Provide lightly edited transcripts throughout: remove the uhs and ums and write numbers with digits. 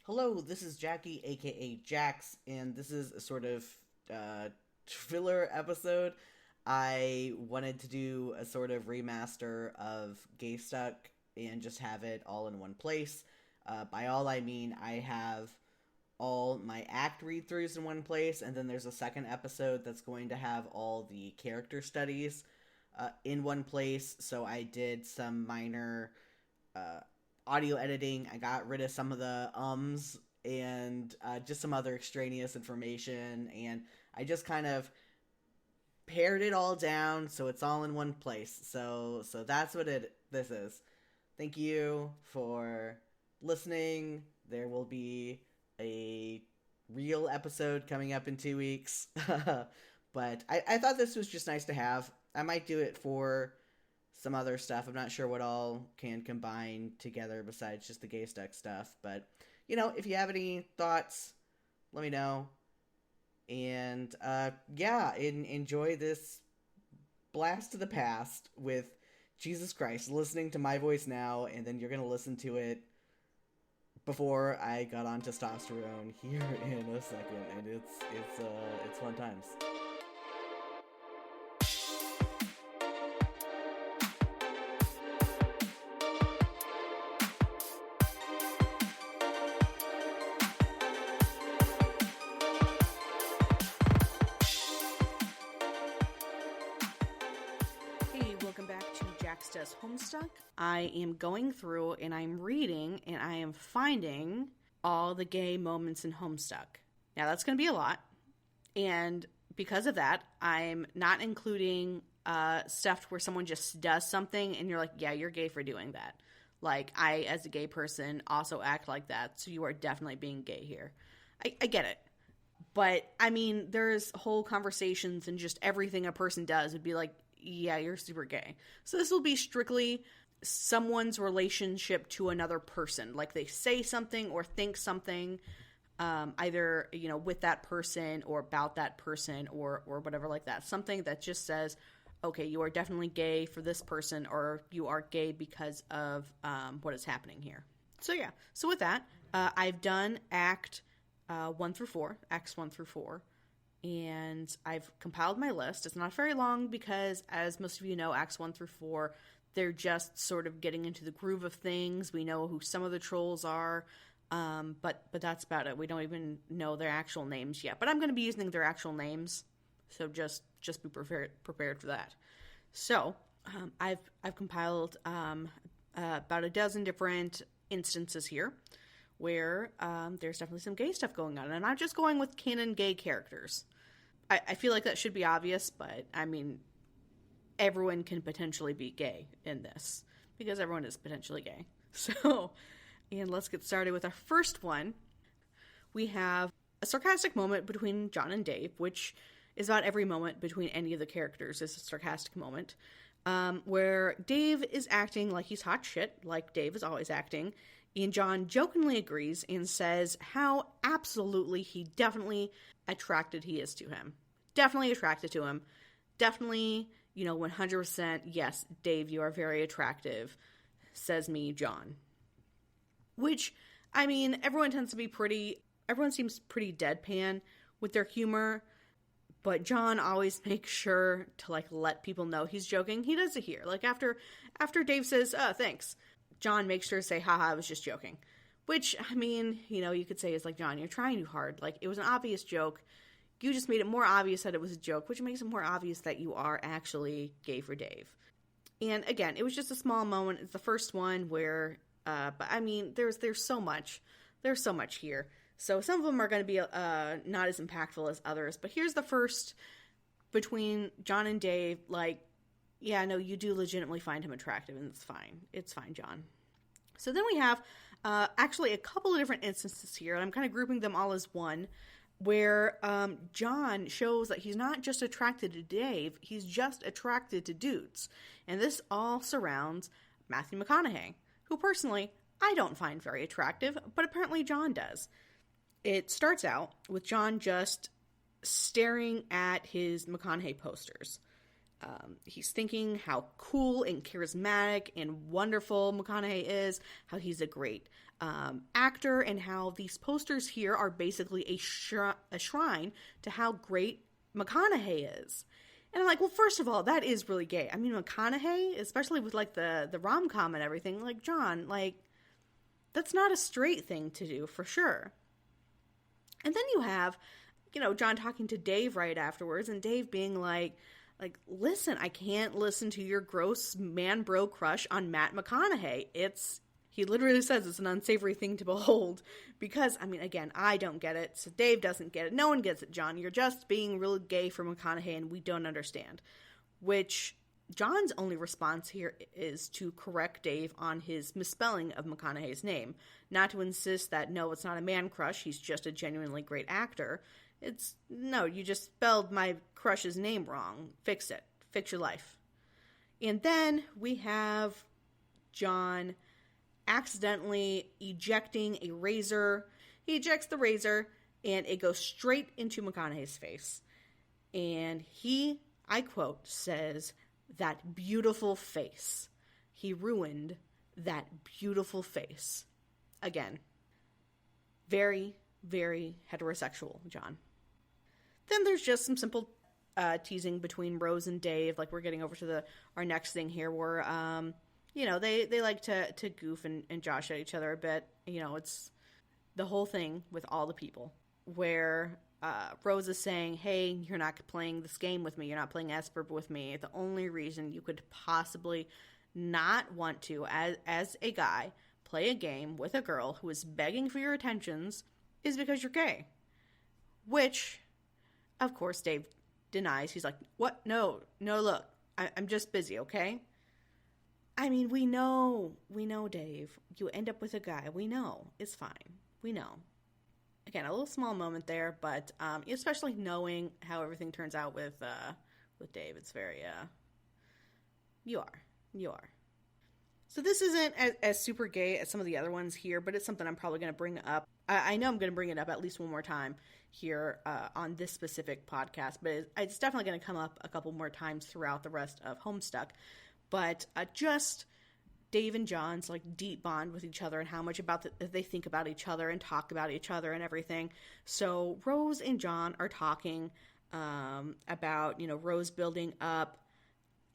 Hello, this is Jackie, aka Jax, and this is a sort of filler episode. I wanted to do a sort of remaster of Gaystuck and just have it all in one place. By all I mean, I have all my act read throughs in one place, and then there's a second episode that's going to have all the character studies in one place. So I did some minor uh, audio editing. I got rid of some of the ums and just some other extraneous information, and I just kind of pared it all down so it's all in one place. So that's what this is. Thank you for listening. There will be a real episode coming up in 2 weeks. But I thought this was just nice to have. I might do it for some other stuff. I'm not sure what all can combine together besides just the Gaystuck stuff. But, if you have any thoughts, let me know. And, enjoy this blast to the past with Jesus Christ, listening to my voice now, and then you're going to listen to it before I got on testosterone here in a second, and it's fun times. Hey, welcome back to Jax Does Homestuck. I am going through and I'm reading and I am finding all the gay moments in Homestuck. Now that's going to be a lot, and because of that, I'm not including stuff where someone just does something and you're like, yeah, you're gay for doing that. Like, I, as a gay person, also act like that, so you are definitely being gay here. I get it. But, I mean, there's whole conversations and just everything a person does would be like, yeah, you're super gay. So this will be strictly someone's relationship to another person. Like, they say something or think something, either, with that person or about that person or whatever like that. Something that just says, okay, you are definitely gay for this person, or you are gay because of what is happening here. So yeah. So with that, I've done Acts 1 through 4, and I've compiled my list. It's not very long because, as most of you know, Acts 1 through 4, they're just sort of getting into the groove of things. We know who some of the trolls are, but that's about it. We don't even know their actual names yet. But I'm going to be using their actual names, so just be prepared for that. So I've compiled about a dozen different instances here where there's definitely some gay stuff going on. And I'm just going with canon gay characters. I feel like that should be obvious, but I mean, everyone can potentially be gay in this, because everyone is potentially gay. So, and let's get started with our first one. We have a sarcastic moment between John and Dave, which is about every moment between any of the characters is a sarcastic moment, where Dave is acting like he's hot shit, like Dave is always acting, and John jokingly agrees and says how absolutely he definitely attracted he is to him. Definitely attracted to him. Definitely, 100%, yes, Dave, you are very attractive, says me, John. Which, I mean, everyone seems pretty deadpan with their humor, but John always makes sure to, let people know he's joking. He does it here. After Dave says, oh, thanks, John makes sure to say, haha, I was just joking. Which, I mean, you could say is John, you're trying too hard. It was an obvious joke. You just made it more obvious that it was a joke, which makes it more obvious that you are actually gay for Dave. And again, it was just a small moment. It's the first one where, but I mean, there's so much. There's so much here. So some of them are going to be not as impactful as others. But here's the first between John and Dave. Yeah, no, you do legitimately find him attractive, and it's fine. It's fine, John. So then we have actually a couple of different instances here, and I'm kind of grouping them all as one, where John shows that he's not just attracted to Dave, he's just attracted to dudes. And this all surrounds Matthew McConaughey, who personally I don't find very attractive, but apparently John does. It starts out with John just staring at his McConaughey posters. He's thinking how cool and charismatic and wonderful McConaughey is, how he's a great actor, and how these posters here are basically a shrine to how great McConaughey is. And I'm like, well, first of all, that is really gay. I mean, McConaughey, especially with like the rom-com and everything, like John, like that's not a straight thing to do for sure. And then you have, John talking to Dave right afterwards, and Dave being like, listen, I can't listen to your gross man bro crush on Matt McConaughey. He literally says it's an unsavory thing to behold because, I mean, again, I don't get it. So Dave doesn't get it. No one gets it, John. You're just being real gay for McConaughey and we don't understand. Which John's only response here is to correct Dave on his misspelling of McConaughey's name. Not to insist that, no, it's not a man crush. He's just a genuinely great actor. No, you just spelled my crush's name wrong. Fix it. Fix your life. And then we have John accidentally ejecting a razor. He ejects the razor, and it goes straight into McConaughey's face. And he, I quote, says, "That beautiful face. He ruined that beautiful face." Again, very, very heterosexual, John. Then there's just some simple teasing between Rose and Dave. Like, we're getting over to our next thing here where, they like to goof and josh at each other a bit. It's the whole thing with all the people where Rose is saying, hey, you're not playing this game with me. You're not playing Esper with me. The only reason you could possibly not want to, as a guy, play a game with a girl who is begging for your attentions is because you're gay. Which, of course, Dave denies. He's like, what? No, look, I'm just busy, okay? I mean, we know, Dave. You end up with a guy. We know. It's fine. We know. Again, a little small moment there, but especially knowing how everything turns out with Dave, it's very, you are. So this isn't as super gay as some of the other ones here, but it's something I'm probably going to bring up. I know I'm going to bring it up at least one more time here on this specific podcast, but it's definitely going to come up a couple more times throughout the rest of Homestuck. But just Dave and John's like deep bond with each other and how much they think about each other and talk about each other and everything. So Rose and John are talking about, Rose building up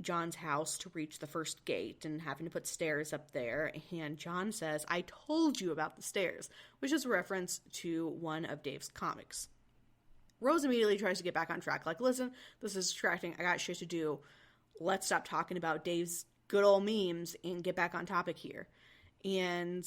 John's house to reach the first gate and having to put stairs up there. And John says, I told you about the stairs, which is a reference to one of Dave's comics. Rose immediately tries to get back on track. Like, listen, this is distracting. I got shit to do. Let's stop talking about Dave's good old memes and get back on topic here. And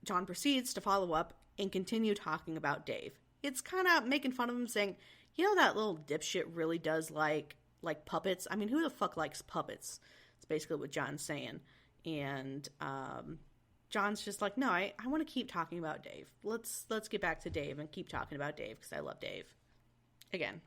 John proceeds to follow up and continue talking about Dave. It's kind of making fun of him, saying, that little dipshit really does like puppets. I mean, who the fuck likes puppets? It's basically what John's saying. And John's just like, no, I want to keep talking about Dave. Let's get back to Dave and keep talking about Dave because I love Dave. Again,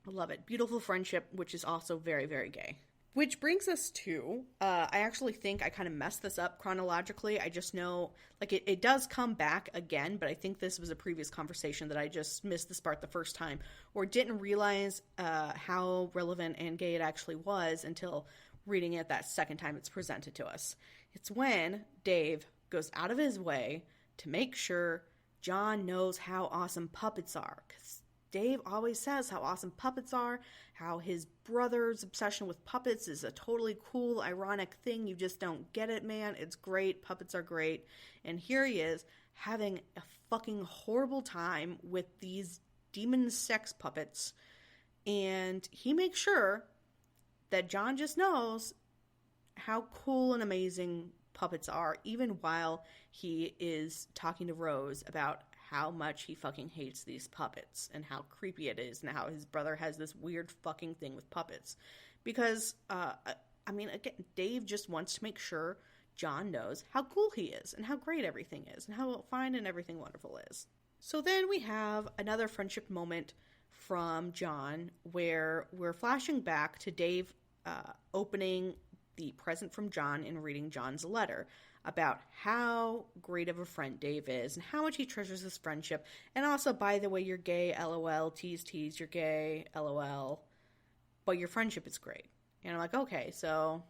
I love it. Beautiful friendship, which is also very, very gay. Which brings us to, I actually think I kind of messed this up chronologically. I just know, it does come back again, but I think this was a previous conversation that I just missed this part the first time, or didn't realize how relevant and gay it actually was until reading it that second time it's presented to us. It's when Dave goes out of his way to make sure John knows how awesome puppets are, because Dave always says how awesome puppets are, how his brother's obsession with puppets is a totally cool, ironic thing. You just don't get it, man. It's great. Puppets are great. And here he is having a fucking horrible time with these demon sex puppets. And he makes sure that John just knows how cool and amazing puppets are, even while he is talking to Rose about how much he fucking hates these puppets and how creepy it is and how his brother has this weird fucking thing with puppets. Because, again, Dave just wants to make sure John knows how cool he is and how great everything is and how fine and everything wonderful is. So then we have another friendship moment from John where we're flashing back to Dave opening the present from John and reading John's letter about how great of a friend Dave is and how much he treasures this friendship. And also, by the way, you're gay, LOL, tease, you're gay, LOL. But your friendship is great. And I'm like, okay, so,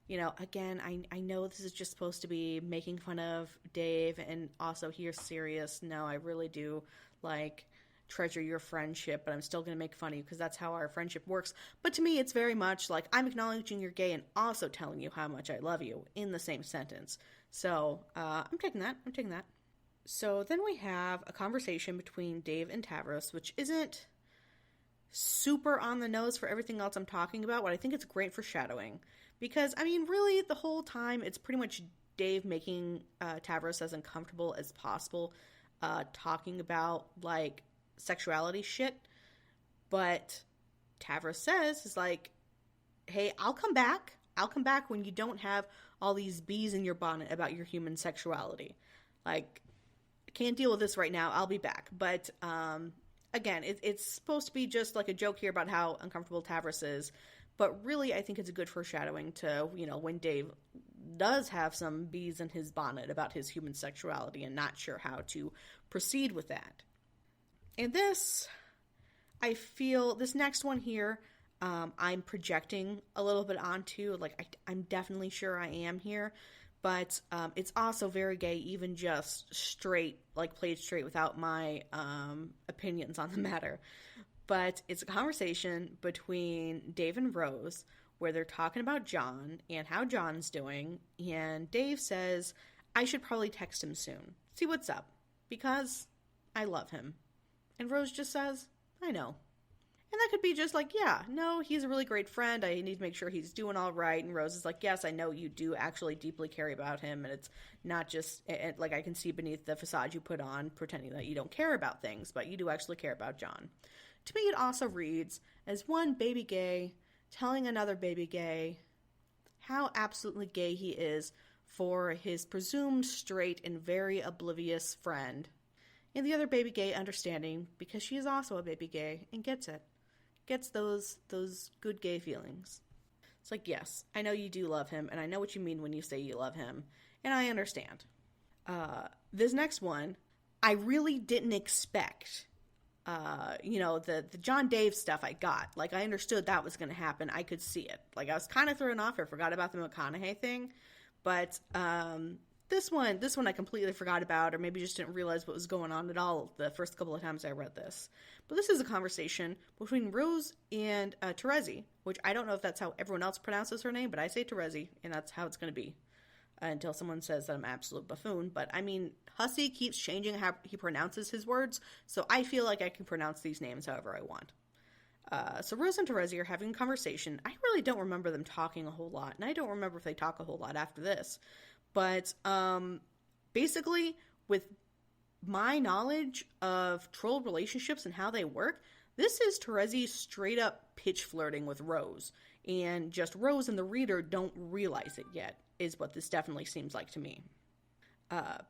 again, I know this is just supposed to be making fun of Dave, and also he's serious. No, I really do, like, treasure your friendship, but I'm still going to make fun of you because that's how our friendship works. But to me, it's very much like I'm acknowledging you're gay and also telling you how much I love you in the same sentence. So I'm taking that. So then we have a conversation between Dave and Tavros, which isn't super on the nose for everything else I'm talking about, but I think it's great foreshadowing. Because, I mean, really, the whole time, it's pretty much Dave making Tavros as uncomfortable as possible, talking about, like, sexuality shit. But Tavros says, is like, hey, I'll come back. I'll come back when you don't have all these bees in your bonnet about your human sexuality. Like, I can't deal with this right now. I'll be back. But, again, it's supposed to be just like a joke here about how uncomfortable Tavros is. But really, I think it's a good foreshadowing to, when Dave does have some bees in his bonnet about his human sexuality and not sure how to proceed with that. And this, I feel, this next one here, I'm projecting a little bit onto. Like, I'm definitely sure I am here. But it's also very gay, even just straight, like played straight without my opinions on the matter. But it's a conversation between Dave and Rose where they're talking about John and how John's doing. And Dave says, I should probably text him soon. See what's up. Because I love him. And Rose just says, I know. And that could be just like, yeah, no, he's a really great friend. I need to make sure he's doing all right. And Rose is like, yes, I know you do actually deeply care about him. And it's not just, like, I can see beneath the facade you put on pretending that you don't care about things. But you do actually care about John. To me, it also reads as one baby gay telling another baby gay how absolutely gay he is for his presumed straight and very oblivious friend. And the other baby gay understanding because she is also a baby gay and gets it. Gets those good gay feelings. It's like, yes, I know you do love him, and I know what you mean when you say you love him, and I understand. This next one, I really didn't expect. The John Dave stuff I got. Like, I understood that was going to happen. I could see it. Like, I was kind of thrown off. I forgot about the McConaughey thing. But this one I completely forgot about, or maybe just didn't realize what was going on at all the first couple of times I read this. But this is a conversation between Rose and Terezi, which I don't know if that's how everyone else pronounces her name, but I say Terezi, and that's how it's going to be. Until someone says that I'm an absolute buffoon. But, I mean, Hussey keeps changing how he pronounces his words, so I feel like I can pronounce these names however I want. So Rose and Terezi are having a conversation. I really don't remember them talking a whole lot, and I don't remember if they talk a whole lot after this. But, basically, with my knowledge of troll relationships and how they work, this is Terezi straight up pitch flirting with Rose. And just Rose and the reader don't realize it yet, is what this definitely seems like to me.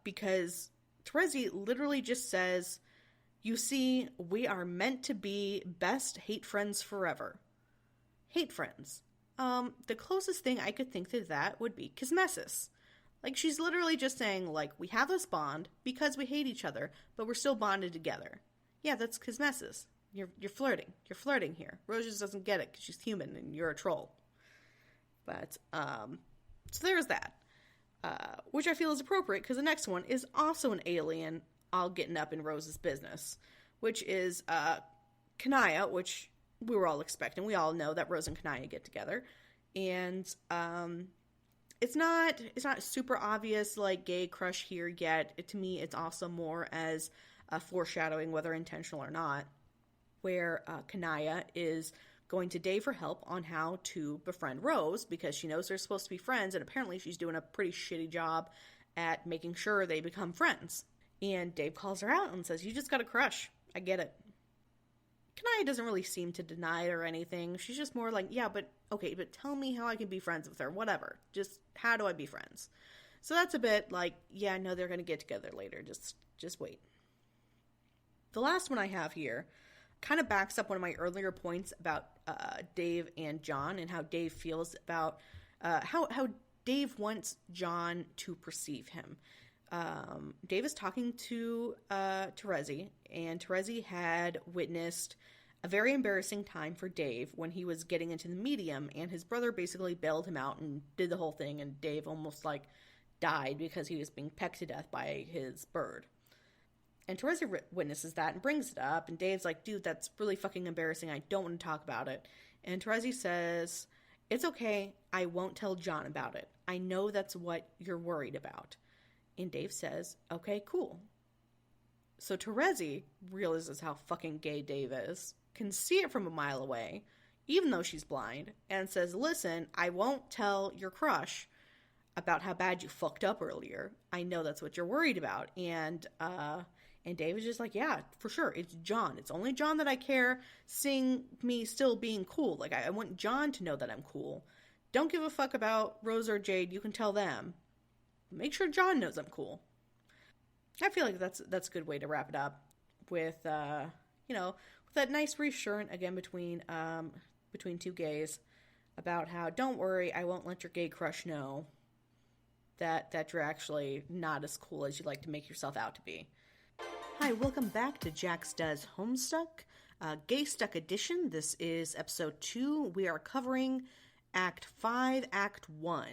Because Terezi literally just says, you see, we are meant to be best hate friends forever. Hate friends. The closest thing I could think to that would be kismesis. Like, she's literally just saying, like, we have this bond because we hate each other, but we're still bonded together. Yeah, that's kismesis. You're flirting. You're flirting here. Rose just doesn't get it because she's human and you're a troll. But, so there's that. Which I feel is appropriate because the next one is also an alien all getting up in Rose's business. Which is, Kanaya, which we were all expecting. We all know that Rose and Kanaya get together. And, it's not super obvious, like, gay crush here yet. To me, it's also more as a foreshadowing, whether intentional or not, where Kanaya is going to Dave for help on how to befriend Rose because she knows they're supposed to be friends, and apparently she's doing a pretty shitty job at making sure they become friends. And Dave calls her out and says, you just got a crush. I get it. Kanaya doesn't really seem to deny it or anything. She's just more like, yeah, but okay, but tell me how I can be friends with her. Whatever. Just, how do I be friends? So that's a bit like, yeah, no, they're going to get together later. Just wait. The last one I have here kind of backs up one of my earlier points about Dave and John and how Dave feels about how Dave wants John to perceive him. Dave is talking to Terezi, and Terezi had witnessed A very embarrassing time for Dave when he was getting into the medium, and his brother basically bailed him out and did the whole thing, and Dave almost like died because he was being pecked to death by his bird. And Teresa witnesses that and brings it up, and Dave's like, dude, that's really fucking embarrassing. I don't want to talk about it. And Teresa says, it's okay. I won't tell John about it. I know that's what you're worried about. And Dave says, okay, cool. So Teresa realizes how fucking gay Dave is, can see it from a mile away, even though she's blind, and says, listen, I won't tell your crush about how bad you fucked up earlier. I know that's what you're worried about. And Dave is just like, yeah, for sure. It's John. It's only John that I care, seeing me still being cool. Like, I want John to know that I'm cool. Don't give a fuck about Rose or Jade. You can tell them. Make sure John knows I'm cool. I feel like that's a good way to wrap it up with, with that nice reassurance again between two gays about how, don't worry, I won't let your gay crush know that you're actually not as cool as you like to make yourself out to be. Hi, welcome back to Jax Does Homestuck, Gaystuck edition. This is episode 2. We are covering Act 5, Act 1.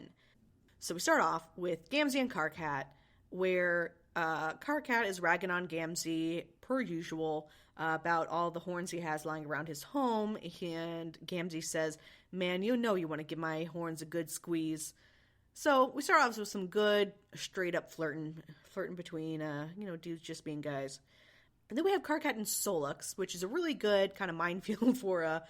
So we start off with Gamzee and Karkat, where Karkat is ragging on Gamzee, per usual, about all the horns he has lying around his home, and Gamzee says, man, you know you want to give my horns a good squeeze. So we start off with some good, straight-up flirting between, dudes just being guys. And then we have Karkat and Solux, which is a really good kind of minefield for a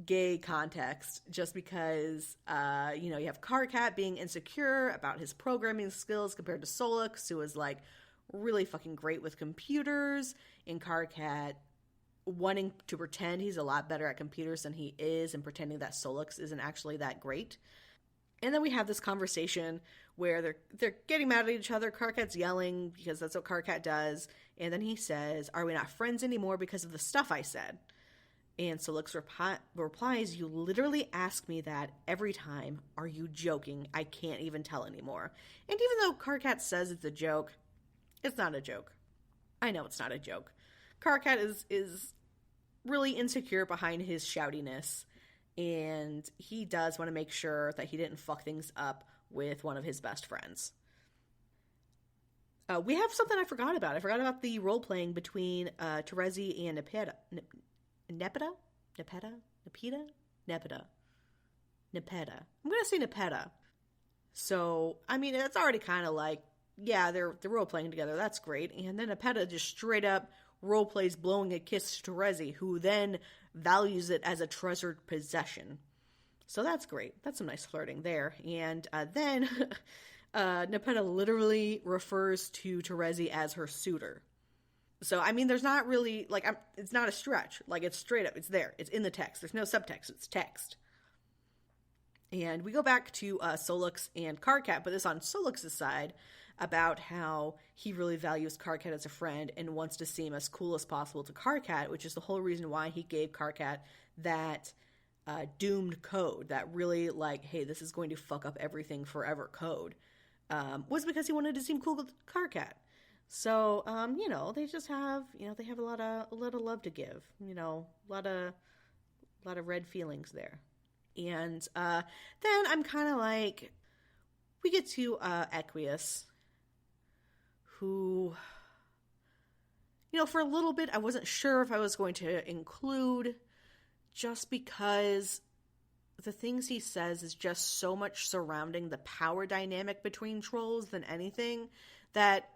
gay context, just because, you have Karkat being insecure about his programming skills compared to Solux, who is, like, really fucking great with computers, and Karkat wanting to pretend he's a lot better at computers than he is, and pretending that Solux isn't actually that great. And then we have this conversation where they're getting mad at each other. Karkat's yelling because that's what Karkat does. And then he says, are we not friends anymore because of the stuff I said? And Solux replies, you literally ask me that every time. Are you joking? I can't even tell anymore. And even though Karkat says it's a joke, it's not a joke. I know it's not a joke. Karkat is really insecure behind his shoutiness. And he does want to make sure that he didn't fuck things up with one of his best friends. We have something I forgot about. I forgot about the role-playing between Teresa and Nepeta. Nepeta? I'm going to say Nepeta. So, I mean, it's already kind of like, yeah, they're role-playing together. That's great. And then Nepeta just straight up role-plays blowing a kiss to Teresa, who then values it as a treasured possession. So that's great. That's some nice flirting there. And then Nepeta literally refers to Teresa as her suitor. So, I mean, there's not really, like, it's not a stretch. Like, it's straight up. It's there. It's in the text. There's no subtext. It's text. And we go back to Solux and Karkat, but this on Solux's side, about how he really values Karkat as a friend and wants to seem as cool as possible to Karkat, which is the whole reason why he gave Karkat that doomed code, that really, like, hey, this is going to fuck up everything forever code, was because he wanted to seem cool with Karkat. So, they just have, they have a lot of love to give, a lot of red feelings there. And then I'm kind of like, we get to Equius, who, for a little bit, I wasn't sure if I was going to include, just because the things he says is just so much surrounding the power dynamic between trolls than anything, that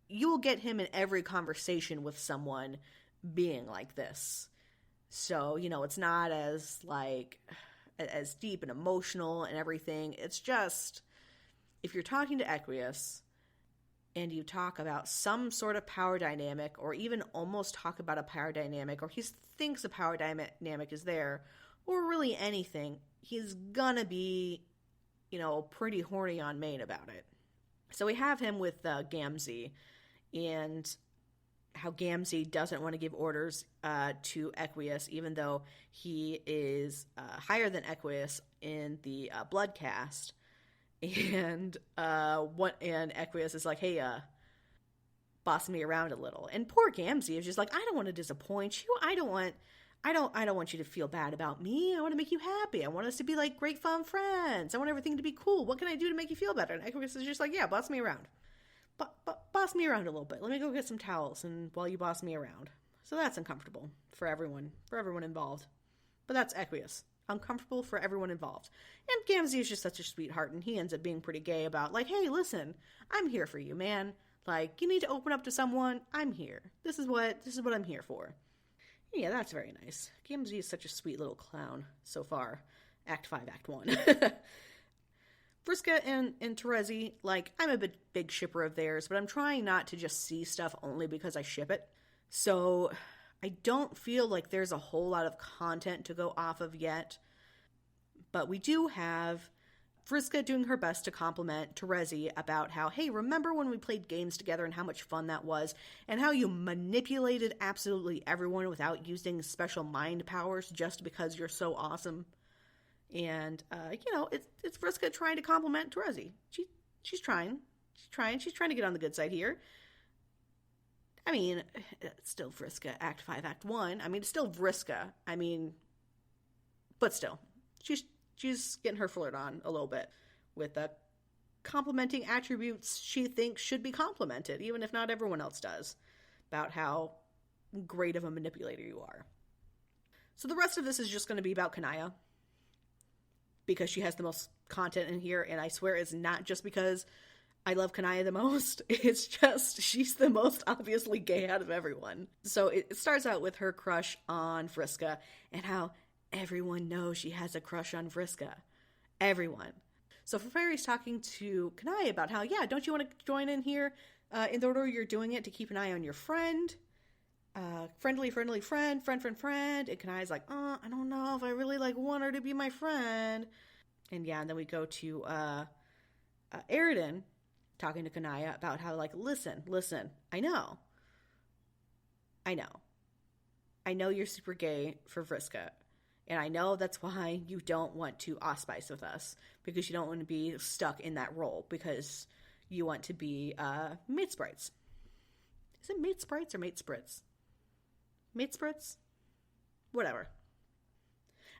you will get him in every conversation with someone being like this. So, it's not as, like, as deep and emotional and everything. It's just, if you're talking to Equius and you talk about some sort of power dynamic, or even almost talk about a power dynamic, or he thinks a power dynamic is there, or really anything, he's gonna be, pretty horny on main about it. So we have him with Gamzee, and how Gamzee doesn't want to give orders to Equius, even though he is higher than Equius in the blood caste. And Equius is like, hey, boss me around a little. And poor Gamzee is just like, I don't want to disappoint you. I don't want I don't want you to feel bad about me. I want to make you happy. I want us to be like great fun friends. I want everything to be cool. What can I do to make you feel better? And Aquarius is just like, yeah, boss me around. Boss me around a little bit. Let me go get some towels and while you boss me around. So that's uncomfortable for everyone involved. But that's Aquarius. Uncomfortable for everyone involved. And Gamzee is just such a sweetheart, and he ends up being pretty gay about, like, hey, listen, I'm here for you, man. Like, you need to open up to someone, I'm here. This is what I'm here for. Yeah, that's very nice. Gamzee is such a sweet little clown so far. Act 5, Act 1. Vriska and Terezi, like, I'm a big shipper of theirs, but I'm trying not to just see stuff only because I ship it. So I don't feel like there's a whole lot of content to go off of yet. But we do have Vriska doing her best to compliment Terezi about how, hey, remember when we played games together and how much fun that was? And how you manipulated absolutely everyone without using special mind powers just because you're so awesome? And, it's Vriska trying to compliment Terezi. She's trying. She's trying to get on the good side here. I mean, it's still Vriska, Act 5, Act 1. I mean, it's still Vriska. I mean, but still. She's getting her flirt on a little bit with complimenting attributes she thinks should be complimented, even if not everyone else does, about how great of a manipulator you are. So the rest of this is just going to be about Kanaya, because she has the most content in here, and I swear it's not just because I love Kanaya the most. It's just she's the most obviously gay out of everyone. So it starts out with her crush on Vriska and how everyone knows she has a crush on Vriska. Everyone. So Fairy's talking to Kanaya about how, yeah, don't you want to join in here in the order you're doing it to keep an eye on your friend? Friendly friend. And Kanaya's like, I don't know if I really want her to be my friend. And yeah, and then we go to Aridin talking to Kanaya about how, listen, I know you're super gay for Vriska, and I know that's why you don't want to auspice with us, because you don't want to be stuck in that role, because you want to be mate sprites. Is it mate sprites or mate spritz? Mate spritz? Whatever.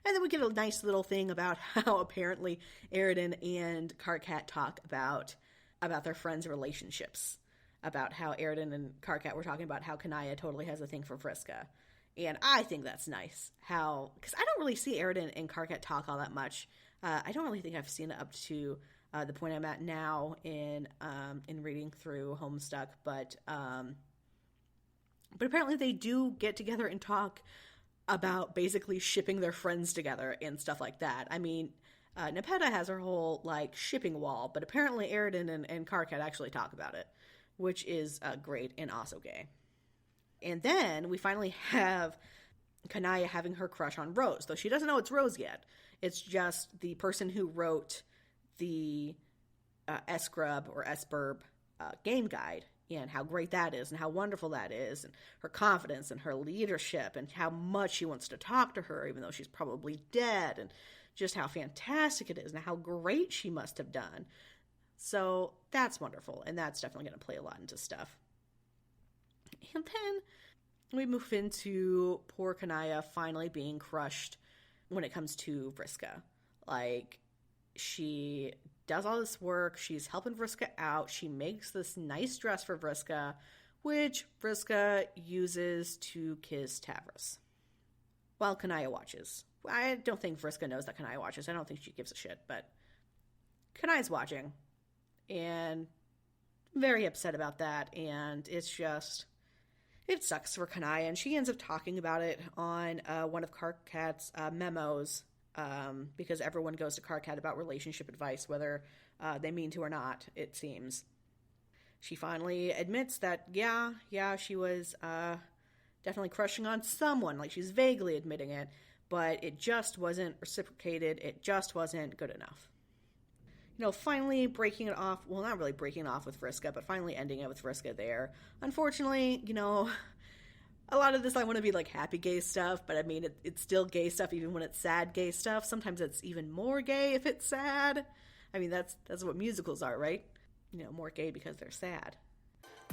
And then we get a nice little thing about how apparently Aridin and Karkat talk about their friends' relationships. About how Aridin and Karkat were talking about how Kanaya totally has a thing for Vriska. And I think that's nice. Because I don't really see Aridin and Karkat talk all that much. I don't really think I've seen it up to the point I'm at now in reading through Homestuck. But apparently they do get together and talk about basically shipping their friends together and stuff like that. I mean, Nepeta has her whole, shipping wall, but apparently Aridin and Karkat actually talk about it, which is great and also gay. And then we finally have Kanaya having her crush on Rose, though she doesn't know it's Rose yet. It's just the person who wrote the S-Grub or S-Burb game guide, and how great that is and how wonderful that is, and her confidence and her leadership and how much she wants to talk to her even though she's probably dead, and just how fantastic it is and how great she must have done. So that's wonderful, and that's definitely going to play a lot into stuff. And then we move into poor Kanaya finally being crushed when it comes to Vriska. She does all this work, she's helping Vriska out, she makes this nice dress for Vriska, which Vriska uses to kiss Tavros, while Kanaya watches. I don't think Vriska knows that Kanaya watches. I don't think she gives a shit, but Kanaya's watching, and very upset about that, and it's just, it sucks for Kanaya, and she ends up talking about it on one of Karkat's memos, because everyone goes to Karkat about relationship advice, whether they mean to or not, it seems. She finally admits that, yeah, she was definitely crushing on someone, she's vaguely admitting it, but it just wasn't reciprocated, it just wasn't good enough. Finally breaking it off, well, not really breaking it off with Vriska, but finally ending it with Vriska there. Unfortunately, a lot of this I want to be happy gay stuff, but I mean, it's still gay stuff even when it's sad gay stuff. Sometimes it's even more gay if it's sad. I mean, that's what musicals are, right? More gay because they're sad.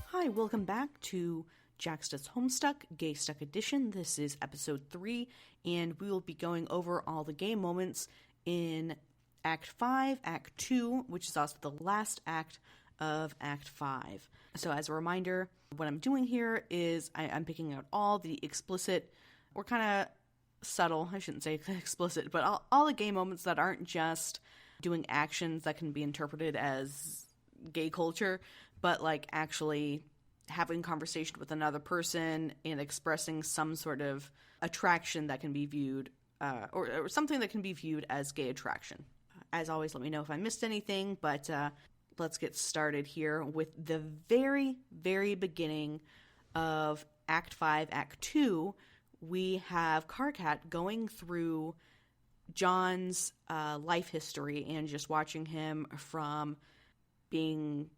Hi, welcome back to Jax Does Homestuck, Gaystuck Edition. This is episode 3, and we will be going over all the gay moments in Act 5, Act 2, which is also the last act of Act 5. So as a reminder, what I'm doing here is I'm picking out all the explicit, or kind of subtle, I shouldn't say explicit, but all the gay moments that aren't just doing actions that can be interpreted as gay culture, but like actually having conversation with another person and expressing some sort of attraction that can be viewed, or something that can be viewed as gay attraction. As always, let me know if I missed anything, but let's get started here with the very, very beginning of Act 5, Act 2. We have Karkat going through John's life history and just watching him from being,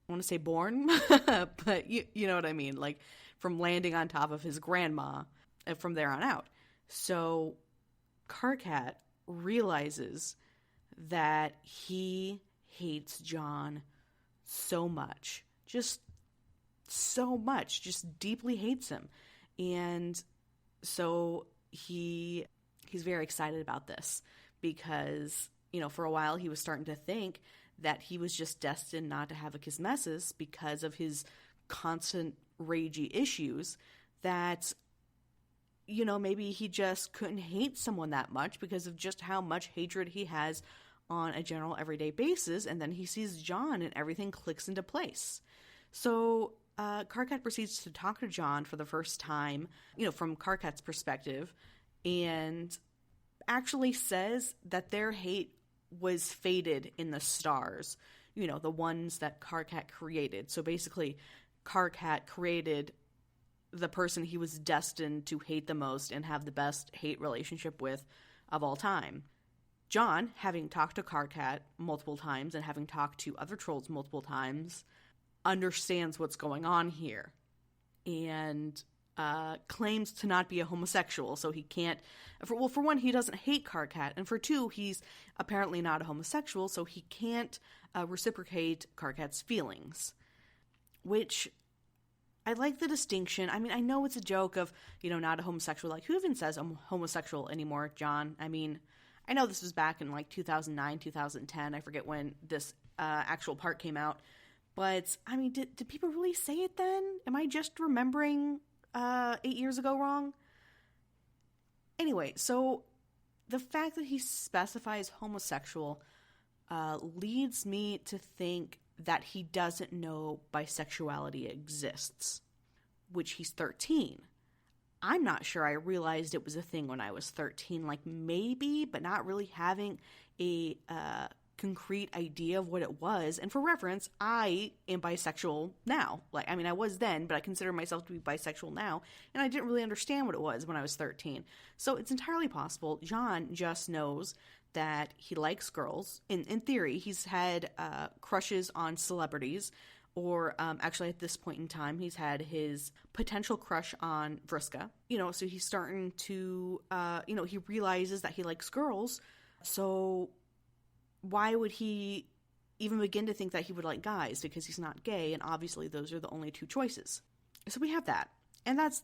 I want to say born, but you know what I mean, like from landing on top of his grandma from there on out. So Karkat realizes that he hates John so much, just deeply hates him. And so he's very excited about this because, for a while he was starting to think that he was just destined not to have a kismesis because of his constant ragey issues, that, maybe he just couldn't hate someone that much because of just how much hatred he has on a general everyday basis. And then he sees John and everything clicks into place. So Karkat proceeds to talk to John for the first time, from Karkat's perspective, and actually says that their hate was fated in the stars, the ones that Karkat created. So basically, Karkat created the person he was destined to hate the most and have the best hate relationship with of all time. John, having talked to Karkat multiple times and having talked to other trolls multiple times, understands what's going on here and claims to not be a homosexual. So he can't, for one, he doesn't hate Karkat, and for two, he's apparently not a homosexual, so he can't reciprocate Karkat's feelings, which I like the distinction. I mean, I know it's a joke of, not a homosexual. Like, who even says I'm homosexual anymore, John? I mean, I know this was back in like 2009, 2010. I forget when this actual part came out. But, I mean, did people really say it then? Am I just remembering 8 years ago wrong? Anyway, so the fact that he specifies homosexual leads me to think that he doesn't know bisexuality exists, which he's 13. I'm not sure I realized it was a thing when I was 13, like maybe, but not really having a concrete idea of what it was. And for reference, I am bisexual now. Like, I mean, I was then, but I consider myself to be bisexual now, and I didn't really understand what it was when I was 13. So it's entirely possible John just knows that he likes girls. In theory, he's had crushes on celebrities, or actually at this point in time, he's had his potential crush on Vriska. So he's starting to, he realizes that he likes girls. So why would he even begin to think that he would like guys? Because he's not gay, and obviously those are the only two choices. So we have that. And that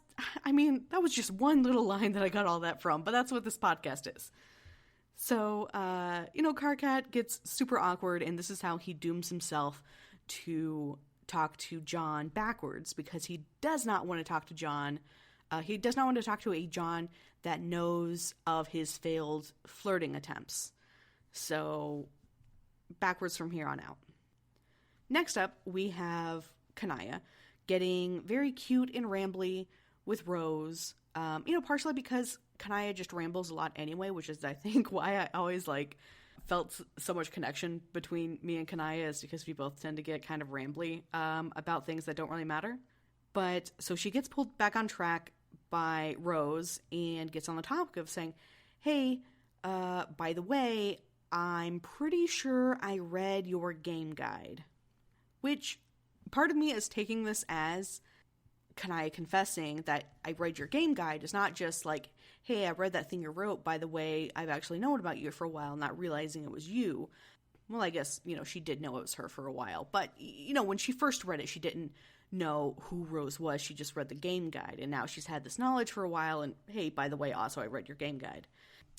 was just one little line that I got all that from, but that's what this podcast is. So, Karkat gets super awkward, and this is how he dooms himself to talk to John backwards, because he does not want to talk to John. He does not want to talk to a John that knows of his failed flirting attempts. So, backwards from here on out. Next up, we have Kanaya getting very cute and rambly with Rose, partially because Kanaya just rambles a lot anyway, which is, I think, why I always, felt so much connection between me and Kanaya, is because we both tend to get kind of rambly about things that don't really matter. But, so she gets pulled back on track by Rose and gets on the topic of saying, hey, by the way, I'm pretty sure I read your game guide. Which, part of me is taking this as Kanaya confessing that I read your game guide is not just like, hey, I read that thing you wrote, by the way, I've actually known about you for a while, not realizing it was you. Well, I guess, she did know it was her for a while. But, when she first read it, she didn't know who Rose was. She just read the game guide, and now she's had this knowledge for a while, and hey, by the way, also I read your game guide.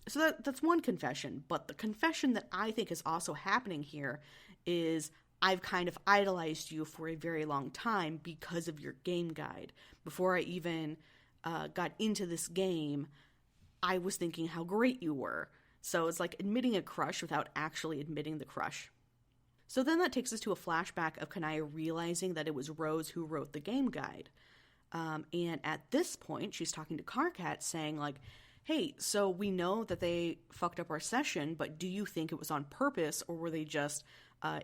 So that's one confession, but the confession that I think is also happening here is I've kind of idolized you for a very long time because of your game guide. Before I even got into this game, I was thinking how great you were. So it's like admitting a crush without actually admitting the crush. So then that takes us to a flashback of Kanaya realizing that it was Rose who wrote the game guide. And at this point, she's talking to Karkat saying like, hey, so we know that they fucked up our session, but do you think it was on purpose or were they just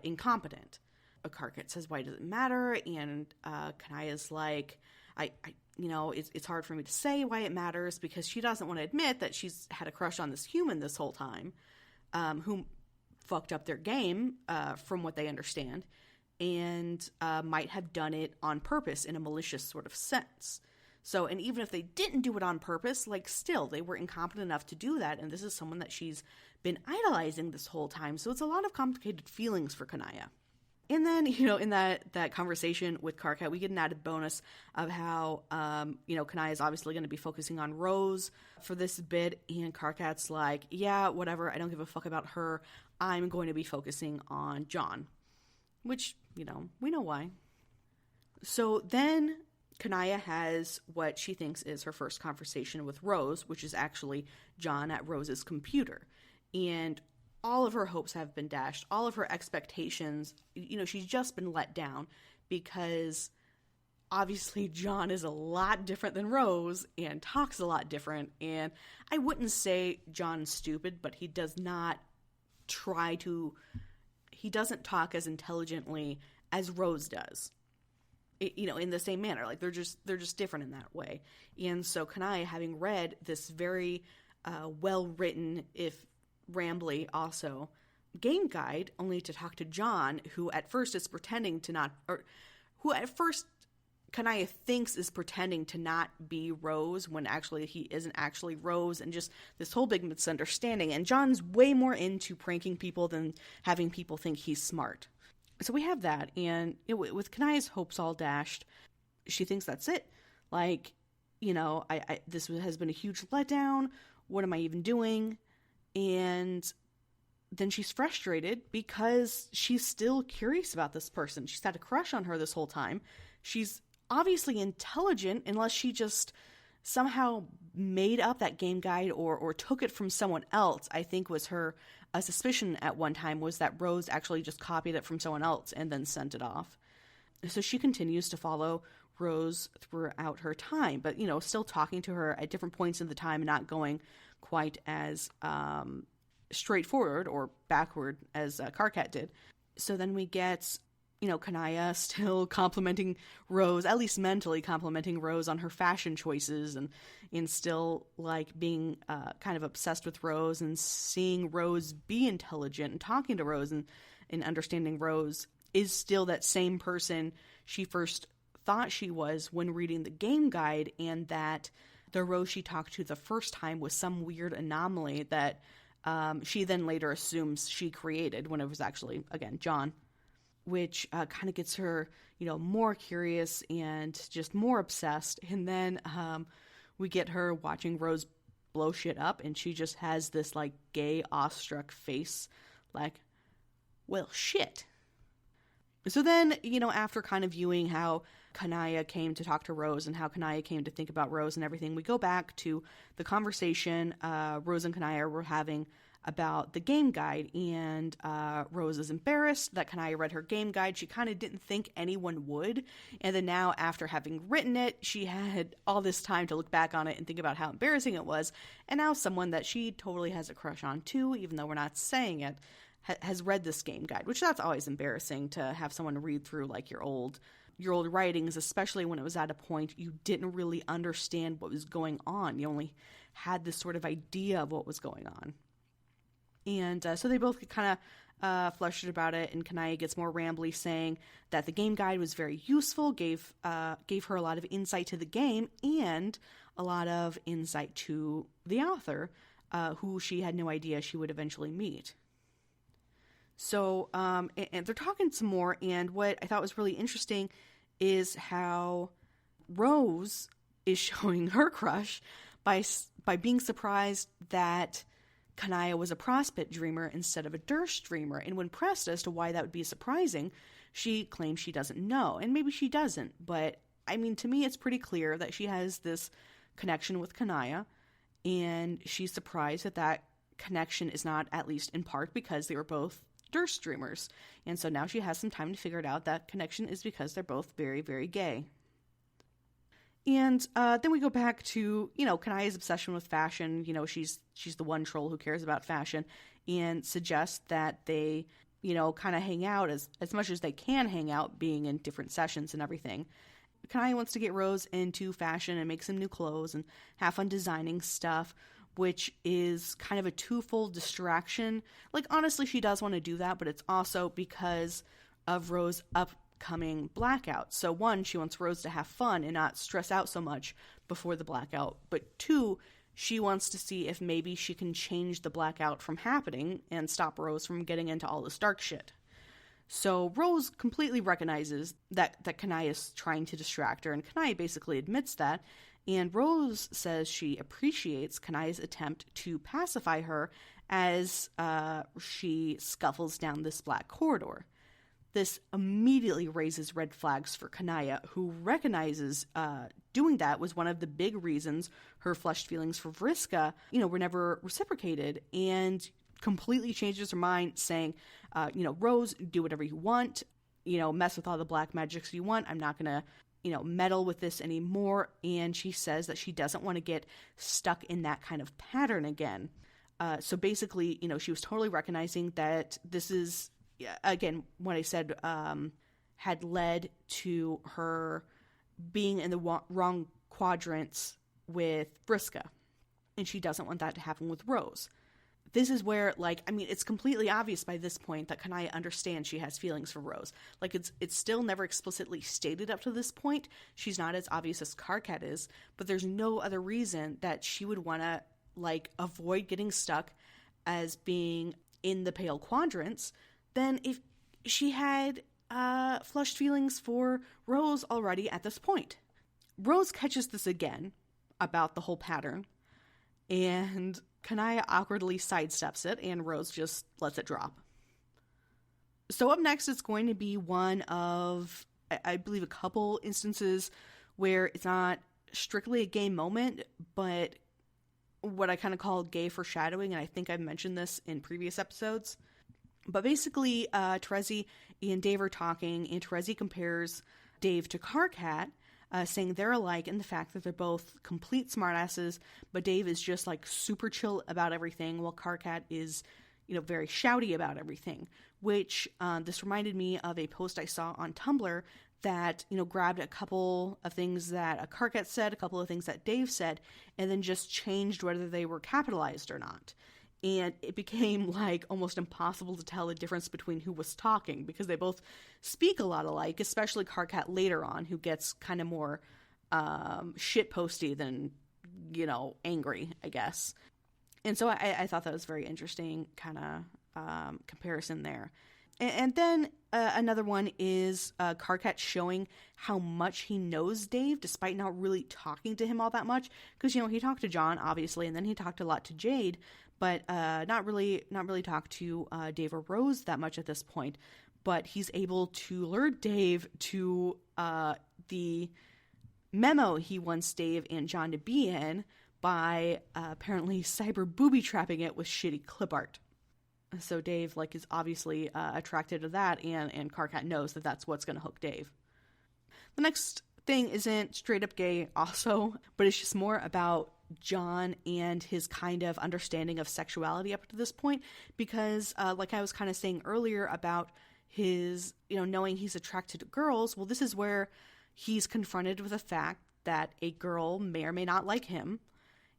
incompetent? Karkat says, why does it matter? And Kanaya's like, it's hard for me to say why it matters because she doesn't want to admit that she's had a crush on this human this whole time, who fucked up their game, from what they understand, and might have done it on purpose in a malicious sort of sense. So, and even if they didn't do it on purpose, like still, they were incompetent enough to do that, and this is someone that she's been idolizing this whole time, so it's a lot of complicated feelings for Kanaya. And then, in that conversation with Karkat, we get an added bonus of how, Kanaya is obviously going to be focusing on Rose for this bit, and Karkat's like, yeah, whatever, I don't give a fuck about her, I'm going to be focusing on John. Which, we know why. So then Kanaya has what she thinks is her first conversation with Rose, which is actually John at Rose's computer. And all of her hopes have been dashed. All of her expectations, she's just been let down because obviously John is a lot different than Rose and talks a lot different. And I wouldn't say John's stupid, but he does not he doesn't talk as intelligently as Rose does. In the same manner. Like they're just different in that way. And so Kanaya, having read this very well-written, if rambly also, game guide, only to talk to John, who at first is pretending to not, or who at first Kanaya thinks is pretending to not be Rose when actually he isn't actually Rose, and just this whole big misunderstanding. And John's way more into pranking people than having people think he's smart. So we have that, and with Kanaya's hopes all dashed, she thinks that's it. Like, this has been a huge letdown. What am I even doing? And then she's frustrated because she's still curious about this person. She's had a crush on her this whole time. She's obviously intelligent, unless she just somehow made up that game guide or took it from someone else. I think was her suspicion at one time, was that Rose actually just copied it from someone else and then sent it off. So she continues to follow Rose throughout her time, but, still talking to her at different points in the time and not going quite as straightforward or backward as Karkat did. So then we get, Kanaya still complimenting Rose, at least mentally complimenting Rose on her fashion choices, and still being kind of obsessed with Rose and seeing Rose be intelligent and talking to Rose and understanding Rose is still that same person she first thought she was when reading the game guide, and that the Rose she talked to the first time was some weird anomaly that she then later assumes she created when it was actually, again, John. Which kind of gets her, more curious and just more obsessed. And then we get her watching Rose blow shit up, and she just has this, gay, awestruck face, well, shit. So then, after kind of viewing how Kanaya came to talk to Rose and how Kanaya came to think about Rose and everything, we go back to the conversation Rose and Kanaya were having about the game guide, and Rose is embarrassed that Kanaya read her game guide. She kind of didn't think anyone would, and then now, after having written it, she had all this time to look back on it and think about how embarrassing it was, and now someone that she totally has a crush on too, even though we're not saying it, has read this game guide, which that's always embarrassing to have someone read through your old writings, especially when it was at a point you didn't really understand what was going on. You only had this sort of idea of what was going on. And so they both get kind of flustered about it, and Kanaya gets more rambly, saying that the game guide was very useful, gave her a lot of insight to the game, and a lot of insight to the author, who she had no idea she would eventually meet. So, and they're talking some more, and what I thought was really interesting is how Rose is showing her crush by being surprised that Kanaya was a Prospit dreamer instead of a Durst dreamer. And when pressed as to why that would be surprising, she claims she doesn't know. And maybe she doesn't, but I mean, to me, it's pretty clear that she has this connection with Kanaya, and she's surprised that that connection is not, at least in part, because they were both Durst dreamers. And so now she has some time to figure it out. That connection is because they're both very, very gay. And then we go back to, Kanaya's obsession with fashion. She's the one troll who cares about fashion, and suggests that they, kind of hang out as much as they can hang out, being in different sessions and everything. Kanaya wants to get Rose into fashion and make some new clothes and have fun designing stuff, which is kind of a twofold distraction. Like, honestly, she does want to do that, but it's also because of Rose's upcoming blackout. So one, she wants Rose to have fun and not stress out so much before the blackout. But two, she wants to see if maybe she can change the blackout from happening and stop Rose from getting into all this dark shit. So Rose completely recognizes that Kanaya is trying to distract her, and Kanaya basically admits that, and Rose says she appreciates Kanaya's attempt to pacify her as she scuffles down this black corridor. This immediately raises red flags for Kanaya, who recognizes doing that was one of the big reasons her flushed feelings for Vriska, were never reciprocated, and completely changes her mind, saying, Rose, do whatever you want, mess with all the black magics you want. I'm not going to, meddle with this anymore. And she says that she doesn't want to get stuck in that kind of pattern again. So basically, she was totally recognizing that this is, again, what I said, had led to her being in the wrong quadrants with Vriska. And she doesn't want that to happen with Rose. This is where, it's completely obvious by this point that Kanaya understands she has feelings for Rose. It's still never explicitly stated up to this point. She's not as obvious as Karkat is, but there's no other reason that she would want to, avoid getting stuck as being in the pale quadrants than if she had flushed feelings for Rose already at this point. Rose catches this again about the whole pattern, and Kanaya awkwardly sidesteps it, and Rose just lets it drop. So up next, it's going to be one of, I believe, a couple instances where it's not strictly a gay moment, but what I kind of call gay foreshadowing, and I think I've mentioned this in previous episodes. But basically, Terezi and Dave are talking, and Terezi compares Dave to Karkat, saying they're alike in the fact that they're both complete smartasses, but Dave is just super chill about everything, while Karkat is, very shouty about everything, which this reminded me of a post I saw on Tumblr that, grabbed a couple of things that Karkat said, a couple of things that Dave said, and then just changed whether they were capitalized or not. And it became almost impossible to tell the difference between who was talking, because they both speak a lot alike, especially Karkat later on, who gets kind of more shitposty than, angry, I guess. And so I thought that was very interesting kind of comparison there. And then another one is Karkat showing how much he knows Dave, despite not really talking to him all that much. Because, he talked to John, obviously, and then he talked a lot to Jade, but not really talk to Dave or Rose that much at this point. But he's able to lure Dave to the memo he wants Dave and John to be in by apparently cyber booby-trapping it with shitty clip art. So Dave is obviously attracted to that, and Karkat knows that that's what's going to hook Dave. The next thing isn't straight up gay also, but it's just more about John and his kind of understanding of sexuality up to this point, because like I was kind of saying earlier about his, knowing he's attracted to girls, well, this is where he's confronted with the fact that a girl may or may not like him,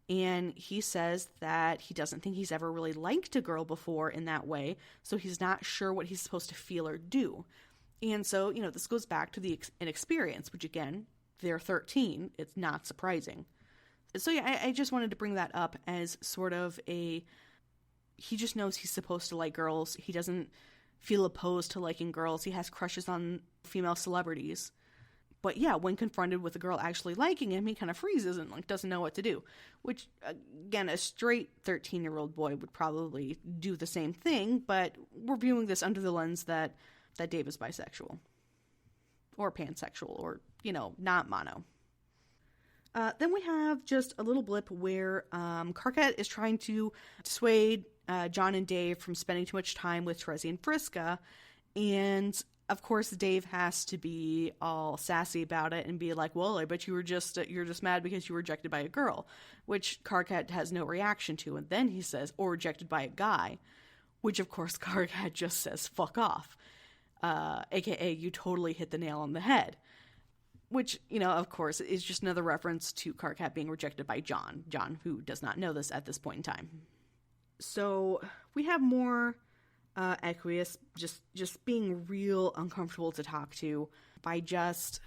and he says that he doesn't think he's ever really liked a girl before in that way, so he's not sure what he's supposed to feel or do. And so, this goes back to the inexperience, which again, they're 13, it's not surprising. So yeah, I just wanted to bring that up as sort of he just knows he's supposed to like girls. He doesn't feel opposed to liking girls. He has crushes on female celebrities. But yeah, when confronted with a girl actually liking him, he kind of freezes and like doesn't know what to do. Which, again, a straight 13-year-old boy would probably do the same thing, but we're viewing this under the lens that Dave is bisexual. Or pansexual, or, not mono. Then we have just a little blip where Karkat is trying to dissuade John and Dave from spending too much time with Terezi and Vriska, and of course Dave has to be all sassy about it and be like, well, I bet you're just mad because you were rejected by a girl, which Karkat has no reaction to, and then he says, or rejected by a guy, which of course Karkat just says, fuck off, aka you totally hit the nail on the head. Which, of course, is just another reference to Karkat being rejected by John, who does not know this at this point in time. So we have more Equius just being real uncomfortable to talk to by just,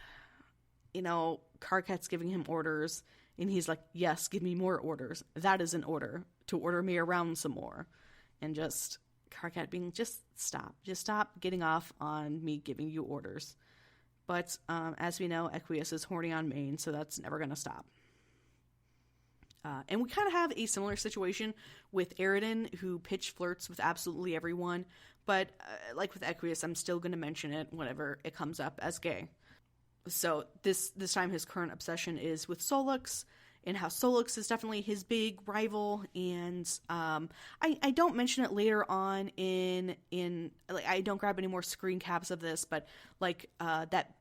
Karkat's giving him orders, and he's like, yes, give me more orders. That is an order, to order me around some more. And just Karkat being, just stop getting off on me giving you orders. But as we know, Equius is horny on main, so that's never going to stop. And we kind of have a similar situation with Aridin, who pitch flirts with absolutely everyone. But like with Equius, I'm still going to mention it whenever it comes up as gay. So this time his current obsession is with Solux, and how Solux is definitely his big rival. And I don't mention it later on in like, I don't grab any more screen caps of this, but like that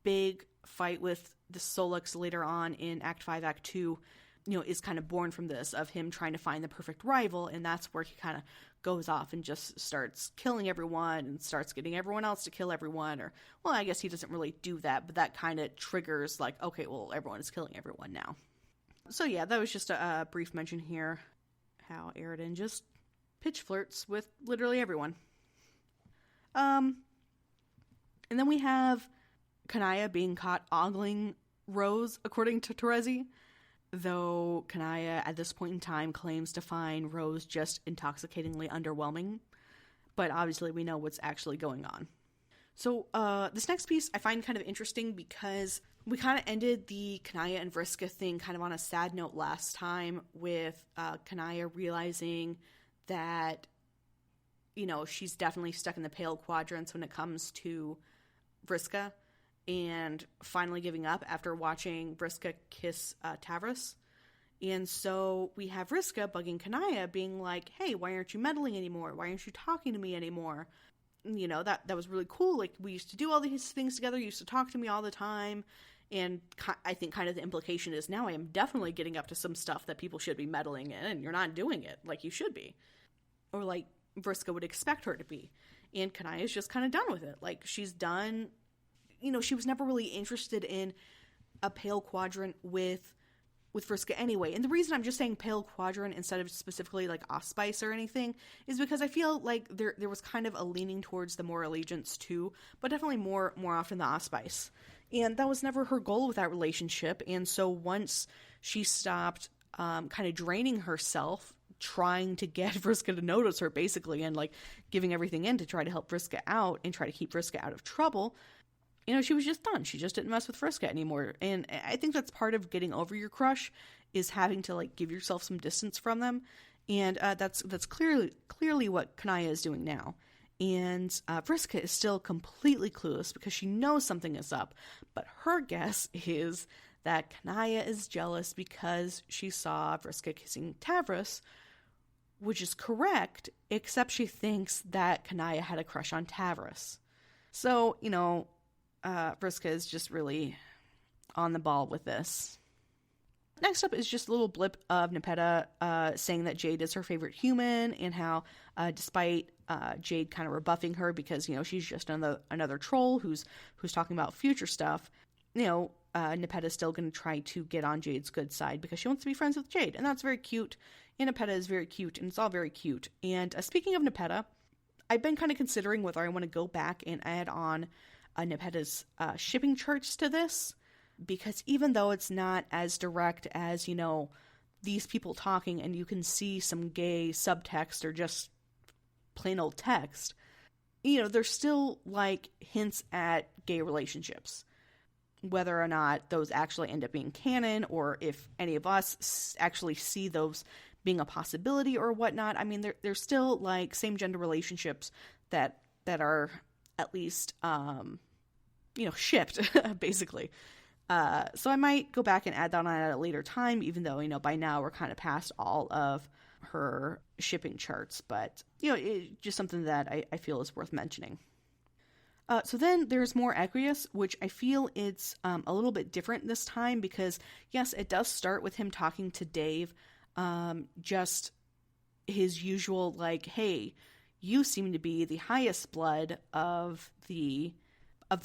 big fight with the Solux later on in Act 5, Act 2, is kind of born from this, of him trying to find the perfect rival, and that's where he kind of goes off and just starts killing everyone and starts getting everyone else to kill everyone, or, well, I guess he doesn't really do that, but that kind of triggers, like, okay, well, everyone is killing everyone now. So yeah, that was just a brief mention here, how Aridin just pitch flirts with literally everyone. And then we have Kanaya being caught ogling Rose, according to Terezi, though Kanaya at this point in time claims to find Rose just intoxicatingly underwhelming, but obviously we know what's actually going on. So this next piece I find kind of interesting because we kind of ended the Kanaya and Vriska thing kind of on a sad note last time, with Kanaya realizing that, she's definitely stuck in the pale quadrants when it comes to Vriska, and finally giving up after watching Vriska kiss Tavros. And so we have Vriska bugging Kanaya, being like, hey, why aren't you meddling anymore? Why aren't you talking to me anymore? That was really cool. Like, we used to do all these things together. You used to talk to me all the time. And I think kind of the implication is, now I am definitely getting up to some stuff that people should be meddling in, and you're not doing it like you should be. Or like Vriska would expect her to be. And Kanaya is just kind of done with it. Like, she's done. She was never really interested in a pale quadrant with Vriska anyway. And the reason I'm just saying pale quadrant instead of specifically like Osspice or anything is because I feel like there was kind of a leaning towards the more allegiance too, but definitely more often the Osspice. And that was never her goal with that relationship. And so once she stopped kind of draining herself, trying to get Vriska to notice her basically, and like giving everything in to try to help Vriska out and try to keep Vriska out of trouble, she was just done. She just didn't mess with Vriska anymore. And I think that's part of getting over your crush, is having to like give yourself some distance from them. And that's clearly what Kanaya is doing now. And Vriska is still completely clueless because she knows something is up. But her guess is that Kanaya is jealous because she saw Vriska kissing Tavros, which is correct, except she thinks that Kanaya had a crush on Tavros. So, Vriska is just really on the ball with this. Next up is just a little blip of Nepeta saying that Jade is her favorite human, and how despite Jade kind of rebuffing her because, she's just another troll who's talking about future stuff, Nepeta's still going to try to get on Jade's good side because she wants to be friends with Jade, and that's very cute, and Nepeta is very cute, and it's all very cute. And speaking of Nepeta, I've been kind of considering whether I want to go back and add on Nepeta's shipping charts to this, because even though it's not as direct as, these people talking and you can see some gay subtext or just plain old text, there's still like hints at gay relationships. whether or not those actually end up being canon, or if any of us actually see those being a possibility or whatnot. I mean, they're still like same gender relationships that are at least shipped basically. So I might go back and add that on at a later time, even though by now we're kind of past all of her shipping charts. But it's just something that I feel is worth mentioning. So then there's more Equius, which I feel it's a little bit different this time because, yes, it does start with him talking to Dave, just his usual, like, hey, you seem to be the highest blood of the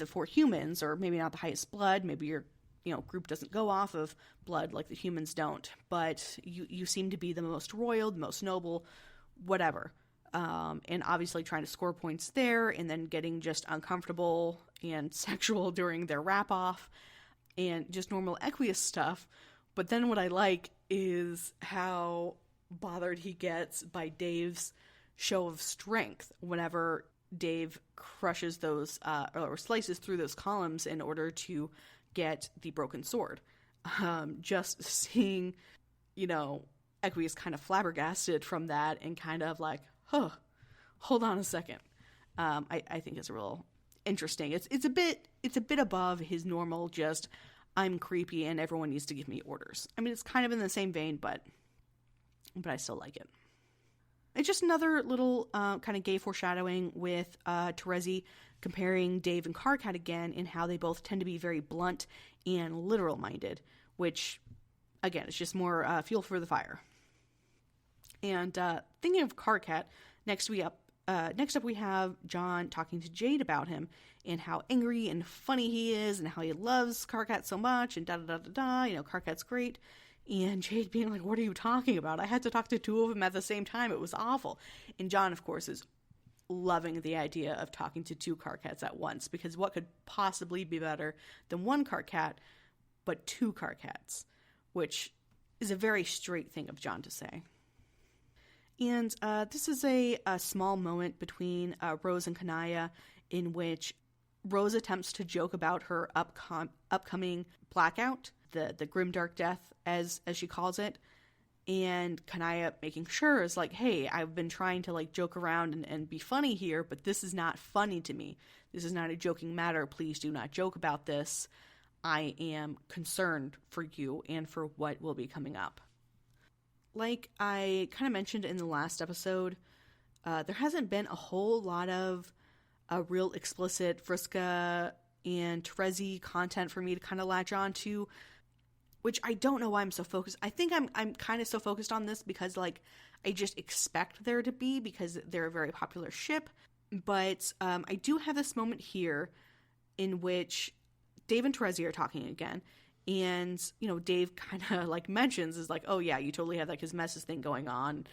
4 humans, or maybe not the highest blood, maybe your group doesn't go off of blood like the humans don't, but you seem to be the most royal, the most noble, whatever. And obviously trying to score points there, and then getting just uncomfortable and sexual during their wrap-off, and just normal Equius stuff. But then what I like is how bothered he gets by Dave's show of strength whenever Dave crushes those, or slices through those columns in order to get the broken sword. Just seeing, Equius kind of flabbergasted from that and kind of like, huh, hold on a second. I think it's a real interesting. It's a bit above his normal just I'm creepy and everyone needs to give me orders. I mean, it's kind of in the same vein, but I still like it. It's just another little kind of gay foreshadowing with Terezi comparing Dave and Karkat again, in how they both tend to be very blunt and literal minded, which again, it's just more fuel for the fire. And thinking of Karkat, next up we have John talking to Jade about him and how angry and funny he is and how he loves Karkat so much and da-da-da-da-da, Karkat's great. And Jade being like, what are you talking about? I had to talk to 2 of them at the same time. It was awful. And John, of course, is loving the idea of talking to 2 Karkats at once, because what could possibly be better than 1 Karkat, but 2 Karkats, which is a very straight thing of John to say. And this is a small moment between Rose and Kanaya, in which Rose attempts to joke about her upcoming blackout, the grimdark death, as she calls it, and Kanaya making sure is like, hey, I've been trying to like joke around and be funny here, but this is not funny to me. This is not a joking matter. Please do not joke about this. I am concerned for you and for what will be coming up. Like I kind of mentioned in the last episode, there hasn't been a whole lot of real explicit Vriska and Terezi content for me to kind of latch on to, which I don't know why I'm so focused. I think I'm kind of so focused on this because like I just expect there to be, because they're a very popular ship. But I do have this moment here in which Dave and Terezi are talking again. And, Dave kind of like mentions is like, oh yeah, you totally have like his messes thing going on.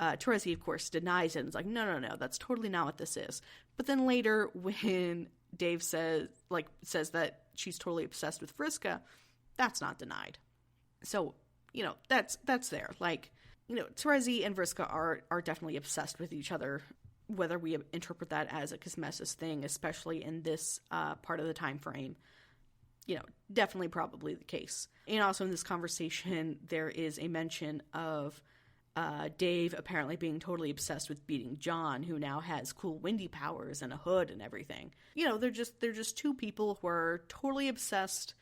Terezi, of course, denies it and is like, no, that's totally not what this is. But then later when Dave says that she's totally obsessed with Vriska, that's not denied. So, that's there. Like, Terezi and Vriska are definitely obsessed with each other, whether we interpret that as a Kismesis thing, especially in this part of the time frame. Definitely probably the case. And also in this conversation, there is a mention of Dave apparently being totally obsessed with beating John, who now has cool windy powers and a hood and everything. They're just 2 people who are totally obsessed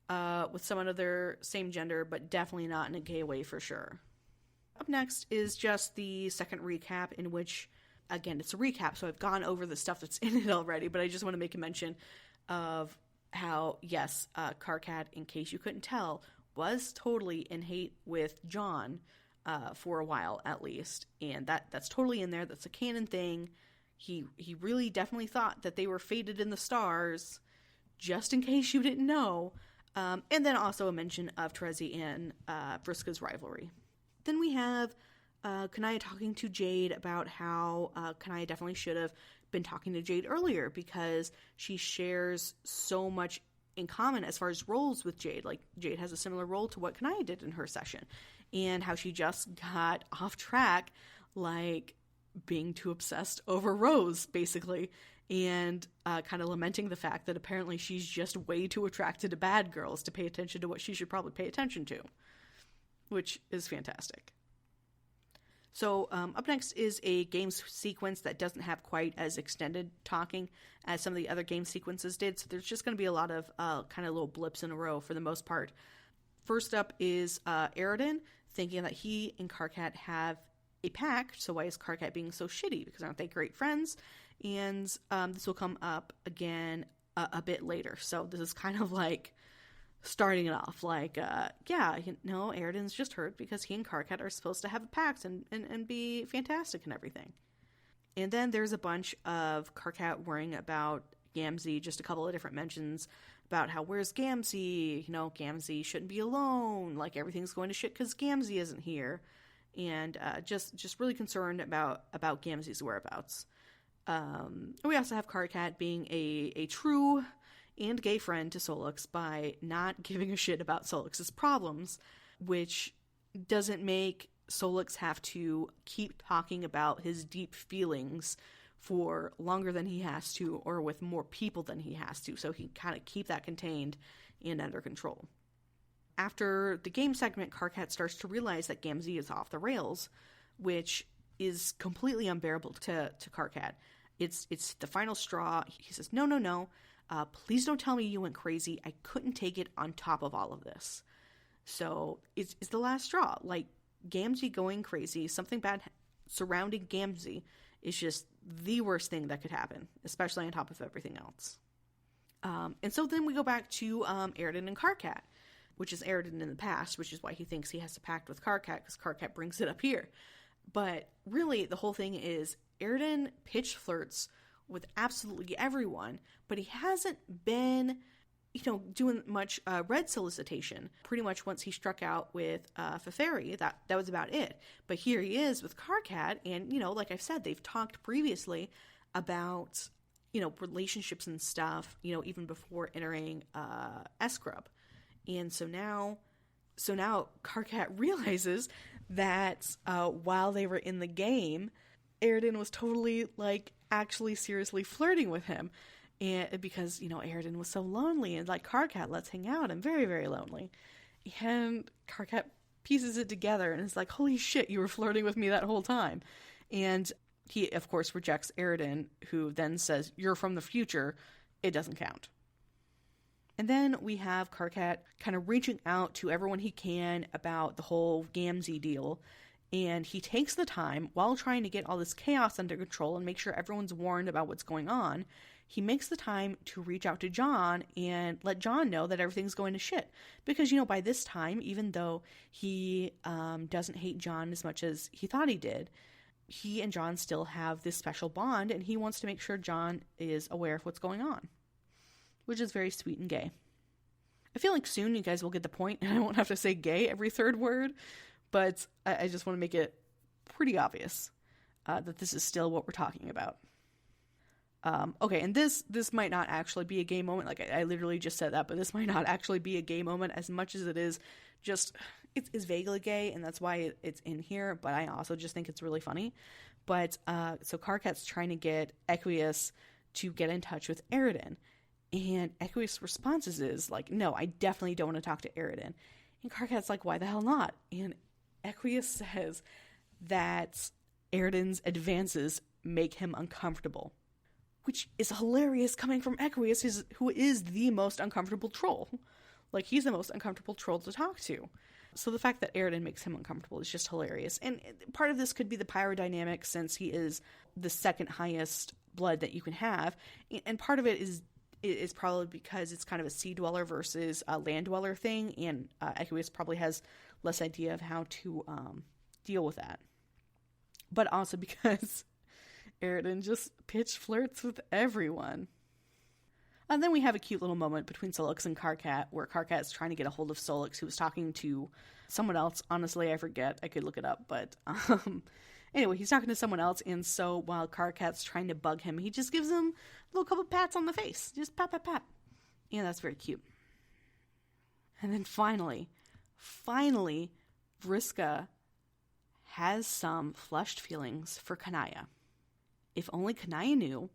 with someone of their same gender, but definitely not in a gay way for sure. Up next is just the second recap, in which, again, it's a recap, so I've gone over the stuff that's in it already, but I just want to make a mention of how, yes, Karkat, in case you couldn't tell, was totally in hate with John for a while, at least. And that's totally in there. That's a canon thing. He really definitely thought that they were fated in the stars, just in case you didn't know. And then also a mention of Terezi and Vriska's rivalry. Then we have Kanaya talking to Jade about how Kanaya definitely should have been talking to Jade earlier, because she shares so much in common as far as roles with Jade. Like, Jade has a similar role to what Kanaya did in her session, and how she just got off track, like being too obsessed over Rose, basically. and kind of lamenting the fact that apparently she's just way too attracted to bad girls to pay attention to what she should probably pay attention to, which is fantastic. So up next is a game sequence that doesn't have quite as extended talking as some of the other game sequences did. So there's just going to be a lot of kind of little blips in a row for the most part. First up is Aridin thinking that he and Karkat have a pact. So why is Karkat being so shitty? Because aren't they great friends? And this will come up again a bit later. So this is kind of like starting it off like, Aridin's just hurt because he and Karkat are supposed to have a pact and be fantastic and everything. And then there's a bunch of Karkat worrying about Gamzee, just a couple of different mentions about how, where's Gamzee? Gamzee shouldn't be alone. Like, everything's going to shit because Gamzee isn't here. And just really concerned about Gamzee's whereabouts. We also have Karkat being a true and gay friend to Solix by not giving a shit about Solix's problems, which doesn't make Solix have to keep talking about his deep feelings for longer than he has to, or with more people than he has to, so he kind of keep that contained and under control. After the game segment, Karkat starts to realize that Gamzee is off the rails, which is completely unbearable to Karkat. It's the final straw. He says, no, please don't tell me you went crazy. I couldn't take it on top of all of this. So it's the last straw. Like, Gamzee going crazy, something bad surrounding Gamzee is just the worst thing that could happen, especially on top of everything else. And so then we go back to Aridin and Karkat, which is Aridin in the past, which is why he thinks he has to pact with Karkat, because Karkat brings it up here. But really, the whole thing is Aridin pitch flirts with absolutely everyone, but he hasn't been, doing much red solicitation. Pretty much once he struck out with Feferi, that was about it. But here he is with Karkat, and, like I've said, they've talked previously about, relationships and stuff, even before entering S-Grub. And so now Karkat realizes that while they were in the game, Aridin was totally, actually seriously flirting with him. And because, Aridin was so lonely, and Karkat, let's hang out. I'm very, very lonely. And Karkat pieces it together and is like, holy shit, you were flirting with me that whole time. And he, of course, rejects Aridin, who then says, you're from the future. It doesn't count. And then we have Karkat kind of reaching out to everyone he can about the whole Gamzee deal. And he takes the time, while trying to get all this chaos under control and make sure everyone's warned about what's going on, he makes the time to reach out to John and let John know that everything's going to shit. Because, by this time, even though he doesn't hate John as much as he thought he did, he and John still have this special bond, and he wants to make sure John is aware of what's going on, which is very sweet and gay. I feel like soon you guys will get the point, and I won't have to say gay every third word, but I just want to make it pretty obvious that this is still what we're talking about. Okay, and this might not actually be a gay moment. Like, I literally just said that, but this might not actually be a gay moment as much as it is just, it's vaguely gay, and that's why it's in here, but I also just think it's really funny. But, so Karkat's trying to get Equius to get in touch with Aridin, and Equius' responses is like, no, I definitely don't want to talk to Aridin. And Karkat's like, why the hell not? And Equius says that Aridin's advances make him uncomfortable, which is hilarious coming from Equius, who is the most uncomfortable troll. Like, he's the most uncomfortable troll to talk to. So the fact that Aridin makes him uncomfortable is just hilarious. And part of this could be the pyrodynamic, since he is the second highest blood that you can have. And part of it is probably because it's kind of a sea dweller versus a land dweller thing, and Equius probably has less idea of how to deal with that. But also because Aridin just pitch flirts with everyone. And then we have a cute little moment between Solix and Karkat, where Karkat is trying to get a hold of Solix, who was talking to someone else. Honestly, I forget. I could look it up, but anyway, he's talking to someone else, and so while Karkat's trying to bug him, he just gives him a little couple pats on the face. Just pat, pat, pat. And that's very cute. And then finally, Vriska has some flushed feelings for Kanaya. If only Kanaya knew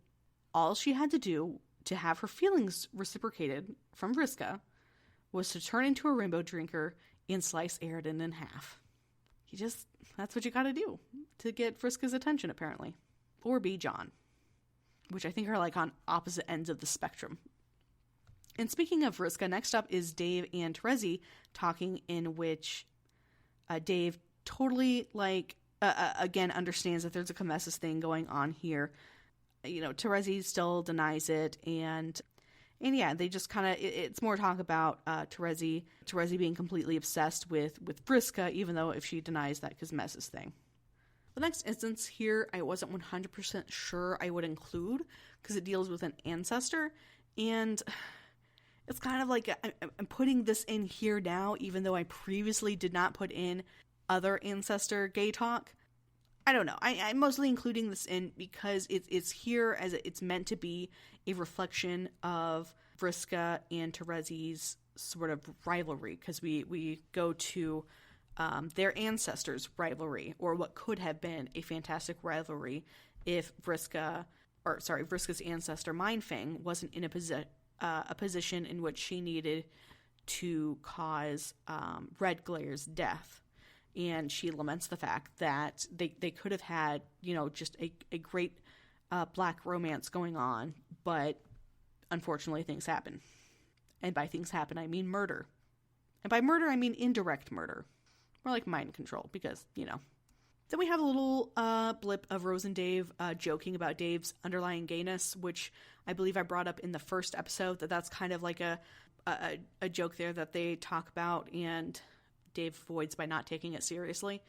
All she had to do to have her feelings reciprocated from Vriska was to turn into a rainbow drinker and slice Aridin in half. That's what you gotta do to get Vriska's attention, apparently. Or be John, which I think are like on opposite ends of the spectrum. And speaking of Vriska, next up is Dave and Terezi talking, in which Dave totally, again, understands that there's a Comessis thing going on here. Terezi still denies it, and yeah, they just kind of, it's more talk about Terezi being completely obsessed with Vriska, even though if she denies that Comessis thing. The next instance here, I wasn't 100% sure I would include, because it deals with an ancestor, and it's kind of like I'm putting this in here now, even though I previously did not put in other ancestor gay talk. I don't know. I'm mostly including this in because it's here as it's meant to be a reflection of Vriska and Terezi's sort of rivalry, because we go to their ancestors' rivalry, or what could have been a fantastic rivalry if Vriska's ancestor Mindfang wasn't in a position in which she needed to cause Red Glare's death. And she laments the fact that they could have had, just a great black romance going on, but unfortunately things happen. And by things happen, I mean murder. And by murder, I mean indirect murder. More like mind control, because, Then we have a little blip of Rose and Dave joking about Dave's underlying gayness, which I believe I brought up in the first episode, that's kind of like a joke there that they talk about, and Dave avoids by not taking it seriously.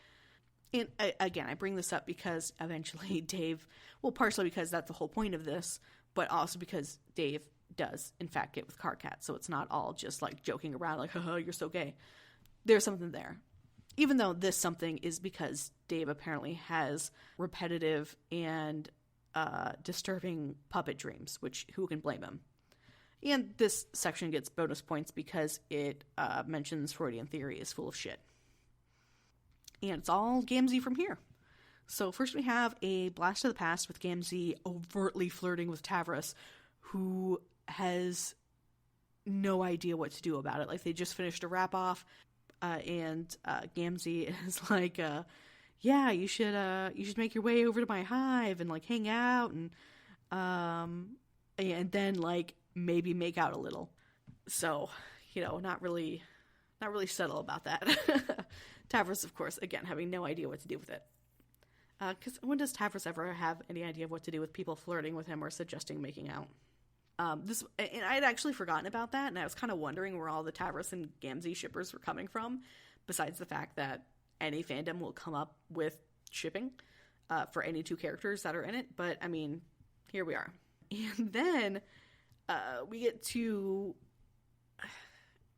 And again, I bring this up because eventually Dave, partially because that's the whole point of this, but also because Dave does, in fact, get with Karkat. So it's not all just like joking around like, haha, you're so gay. There's something there. Even though this something is because Dave apparently has repetitive and disturbing puppet dreams, which who can blame him? And this section gets bonus points because it mentions Freudian theory is full of shit. And it's all Gamzee from here. So first we have a blast of the past with Gamzee overtly flirting with Tavros, who has no idea what to do about it. Like, they just finished a wrap-off, and Gamzee is like, yeah, you should make your way over to my hive and, like, hang out and then, like, maybe make out a little. So, not really subtle about that. Tavros, of course, again, having no idea what to do with it. Because when does Tavros ever have any idea of what to do with people flirting with him or suggesting making out? And I'd actually forgotten about that, and I was kind of wondering where all the Tavros and Gamzee shippers were coming from, besides the fact that any fandom will come up with shipping for any two characters that are in it. But, I mean, here we are. And then we get to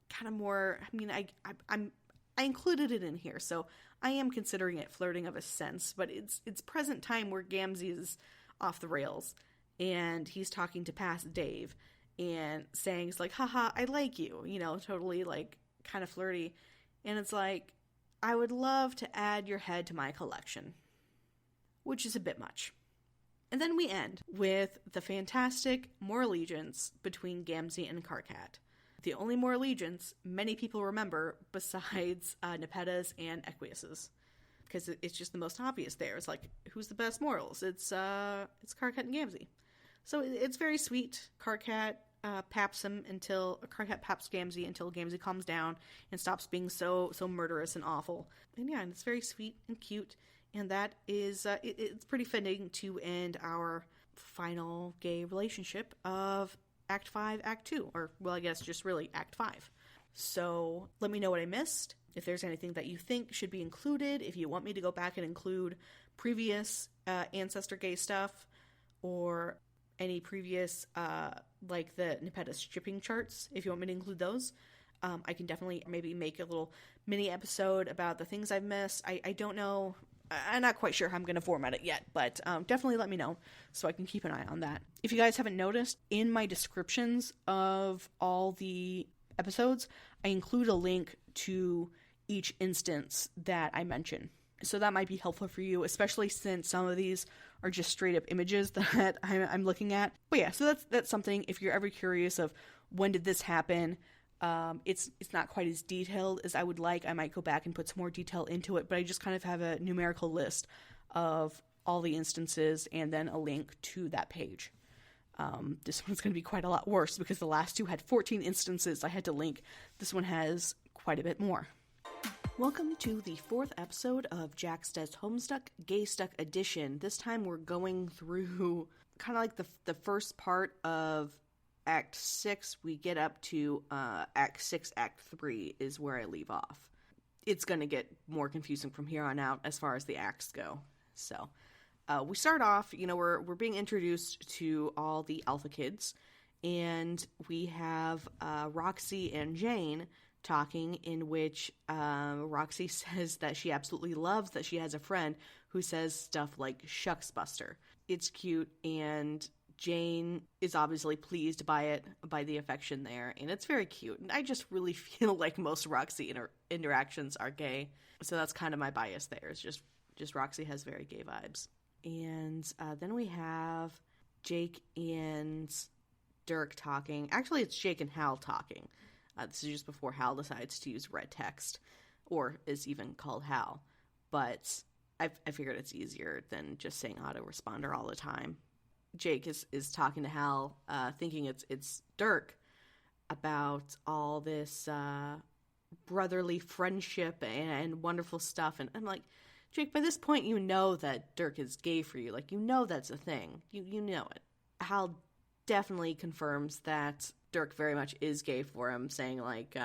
kind of more, I mean, I included it in here, so I am considering it flirting of a sense, but it's present time where Gamzee is off the rails, and he's talking to past Dave, and saying, it's like, haha, I like you, totally, like, kind of flirty, and it's like, I would love to add your head to my collection, which is a bit much. And then we end with the fantastic more allegiance between Gamzee and Karkat. The only more allegiance many people remember besides Nepeta's and Equius's. Because it's just the most obvious there. It's like, who's the best morals? It's Karkat and Gamzee. So it's very sweet. Karkat paps Gamzee until Gamzee calms down and stops being so murderous and awful. And yeah, and it's very sweet and cute. And that is, it's pretty fitting to end our final gay relationship of Act 5, Act 2. Or, well, I guess just really Act 5. So, let me know what I missed. If there's anything that you think should be included. If you want me to go back and include previous Ancestor gay stuff. Or any previous, like the Nepeta's shipping charts. If you want me to include those. I can definitely maybe make a little mini episode about the things I've missed. I don't know. I'm not quite sure how I'm going to format it yet, but definitely let me know so I can keep an eye on that. If you guys haven't noticed, in my descriptions of all the episodes, I include a link to each instance that I mention. So that might be helpful for you, especially since some of these are just straight up images that I'm looking at. But yeah, so that's something, if you're ever curious of when did this happen, it's not quite as detailed as I would like. I might go back and put some more detail into it, but I just kind of have a numerical list of all the instances and then a link to that page. This one's going to be quite a lot worse because the last two had 14 instances I had to link. This one has quite a bit more. Welcome to the 4th episode of Jack's Dead Homestuck Gaystuck edition. This time we're going through kind of like the first part of Act 6. We get up to Act 6, Act 3 is where I leave off. It's going to get more confusing from here on out as far as the acts go. So we start off, we're being introduced to all the Alpha Kids, and we have Roxy and Jane talking, in which Roxy says that she absolutely loves that she has a friend who says stuff like "shucks buster." It's cute, and Jane is obviously pleased by it, by the affection there, and it's very cute. And I just really feel like most Roxy interactions are gay, so that's kind of my bias there. It's just Roxy has very gay vibes. And then we have Jake and Dirk talking. Actually, it's Jake and Hal talking. This is just before Hal decides to use red text, or is even called Hal. But I figured it's easier than just saying autoresponder all the time. Jake is talking to Hal, thinking it's Dirk, about all this brotherly friendship and wonderful stuff. And I'm like, Jake, by this point you know that Dirk is gay for you. Like, you know that's a thing. You know it. Hal definitely confirms that Dirk very much is gay for him, saying like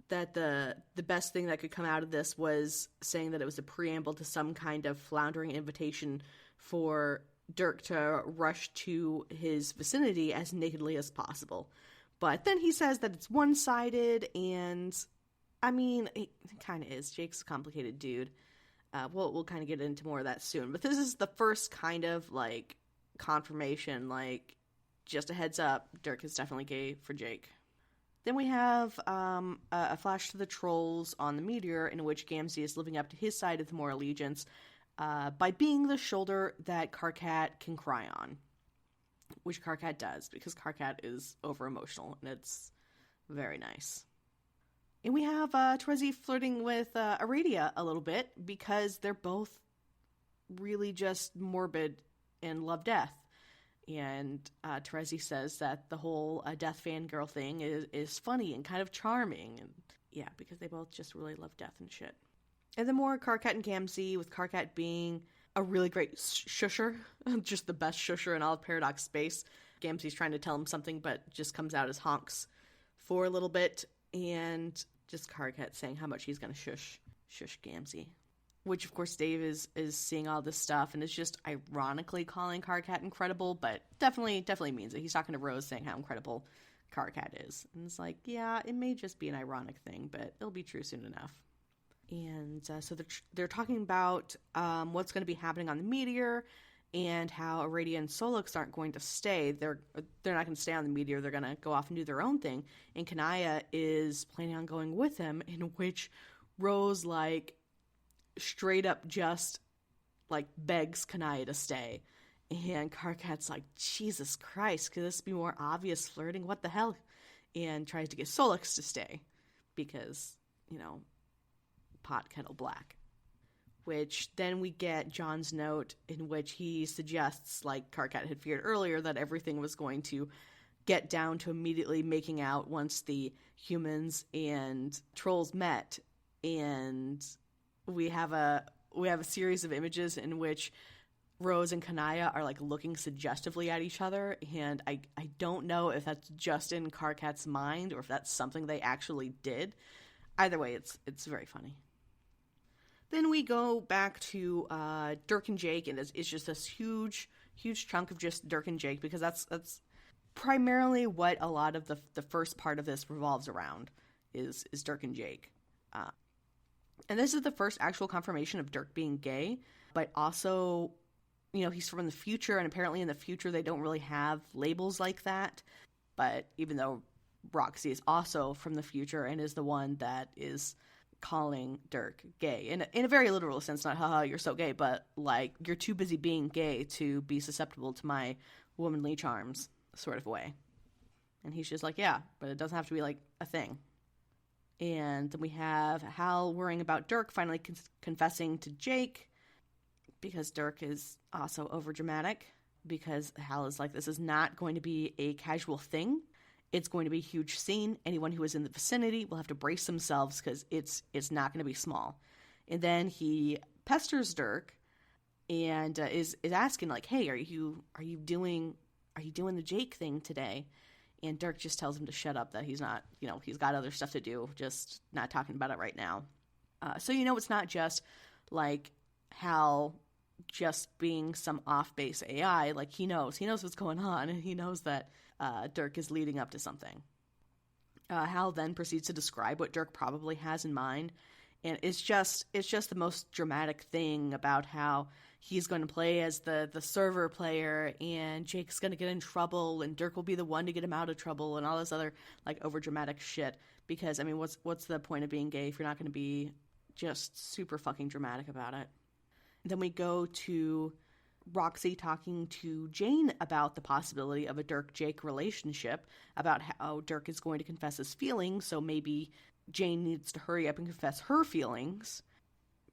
that the best thing that could come out of this was saying that it was a preamble to some kind of floundering invitation for Dirk to rush to his vicinity as nakedly as possible. But then he says that it's one-sided, and I mean, it kind of is. Jake's a complicated dude. We'll kind of get into more of that soon. But this is the first kind of like confirmation, like, just a heads up, Dirk is definitely gay for Jake. Then we have a flash to the trolls on the meteor, in which Gamzee is living up to his side of the moral allegiance by being the shoulder that Karkat can cry on. Which Karkat does, because Karkat is over-emotional, and it's very nice. And we have Terezi flirting with Aradia a little bit, because they're both really just morbid and love death. And Terezi says that the whole death fangirl thing is funny and kind of charming. And yeah, because they both just really love death and shit. And then more Karkat and Gamzee, with Karkat being a really great shusher. Just the best shusher in all of Paradox space. Gamzee's trying to tell him something, but just comes out as honks for a little bit. And just Karkat saying how much he's going to shush Gamzee. Which, of course, Dave is seeing all this stuff and is just ironically calling Karkat incredible, but definitely means it. He's talking to Rose saying how incredible Karkat is. And it's like, yeah, it may just be an ironic thing, but it'll be true soon enough. And so they're talking about what's going to be happening on the meteor and how Aradia and Solix aren't going to stay. They're not going to stay on the meteor. They're going to go off and do their own thing. And Kanaya is planning on going with them, in which Rose, like, straight up just, like, begs Kanaya to stay. And Karkat's like, Jesus Christ, could this be more obvious flirting? What the hell? And tries to get Solix to stay. Because, pot kettle black. Which then we get John's note, in which he suggests, like Karkat had feared earlier, that everything was going to get down to immediately making out once the humans and trolls met. And we have a series of images in which Rose and Kanaya are, like, looking suggestively at each other, and I don't know if that's just in Karkat's mind or if that's something they actually did. Either way, it's very funny. Then we go back to Dirk and Jake, and it's just this huge chunk of just Dirk and Jake, because that's primarily what a lot of the first part of this revolves around, is Dirk and Jake. And this is the first actual confirmation of Dirk being gay, but also, he's from the future, and apparently in the future they don't really have labels like that. But even though Roxy is also from the future and is the one that is calling Dirk gay in a very literal sense, not haha you're so gay, but like you're too busy being gay to be susceptible to my womanly charms sort of way. And he's just like, yeah, but it doesn't have to be like a thing. And then we have Hal worrying about Dirk finally confessing to Jake, because Dirk is also overdramatic, because Hal is like, this is not going to be a casual thing. It's going to be a huge scene. Anyone who is in the vicinity will have to brace themselves because it's not going to be small. And then he pesters Dirk and is asking like, hey, are you doing the Jake thing today? And Dirk just tells him to shut up, that he's not, he's got other stuff to do, just not talking about it right now. So it's not just like Hal just being some off-base AI. Like he knows what's going on, and he knows that Dirk is leading up to something. Hal then proceeds to describe what Dirk probably has in mind, and it's just the most dramatic thing about how he's going to play as the server player, and Jake's going to get in trouble, and Dirk will be the one to get him out of trouble, and all this other like over dramatic shit. Because I mean, what's the point of being gay if you're not going to be just super fucking dramatic about it? Then we go to Roxy talking to Jane about the possibility of a Dirk-Jake relationship, about how Dirk is going to confess his feelings, so maybe Jane needs to hurry up and confess her feelings.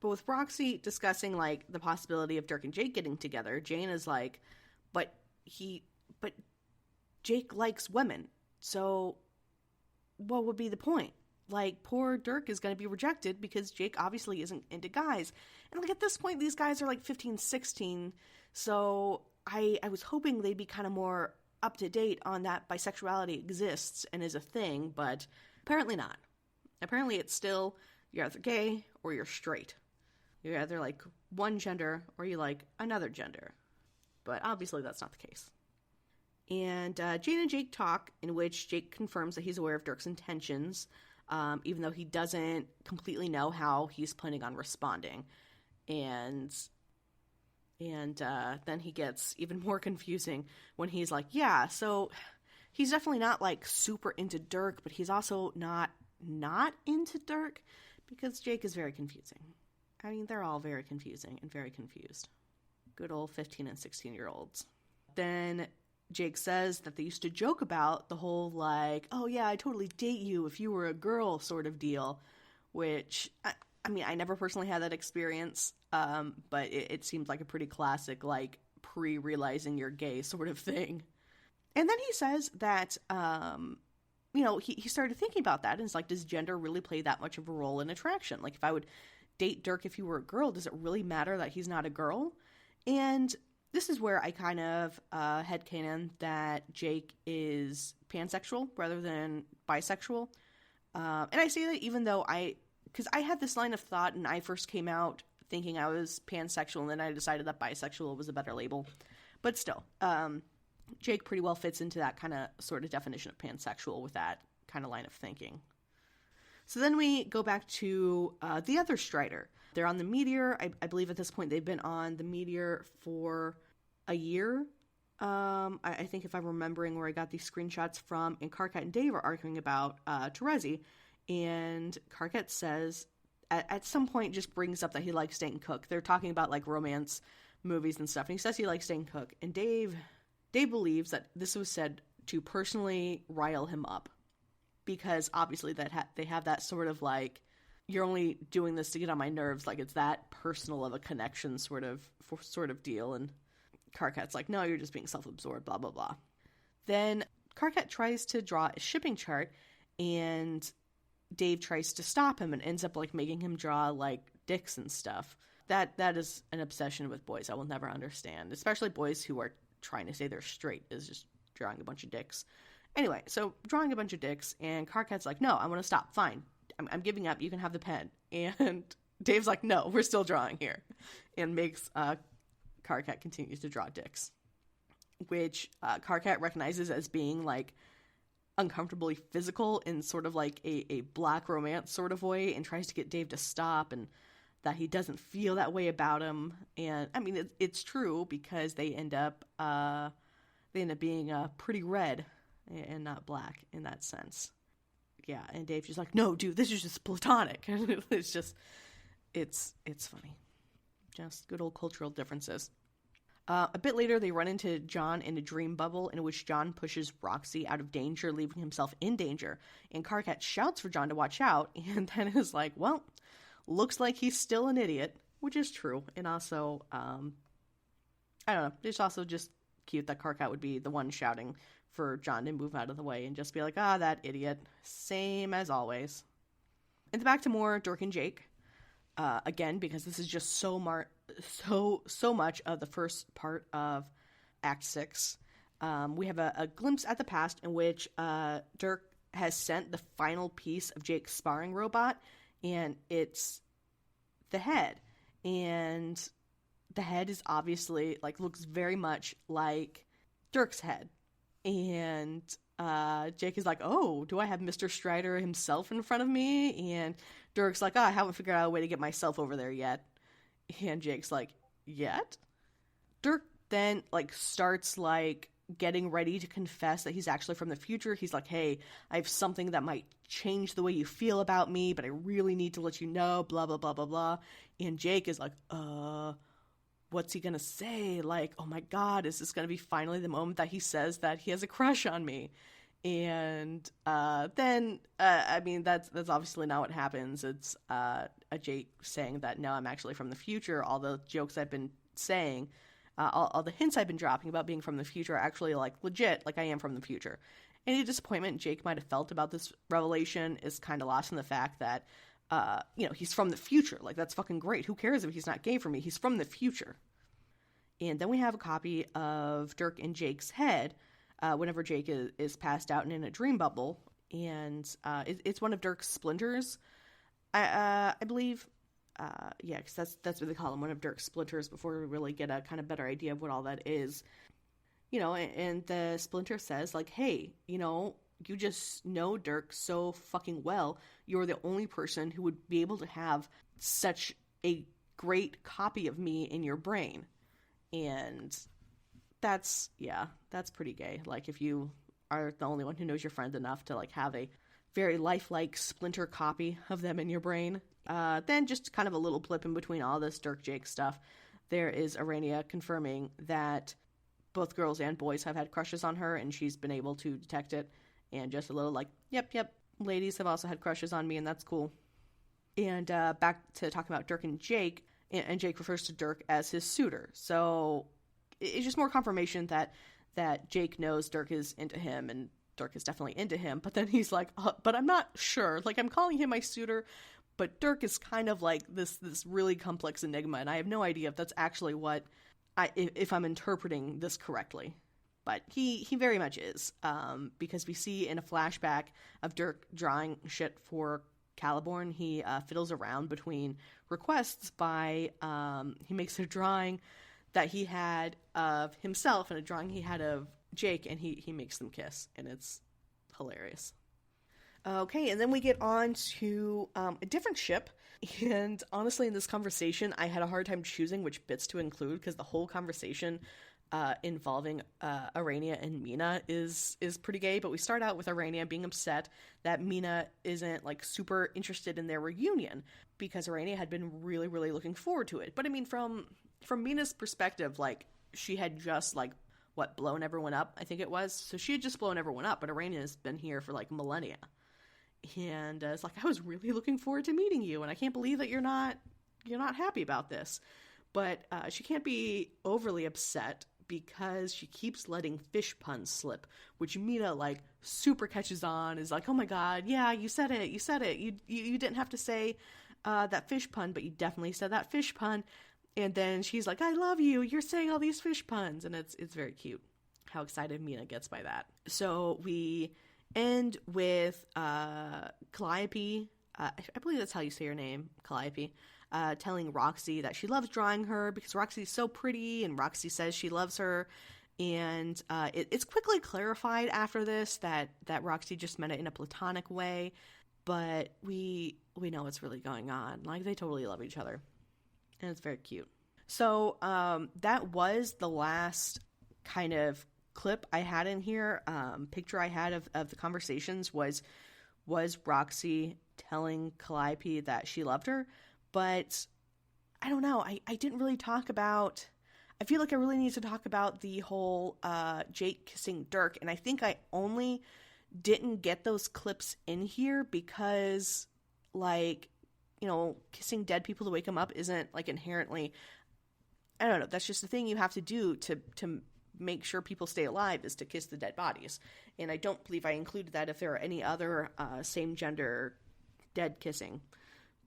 But with Roxy discussing, like, the possibility of Dirk and Jake getting together, Jane is like, but Jake likes women, so what would be the point? Like, poor Dirk is going to be rejected because Jake obviously isn't into guys. And, like, at this point, these guys are, like, 15, 16. So I was hoping they'd be kind of more up to date on that bisexuality exists and is a thing, but apparently not. Apparently it's still, you're either gay or you're straight. You're either, like, one gender or you like another gender. But obviously that's not the case. And Jane and Jake talk, in which Jake confirms that he's aware of Dirk's intentions, even though he doesn't completely know how he's planning on responding. And then he gets even more confusing when he's like, yeah, so he's definitely not, like, super into Dirk, but he's also not into Dirk, because Jake is very confusing. I mean, they're all very confusing and very confused. Good old 15 and 16-year-olds. Then Jake says that they used to joke about the whole, like, oh yeah, I totally date you if you were a girl sort of deal, which, I mean, I never personally had that experience, but it seemed like a pretty classic, like, pre-realizing you're gay sort of thing. And then he says that, he started thinking about that, and it's like, does gender really play that much of a role in attraction? Like, if I would date Dirk if he were a girl, does it really matter that he's not a girl? And this is where I kind of headcanon that Jake is pansexual rather than bisexual. And I say that even though because I had this line of thought and I first came out thinking I was pansexual, and then I decided that bisexual was a better label. But still, Jake pretty well fits into that kind of sort of definition of pansexual with that kind of line of thinking. So then we go back to the other Strider. They're on the Meteor. I believe at this point they've been on the Meteor for a year. I think if I'm remembering where I got these screenshots from, and Karkat and Dave are arguing about Terezi, and Karkat says, at some point just brings up that he likes Dane Cook. They're talking about, like, romance movies and stuff, and he says he likes Dane Cook, and Dave believes that this was said to personally rile him up, because obviously that they have that sort of, like, you're only doing this to get on my nerves, like it's that personal of a connection sort of deal. And Karkat's like, no, you're just being self-absorbed, blah, blah, blah. Then Karkat tries to draw a shipping chart, and Dave tries to stop him and ends up, like, making him draw, like, dicks and stuff. That is an obsession with boys I will never understand, especially boys who are trying to say they're straight, is just drawing a bunch of dicks. Anyway, so drawing a bunch of dicks, and Karkat's like, no, I want to stop, fine. I'm giving up, you can have the pen. And Dave's like, no, we're still drawing here. And makes Karkat continues to draw dicks. Which Karkat recognizes as being, like, uncomfortably physical in sort of like a black romance sort of way, and tries to get Dave to stop, and that he doesn't feel that way about him. And I mean, it's true, because they end up being pretty red and not black in that sense. yeah, and Dave's just like, no, dude, this is just platonic. And it's just, it's funny. Just good old cultural differences. A bit later, they run into John in a dream bubble in which John pushes Roxy out of danger, leaving himself in danger. And Karkat shouts for John to watch out, and then is like, well, looks like he's still an idiot, which is true. And also, I don't know, it's also just cute that Karkat would be the one shouting for John to move out of the way and just be like, that idiot. Same as always. And back to more Dirk and Jake. Again, because this is just so much of the first part of Act 6. We have a glimpse at the past in which Dirk has sent the final piece of Jake's sparring robot, and it's the head. And the head is obviously, looks very much like Dirk's head. And Jake is like, oh, do I have Mr. Strider himself in front of me? And Dirk's like, I haven't figured out a way to get myself over there yet. And Jake's like, yet? Dirk then, starts, getting ready to confess that he's actually from the future. He's like, hey, I have something that might change the way you feel about me, but I really need to let you know, blah, blah, blah, blah, blah. And Jake is like, what's he gonna say? Oh my god, is this gonna be finally the moment that he says that he has a crush on me? And then that's obviously not what happens. It's a Jake saying that, no, I'm actually from the future. All the jokes I've been saying, all the hints I've been dropping about being from the future are actually legit, I am from the future. Any disappointment Jake might have felt about this revelation is kind of lost in the fact that he's from the future. That's fucking great. Who cares if he's not gay for me? He's from the future. And then we have a copy of Dirk and Jake's head whenever Jake is passed out and in a dream bubble. And it's one of Dirk's splinters, I believe. Yeah, because that's what they call him, one of Dirk's splinters, before we really get a kind of better idea of what all that is. And the splinter says, hey, you just know Dirk so fucking well. You're the only person who would be able to have such a great copy of me in your brain. And that's pretty gay. If you are the only one who knows your friend enough to have a very lifelike splinter copy of them in your brain. Then just kind of a little blip in between all this Dirk Jake stuff. There is Arania confirming that both girls and boys have had crushes on her, and she's been able to detect it. And just a little yep, ladies have also had crushes on me, and that's cool. And back to talking about Dirk and Jake, and Jake refers to Dirk as his suitor. So it's just more confirmation that Jake knows Dirk is into him, and Dirk is definitely into him. But then he's like, but I'm not sure. I'm calling him my suitor, but Dirk is kind of this really complex enigma, and I have no idea if that's actually if I'm interpreting this correctly. But he very much is, because we see in a flashback of Dirk drawing shit for Caliborn, he fiddles around between requests by, he makes a drawing that he had of himself and a drawing he had of Jake, and he makes them kiss, and it's hilarious. Okay, and then we get on to a different ship, and honestly in this conversation I had a hard time choosing which bits to include, because the whole conversation involving Arania and Mina is pretty gay. But we start out with Arania being upset that Mina isn't super interested in their reunion, because Arania had been really, really looking forward to it. But I mean, from Mina's perspective, she had just blown everyone up, I think it was. So she had just blown everyone up, but Arania's been here for millennia. And it's I was really looking forward to meeting you, and I can't believe that you're not happy about this. But she can't be overly upset, because she keeps letting fish puns slip, which Mina super catches on, is oh my god, yeah, you said it, you didn't have to say that fish pun, but you definitely said that fish pun. And then she's like, I love you, you're saying all these fish puns, and it's very cute how excited Mina gets by that. So we end with Calliope, I believe that's how you say her name, Calliope, telling Roxy that she loves drawing her because Roxy's so pretty, and Roxy says she loves her. And it's quickly clarified after this that Roxy just meant it in a platonic way, but we know what's really going on. They totally love each other, and it's very cute. So that was the last kind of clip I had in here. Picture I had of the conversations was was Roxy telling Calliope that she loved her, but I don't know. I didn't really talk about... I feel like I really need to talk about the whole Jake kissing Dirk, and I think I only didn't get those clips in here because, like, you know, kissing dead people to wake them up isn't, like, inherently... I don't know. That's just the thing you have to do to make sure people stay alive, is to kiss the dead bodies. And I don't believe I included that if there are any other same-gender dead kissing.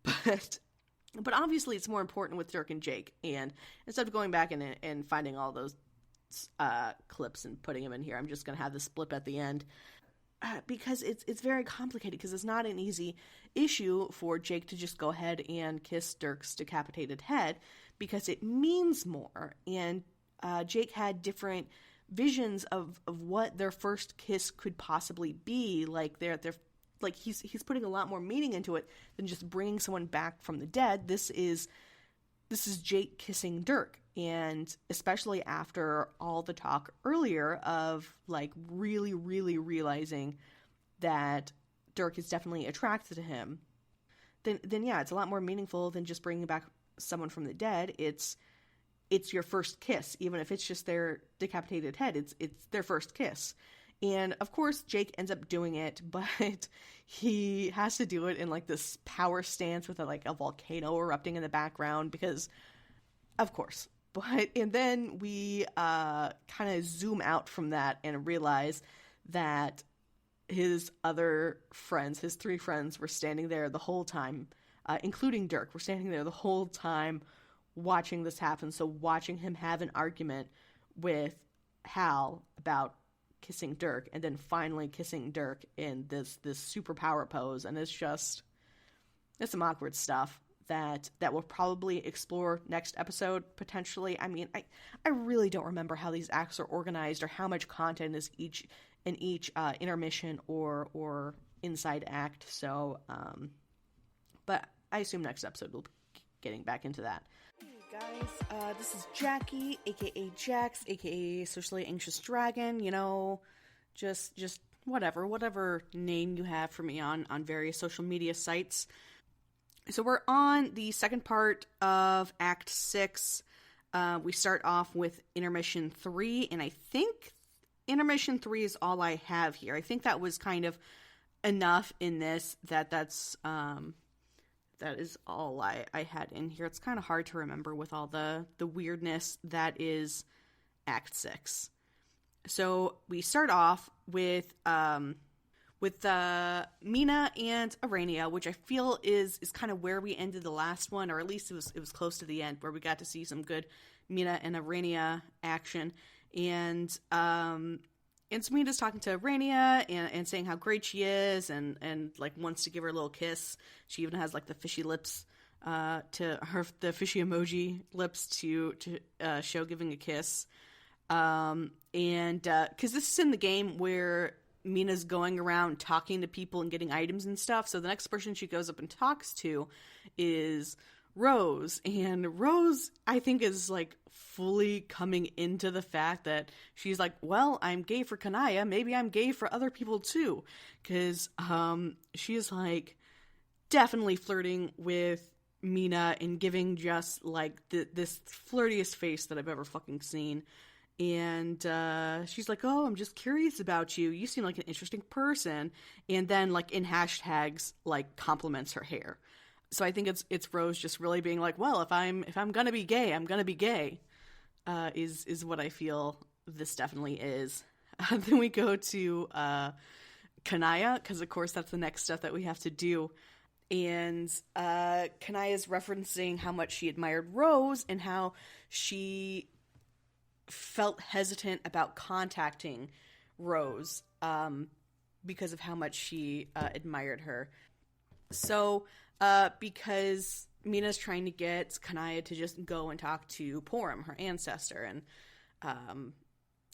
But obviously it's more important with Dirk and Jake. And instead of going back and finding all those clips and putting them in here, I'm just going to have this blip at the end. Because it's very complicated, because it's not an easy issue for Jake to just go ahead and kiss Dirk's decapitated head, because it means more. And Jake had different visions of what their first kiss could possibly be. Like they're like he's putting a lot more meaning into it than just bringing someone back from the dead. This is Jake kissing Dirk. And especially after all the talk earlier of, like, really, really realizing that Dirk is definitely attracted to him, then yeah, it's a lot more meaningful than just bringing back someone from the dead. It's your first kiss, even if it's just their decapitated head. It's their first kiss. And of course, Jake ends up doing it, but he has to do it in, like, this power stance with a volcano erupting in the background, because, of course. And then we kind of zoom out from that and realize that his other friends, his 3 friends, were standing there the whole time, including Dirk, were standing there the whole time watching this happen. So watching him have an argument with Hal about kissing Dirk, and then finally kissing Dirk in this superpower pose, and it's some awkward stuff that we'll probably explore next episode, potentially. I mean, I really don't remember how these acts are organized or how much content is each intermission or inside act. So, but I assume next episode we'll be getting back into that. Hey guys, this is Jackie, aka Jax, aka Socially Anxious Dragon. You know, just whatever name you have for me on various social media sites. So we're on the second part of Act 6. We start off with Intermission 3, and I think Intermission 3 is all I have here. I think that was kind of enough in this, that is all I had in here. It's kind of hard to remember with all the weirdness that is Act 6. So we start off with Mina and Arania, which I feel is kind of where we ended the last one, or at least it was close to the end, where we got to see some good Mina and Arania action. And so Mina's talking to Arania and saying how great she is, and like wants to give her a little kiss. She even has like the fishy lips the fishy emoji lips to show giving a kiss. And because this is in the game where Mina's going around talking to people and getting items and stuff, so the next person she goes up and talks to is Rose. And Rose, I think, is like fully coming into the fact that she's like, well, I'm gay for Kanaya, maybe I'm gay for other people too, because she's like definitely flirting with Mina and giving just like this flirtiest face that I've ever fucking seen. And she's like, oh, I'm just curious about you. You seem like an interesting person. And then, like, in hashtags, like, compliments her hair. So I think it's Rose just really being like, well, if I'm gonna be gay, I'm gonna be gay. Is what I feel this definitely is. Then we go to Kanaya, because of course that's the next stuff that we have to do. And Kanaya's referencing how much she admired Rose and how she felt hesitant about contacting Rose because of how much she admired her. So because Mina's trying to get Kanaya to just go and talk to Porum, her ancestor, and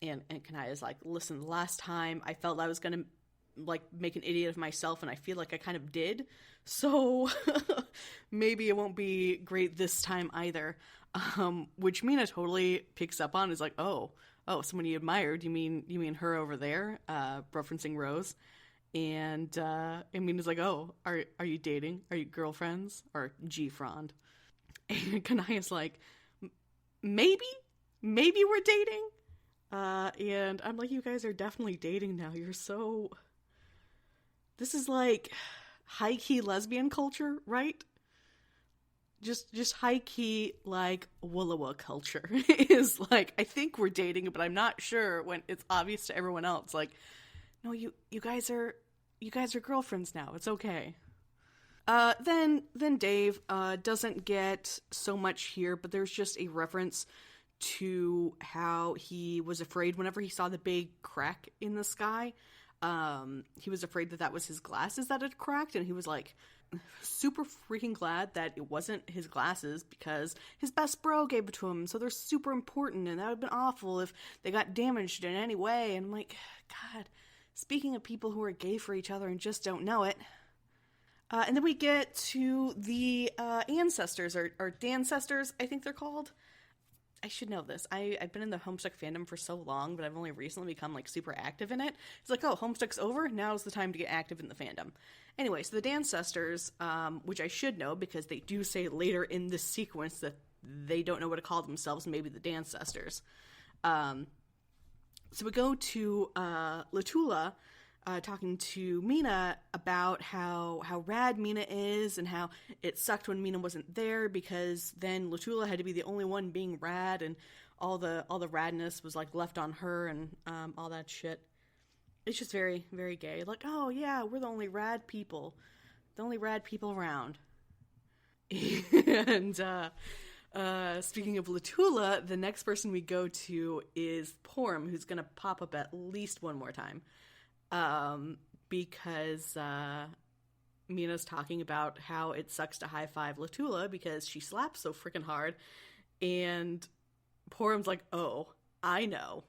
Kanaya's like, listen, the last time I felt I was gonna like make an idiot of myself, and I feel like I kind of did, so maybe it won't be great this time either. Which Mina totally picks up on, is like, oh, someone you admired, you mean her over there, referencing Rose. And Mina's like, oh, are you dating? Are you girlfriends? Or G-frond? And Kanaya's like, maybe we're dating. And I'm like, you guys are definitely dating now. This is like high-key lesbian culture, right? Just high-key, like, Woollawa culture is like, I think we're dating, but I'm not sure when it's obvious to everyone else. Like, no, you guys are girlfriends now. It's okay. Then Dave doesn't get so much here, but there's just a reference to how he was afraid whenever he saw the big crack in the sky. He was afraid that was his glasses that had cracked, and he was like super freaking glad that it wasn't his glasses because his best bro gave it to him, so they're super important, and that would have been awful if they got damaged in any way. And I'm like, God, speaking of people who are gay for each other and just don't know it. And then we get to the ancestors, or Dancestors, I think they're called. I should know this. I've been in the Homestuck fandom for so long, but I've only recently become, like, super active in it. It's like, oh, Homestuck's over? Now's the time to get active in the fandom. Anyway, so the Dancestors, which I should know because they do say later in this sequence that they don't know what to call themselves, maybe the Dancestors. So we go to Latula, talking to Mina about how rad Mina is and how it sucked when Mina wasn't there because then Latula had to be the only one being rad and all the radness was like left on her and all that shit. It's just very, very gay. Like, oh yeah, we're the only rad people around. And speaking of Latula, the next person we go to is Porum, who's gonna pop up at least one more time. Because Mina's talking about how it sucks to high-five Latula because she slaps so freaking hard, and Porum's like, oh, I know.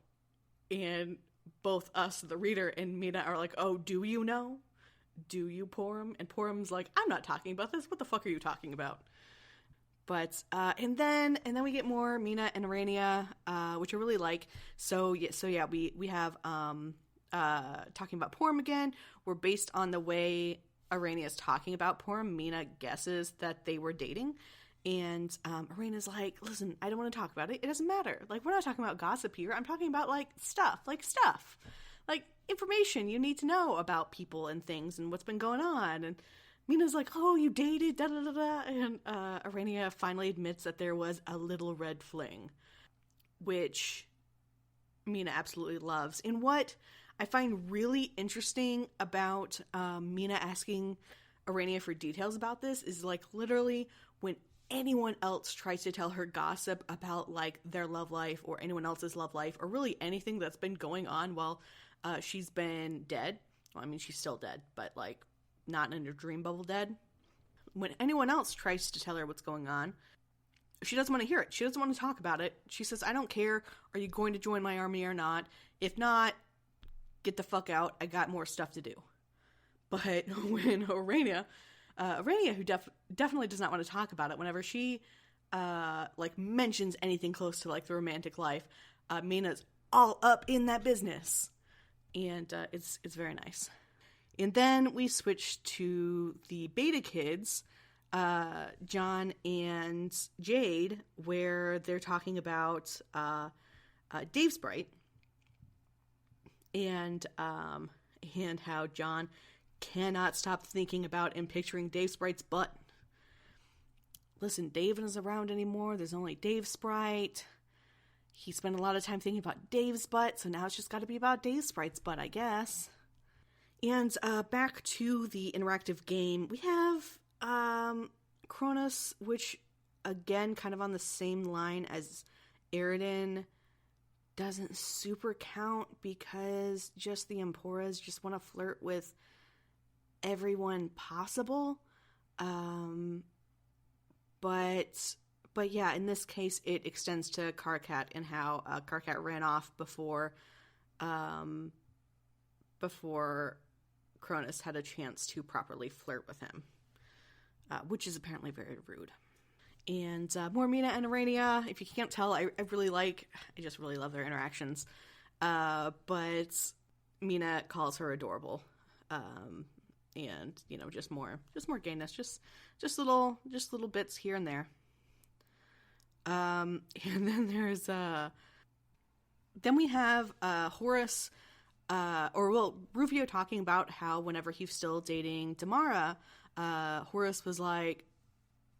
And both us, the reader, and Mina are like, oh, do you know? Do you, Porum? And Porum's like, I'm not talking about this. What the fuck are you talking about? But, and then we get more Mina and Arania, which I really like. So yeah, we have, talking about Porum again. We're based on the way Arania is talking about Porum. Mina guesses that they were dating. And, Arania's like, listen, I don't want to talk about it. It doesn't matter. Like, we're not talking about gossip here. I'm talking about, like, stuff. Like, information you need to know about people and things and what's been going on. And Mina's like, oh, you dated, da-da-da-da. And Arania finally admits that there was a little red fling, which Mina absolutely loves. And what I find really interesting about Mina asking Arania for details about this is, like, literally when anyone else tries to tell her gossip about, like, their love life or anyone else's love life or really anything that's been going on while she's been dead. Well, I mean, she's still dead, but, like, not in a dream bubble dead. When anyone else tries to tell her what's going on, she doesn't want to hear it. She doesn't want to talk about it. She says, I don't care. Are you going to join my army or not? If not, get the fuck out. I got more stuff to do. But when Arania, who definitely does not want to talk about it, whenever she, like, mentions anything close to, like, the romantic life, Mina's all up in that business. And it's very nice. And then we switch to the Beta Kids, John and Jade, where they're talking about Dave Sprite and how John cannot stop thinking about and picturing Dave Sprite's butt. Listen, Dave isn't around anymore. There's only Dave Sprite. He spent a lot of time thinking about Dave's butt, so now it's just got to be about Dave Sprite's butt, I guess. And back to the interactive game, we have Kronos, which, again, kind of on the same line as Eridan, doesn't super count because just the Emporas just want to flirt with everyone possible. But yeah, in this case, it extends to Karkat and how Karkat ran off before Cronus had a chance to properly flirt with him, which is apparently very rude. And more Mina and Arania. If you can't tell, I just really love their interactions. But Mina calls her adorable. And just more gayness, just little bits here and there. And then there's then we have Horace, Rufio talking about how whenever he's still dating Damara, Horace was like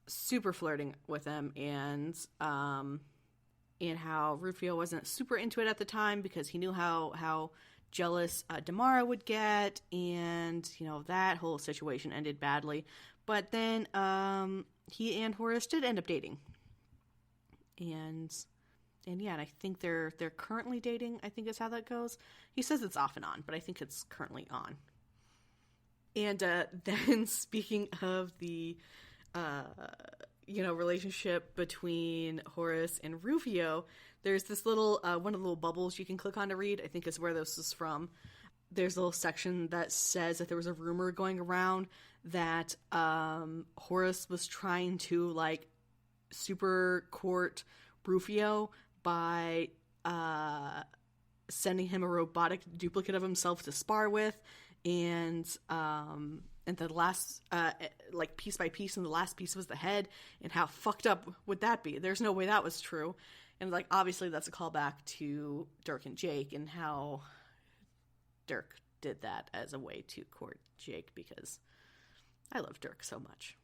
super flirting with him, and how Rufio wasn't super into it at the time because he knew how jealous Damara would get, and that whole situation ended badly. But then he and Horace did end up dating, and I think they're currently dating, I think is how that goes. He says it's off and on, but I think it's currently on. And then speaking of the relationship between Horace and Rufio, there's this little one of the little bubbles you can click on to read, I think is where this is from. There's a little section that says that there was a rumor going around that Horace was trying to like super court Rufio by sending him a robotic duplicate of himself to spar with, and the last like piece by piece, and the last piece was the head, and how fucked up would that be? There's no way that was true. And like obviously that's a callback to Dirk and Jake, and how Dirk did that as a way to court Jake, because I love Dirk so much.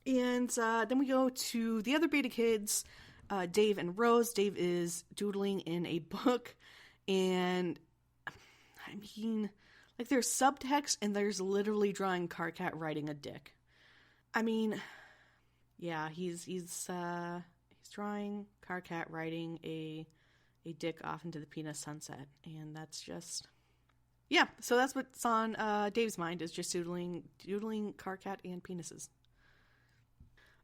And then we go to the other beta kids, Dave and Rose. Dave is doodling in a book, and I mean, like, there's subtext, and there's literally drawing Karkat riding a dick. I mean, yeah, he's drawing Karkat riding a dick off into the penis sunset, and that's just, yeah. So that's what's on Dave's mind, is just doodling Karkat and penises.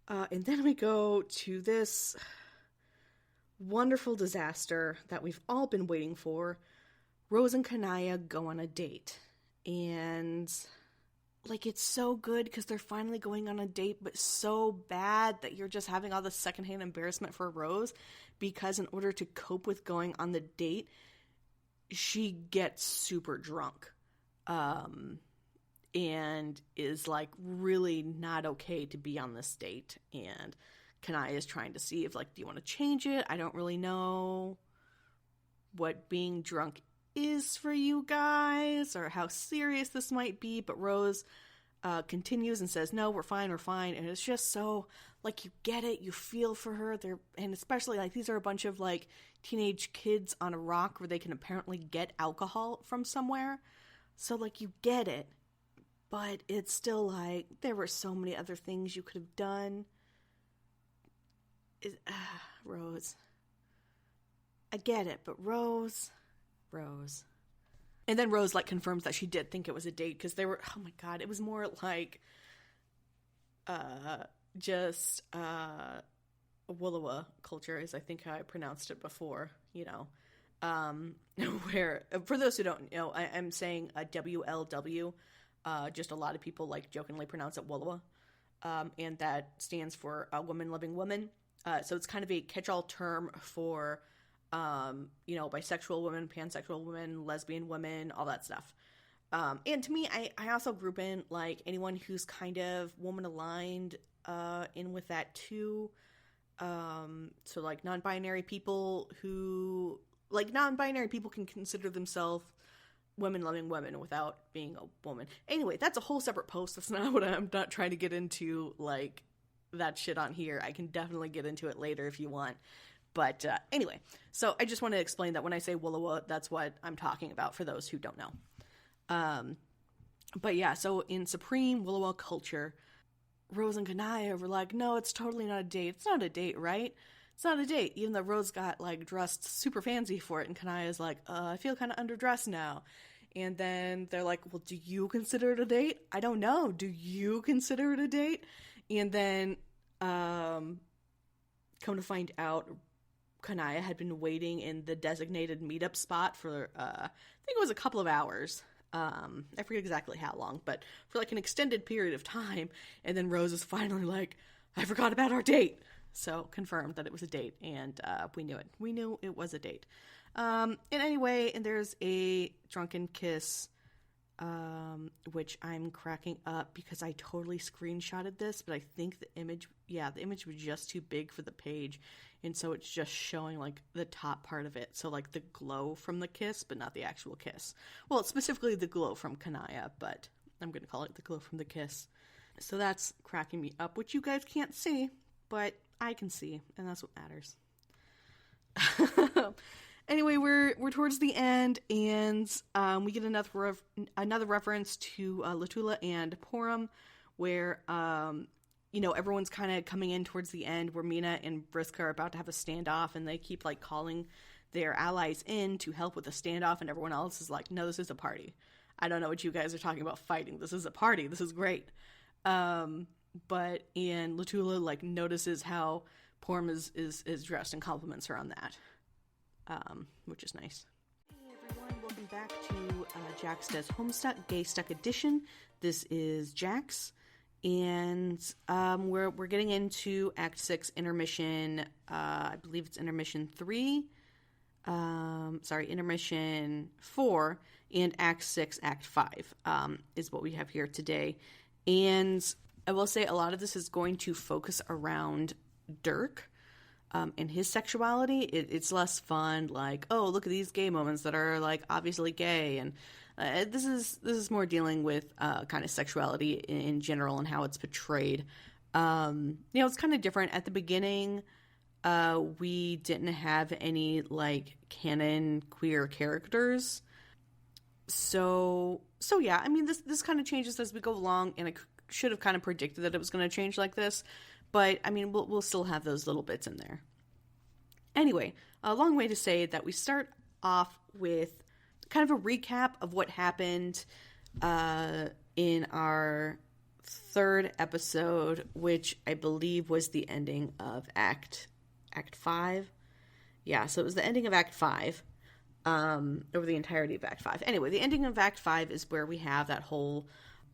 And then we go to this wonderful disaster that we've all been waiting for. Rose and Kanaya go on a date. And, like, it's so good because they're finally going on a date, but so bad that you're just having all this secondhand embarrassment for Rose, because in order to cope with going on the date, she gets super drunk. And is, like, really not okay to be on this date. And Kanaya is trying to see if, like, do you want to change it? I don't really know what being drunk is for you guys, or how serious this might be. But Rose continues and says, no, we're fine. And it's just so, like, you get it. You feel for her. And especially, like, these are a bunch of, like, teenage kids on a rock where they can apparently get alcohol from somewhere. So, like, you get it. But it's still like, there were so many other things you could have done. Rose. I get it, but Rose. And then Rose, like, confirms that she did think it was a date, because they were, oh my god, it was more like, just, Wolowa culture, is I think how I pronounced it before, where, for those who don't know, I'm saying WLW. Just a lot of people, like, jokingly pronounce it Wolowa. And that stands for Woman Loving Woman. So it's kind of a catch-all term for, bisexual women, pansexual women, lesbian women, all that stuff. And to me, I also group in, like, anyone who's kind of woman-aligned in with that, too. So, like, non-binary people can consider themselves women-loving women without being a woman. Anyway, that's a whole separate post. That's not what I'm not trying to get into, like, that shit on here. I can definitely get into it later if you want. But anyway, so I just want to explain that when I say Wolowa, that's what I'm talking about for those who don't know. But yeah, so in Supreme Wolowa culture, Rose and Kanaya were like, no, it's totally not a date. It's not a date, right? It's not a date, even though Rose got, like, dressed super fancy for it, and Kanaya's like, I feel kind of underdressed now. And then they're like, well, do you consider it a date? I don't know. Do you consider it a date? And then, come to find out, Kanaya had been waiting in the designated meetup spot for, I think it was a couple of hours. I forget exactly how long, but for, like, an extended period of time. And then Rose is finally like, I forgot about our date. So, confirmed that it was a date, and we knew it. We knew it was a date. And anyway, and there's a drunken kiss which I'm cracking up because I totally screenshotted this, but I think the image was just too big for the page, and so it's just showing like the top part of it, so like the glow from the kiss, but not the actual kiss. Well, it's specifically the glow from Kanaya, but I'm gonna call it the glow from the kiss. So that's cracking me up, which you guys can't see, but I can see, and that's what matters. Anyway, we're towards the end, and we get another reference to Latula and Porum, where everyone's kind of coming in towards the end, where Mina and Vriska are about to have a standoff, and they keep like calling their allies in to help with the standoff, and everyone else is like, "No, this is a party. I don't know what you guys are talking about fighting. This is a party. This is great." But Latula like notices how Porum is dressed and compliments her on that. Which is nice. Hey everyone, welcome back to Jax Does Homestuck, Gaystuck Edition. This is Jax, and we're getting into Act 6 intermission, I believe it's intermission 3, intermission 4, and Act 6, Act 5, is what we have here today. And I will say a lot of this is going to focus around Dirk, and his sexuality. It's less fun, like, oh, look at these gay moments that are like obviously gay, and this is more dealing with kind of sexuality in general and how it's portrayed. It's kind of different. At the beginning, we didn't have any like canon queer characters, so yeah. I mean, this kind of changes as we go along, and I should have kind of predicted that it was going to change like this. But, I mean, we'll still have those little bits in there. Anyway, a long way to say that we start off with kind of a recap of what happened in our third episode, which I believe was the ending of Act 5. Yeah, so it was the ending of Act 5, over the entirety of Act 5. Anyway, the ending of Act 5 is where we have that whole...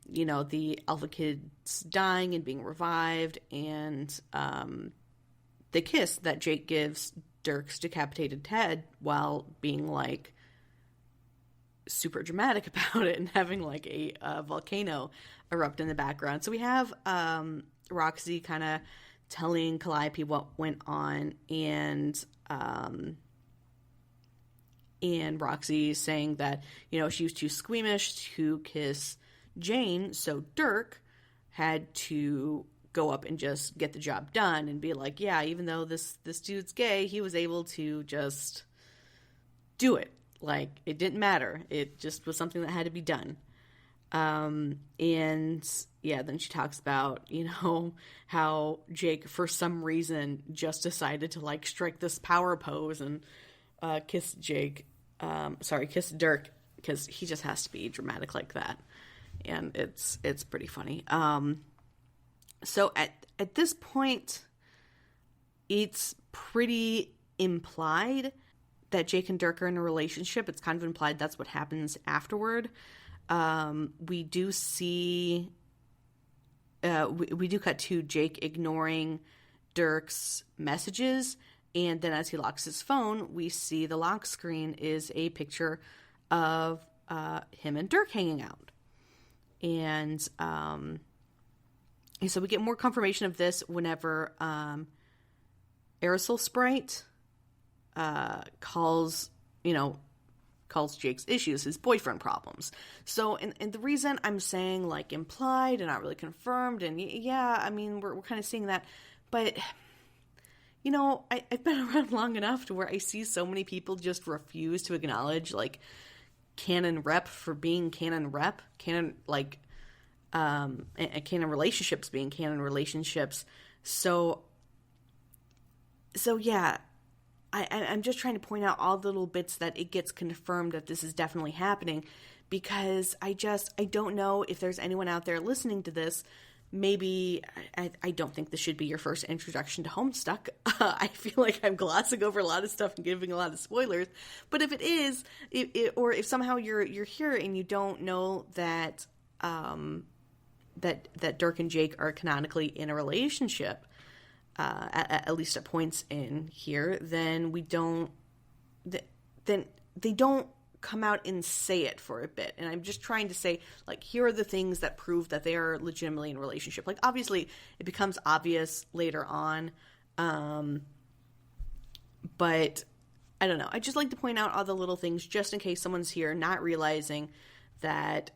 the alpha kids dying and being revived, and the kiss that Jake gives Dirk's decapitated head while being, like, super dramatic about it and having, like, a volcano erupt in the background. So we have Roxy kind of telling Calliope what went on, and Roxy saying that, she was too squeamish to kiss Jane, so Dirk had to go up and just get the job done and be like, yeah, even though this dude's gay, he was able to just do it. Like, it didn't matter. It just was something that had to be done. And yeah, then she talks about, how Jake, for some reason, just decided to, like, strike this power pose and kiss Dirk, because he just has to be dramatic like that. And it's pretty funny. So at this point, it's pretty implied that Jake and Dirk are in a relationship. It's kind of implied that's what happens afterward. We do see... we do cut to Jake ignoring Dirk's messages, and then as he locks his phone, we see the lock screen is a picture of him and Dirk hanging out. And so we get more confirmation of this whenever Aerosol Sprite calls Jake's issues his boyfriend problems. So, and the reason I'm saying, like, implied and not really confirmed, and yeah, I mean, we're kind of seeing that, but, I've been around long enough to where I see so many people just refuse to acknowledge, like, canon rep for being canon rep, canon, like, and canon relationships being canon relationships. So yeah, I'm just trying to point out all the little bits that it gets confirmed that this is definitely happening, because I don't know if there's anyone out there listening to this. Maybe, I don't think this should be your first introduction to Homestuck. I feel like I'm glossing over a lot of stuff and giving a lot of spoilers. But if it is, or if somehow you're here and you don't know that that Dirk and Jake are canonically in a relationship, at least at points in here, then they don't come out and say it for a bit. And I'm just trying to say, like, here are the things that prove that they are legitimately in a relationship. Like, obviously, it becomes obvious later on. But I don't know. I just like to point out all the little things just in case someone's here not realizing that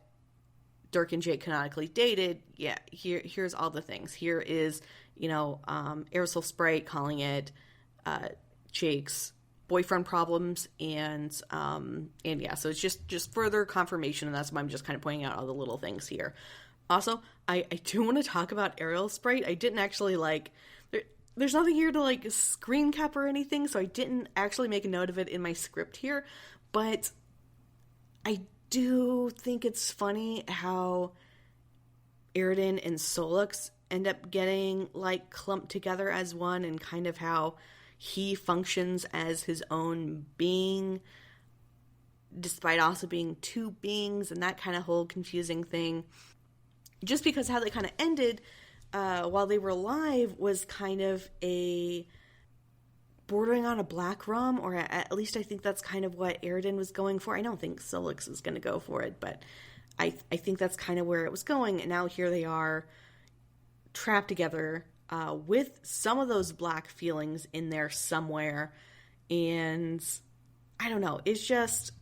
Dirk and Jake canonically dated. Yeah, here's all the things. Here is, Aerosol Sprite calling it Jake's boyfriend problems, and yeah, so it's just further confirmation, and that's why I'm just kind of pointing out all the little things here. Also, I do want to talk about Aerial Sprite. I didn't actually there's nothing here to screen cap or anything, so I didn't actually make a note of it in my script here, but I do think it's funny how Aridin and Solux end up getting clumped together as one, and kind of how he functions as his own being despite also being two beings, and that kind of whole confusing thing. Just because how they kind of ended while they were alive was kind of a bordering on a black rum, or at least I think that's kind of what Aridin was going for. I don't think Solix is going to go for it, but I think that's kind of where it was going, and now here they are trapped together with some of those black feelings in there somewhere, and I don't know, it's just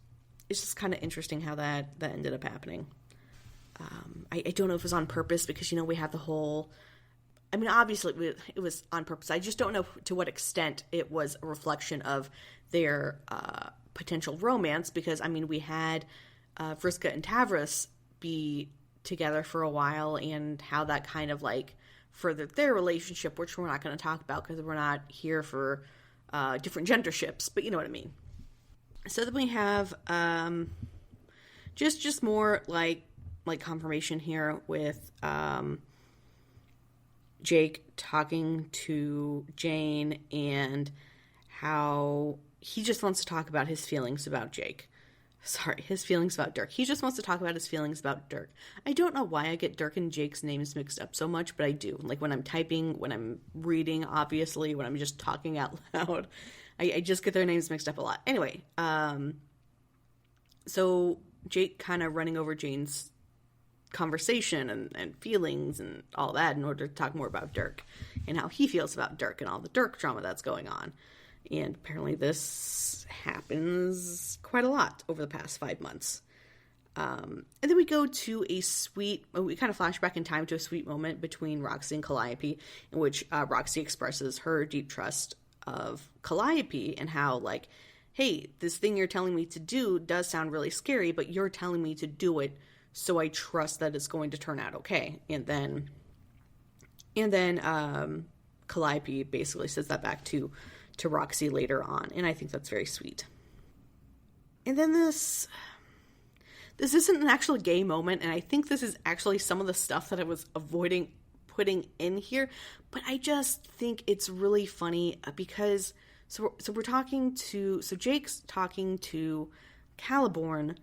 kind of interesting how that ended up happening. I don't know if it was on purpose, because we had the whole, I mean, obviously it was on purpose. I just don't know to what extent it was a reflection of their potential romance, because I mean, we had Vriska and Tavros be together for a while, and how that kind of furthered their relationship, which we're not going to talk about because we're not here for different gender ships, but you know what I mean. So then we have just more like confirmation here with Jake talking to Jane, and how he just wants to talk about his feelings about Jake. Sorry, his feelings about Dirk. He just wants to talk about his feelings about Dirk. I don't know why I get Dirk and Jake's names mixed up so much, but I do. When I'm typing, when I'm reading, obviously, when I'm just talking out loud, I just get their names mixed up a lot. Anyway, so Jake kind of running over Jane's conversation and feelings and all that in order to talk more about Dirk and how he feels about Dirk and all the Dirk drama that's going on. And apparently this happens quite a lot over the past 5 months. And then we go to we kind of flash back in time to a sweet moment between Roxy and Calliope, in which Roxy expresses her deep trust of Calliope, and how hey, this thing you're telling me to do does sound really scary, but you're telling me to do it, so I trust that it's going to turn out okay. And then Calliope basically says that back to Roxy later on, and I think that's very sweet. And then this isn't an actual gay moment, and I think this is actually some of the stuff that I was avoiding putting in here, but I just think it's really funny because we're talking to, so Jake's talking to Caliborn,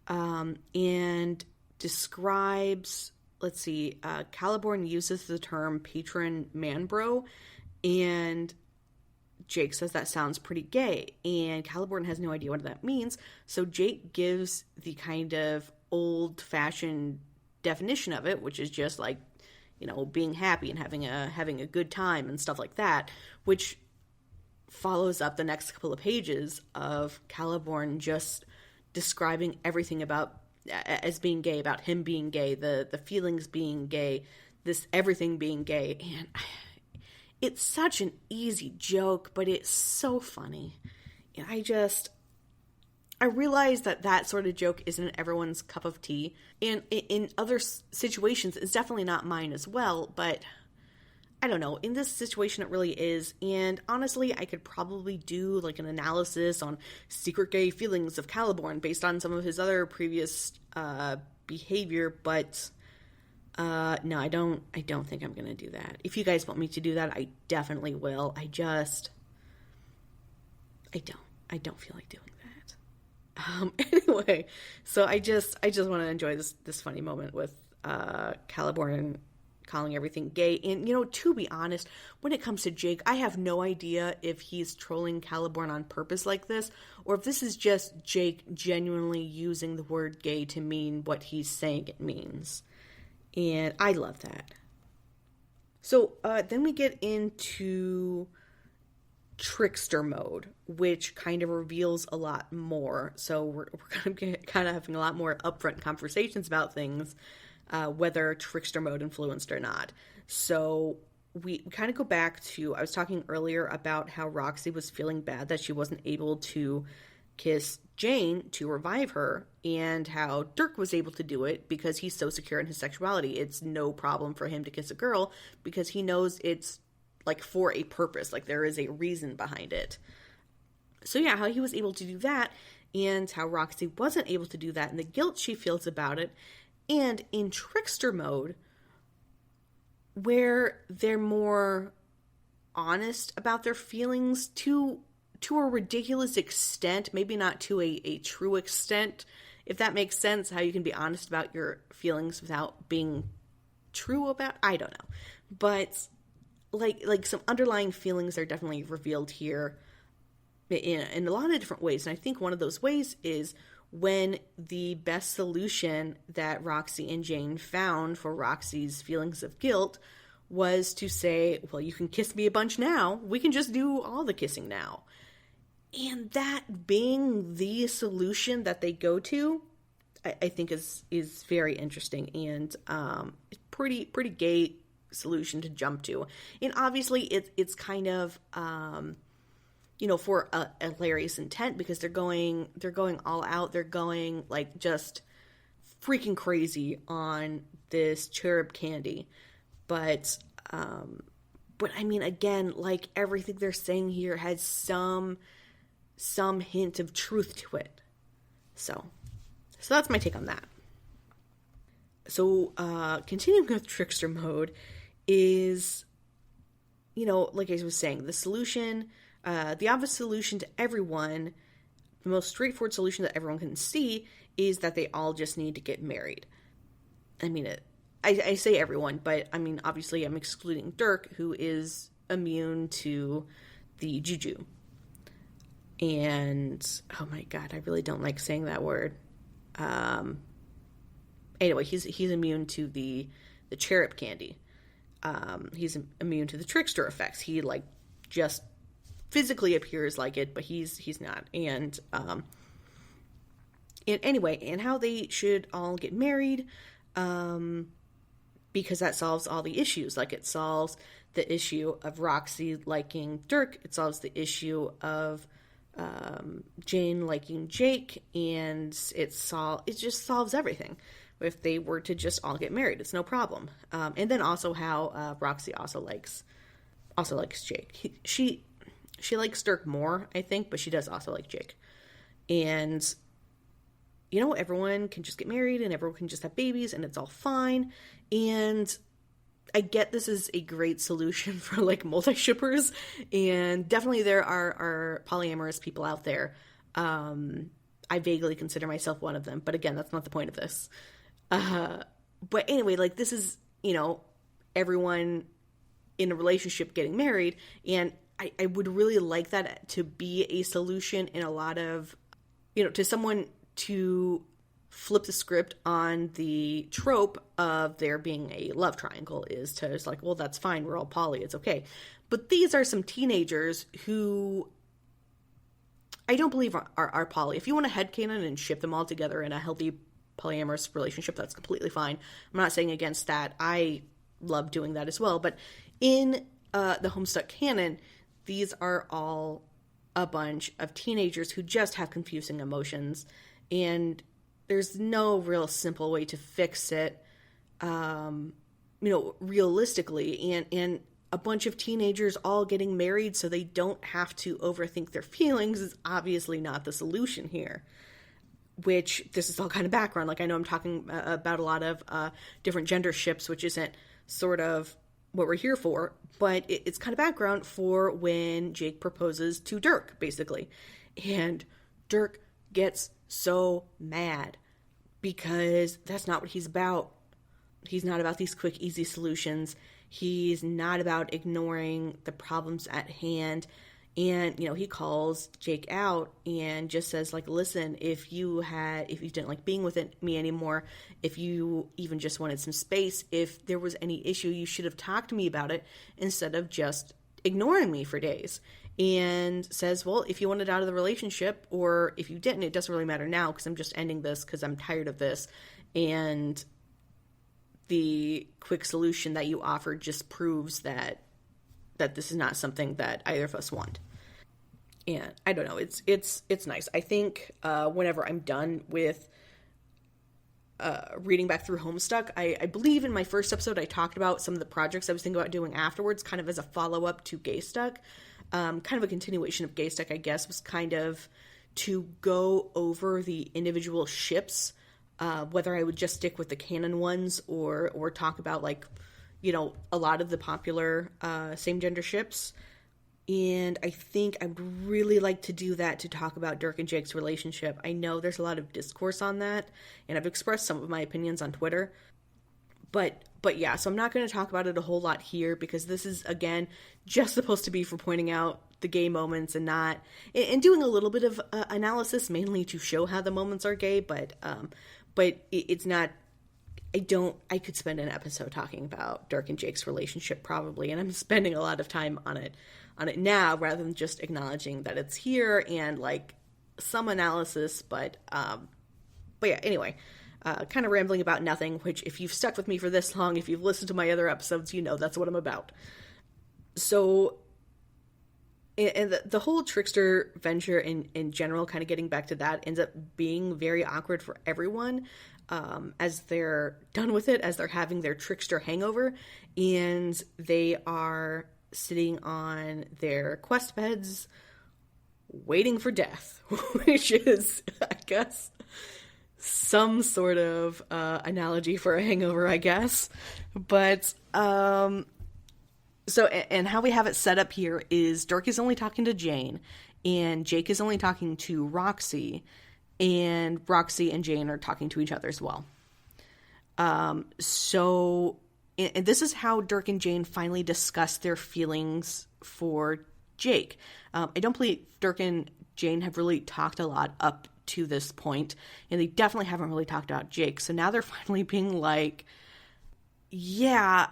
and describes, Caliborn uses the term patron man bro, and Jake says that sounds pretty gay, and Caliborn has no idea what that means, so Jake gives the kind of old-fashioned definition of it, which is just being happy and having a good time and stuff like that, which follows up the next couple of pages of Caliborn just describing everything about as being gay, about him being gay, the feelings being gay, this everything being gay, and it's such an easy joke, but it's so funny. And I realize that sort of joke isn't everyone's cup of tea, and in other situations it's definitely not mine as well, but I don't know, in this situation it really is, and honestly I could probably do an analysis on secret gay feelings of Caliborn based on some of his other previous behavior, but no, I don't think I'm gonna do that. If you guys want me to do that, I definitely will. I don't feel like doing that. Anyway, so I just want to enjoy this funny moment with Caliborn calling everything gay. And, you know, to be honest, when it comes to Jake, I have no idea if he's trolling Caliborn on purpose like this, or if this is just Jake genuinely using the word gay to mean what he's saying it means. And I love that. So then we get into trickster mode, which kind of reveals a lot more. So we're kind of having a lot more upfront conversations about things, whether trickster mode influenced or not. So we kind of go back to, I was talking earlier about how Roxy was feeling bad that she wasn't able to kiss Jane to revive her, and how Dirk was able to do it because he's so secure in his sexuality. It's no problem for him to kiss a girl because he knows it's like for a purpose, like there is a reason behind it. So yeah, how he was able to do that, and how Roxy wasn't able to do that, and the guilt she feels about it. And in trickster mode, where they're more honest about their feelings to a ridiculous extent, maybe not to a true extent, if that makes sense, how you can be honest about your feelings without being true about, I don't know. But like some underlying feelings are definitely revealed here in a lot of different ways. And I think one of those ways is when the best solution that Roxy and Jane found for Roxy's feelings of guilt was to say, well, you can kiss me a bunch now. We can just do all the kissing now. And that being the solution that they go to, I think is very interesting, and pretty gay solution to jump to. And obviously it's kind of for a hilarious intent, because they're going all out. They're going like just freaking crazy on this cherub candy. But I mean, again, like everything they're saying here has some hint of truth to it. So that's my take on that. So continuing with trickster mode is, like I was saying, the solution, the obvious solution to everyone, the most straightforward solution that everyone can see is that they all just need to get married. I mean, I say everyone, but I mean, obviously I'm excluding Dirk, who is immune to the juju. And, oh my god, I really don't like saying that word. Anyway, he's immune to the cherub candy. He's immune to the trickster effects. He, like, just physically appears like it, but he's not. And anyway, and how they should all get married, because that solves all the issues. Like, it solves the issue of Roxy liking Dirk. It solves the issue of Jane liking Jake, and it just solves everything. If they were to just all get married, it's no problem. And then also how Roxy also likes Jake. She likes Dirk more, I think, but she does also like Jake. And everyone can just get married, and everyone can just have babies, and it's all fine. And I get this is a great solution for like multi-shippers, and definitely there are polyamorous people out there. I vaguely consider myself one of them, but again, that's not the point of this. But anyway, like this is, everyone in a relationship getting married, and I would really like that to be a solution in a lot of, to someone to flip the script on the trope of there being a love triangle, is to just like, well, that's fine, we're all poly, it's okay. But these are some teenagers who I don't believe are poly. If you want to headcanon and ship them all together in a healthy polyamorous relationship, that's completely fine. I'm not saying against that. I love doing that as well. But in the Homestuck canon, these are all a bunch of teenagers who just have confusing emotions, and there's no real simple way to fix it, realistically. And a bunch of teenagers all getting married so they don't have to overthink their feelings is obviously not the solution here. Which, this is all kind of background. Like, I know I'm talking about a lot of different gender ships, which isn't sort of what we're here for, but it's kind of background for when Jake proposes to Dirk, basically. And Dirk gets so mad because that's not what he's about. He's not about these quick, easy solutions. He's not about ignoring the problems at hand. And, he calls Jake out and just says, like, listen, if you didn't like being with me anymore, if you even just wanted some space, if there was any issue, you should have talked to me about it instead of just ignoring me for days. And says, well, if you wanted out of the relationship or if you didn't, it doesn't really matter now because I'm just ending this because I'm tired of this. And the quick solution that you offered just proves that this is not something that either of us want. And I don't know, it's nice. I think whenever I'm done with reading back through Homestuck, I believe in my first episode I talked about some of the projects I was thinking about doing afterwards, kind of as a follow-up to Gaystuck. Kind of a continuation of Gaystuck, I guess, was kind of to go over the individual ships, whether I would just stick with the canon ones or talk about, like, a lot of the popular same-gender ships. And I think I would really like to do that, to talk about Dirk and Jake's relationship. I know there's a lot of discourse on that, and I've expressed some of my opinions on Twitter. But yeah, so I'm not going to talk about it a whole lot here because this is, again, just supposed to be for pointing out the gay moments and doing a little bit of analysis, mainly to show how the moments are gay, but it's not. I could spend an episode talking about Dirk and Jake's relationship probably, and I'm spending a lot of time on it now rather than just acknowledging that it's here and like some analysis, but yeah, anyway, kind of rambling about nothing, which if you've stuck with me for this long, if you've listened to my other episodes, that's what I'm about. So, and the whole trickster venture in general, kind of getting back to that, ends up being very awkward for everyone as they're done with it, as they're having their trickster hangover, and they are sitting on their quest beds waiting for death, which is, I guess, some sort of analogy for a hangover, I guess. But so, and how we have it set up here is Dirk is only talking to Jane, and Jake is only talking to Roxy, and Roxy and Jane are talking to each other as well. So, and this is how Dirk and Jane finally discuss their feelings for Jake. I don't believe Dirk and Jane have really talked a lot up to this point, and they definitely haven't really talked about Jake. So now they're finally being like, yeah,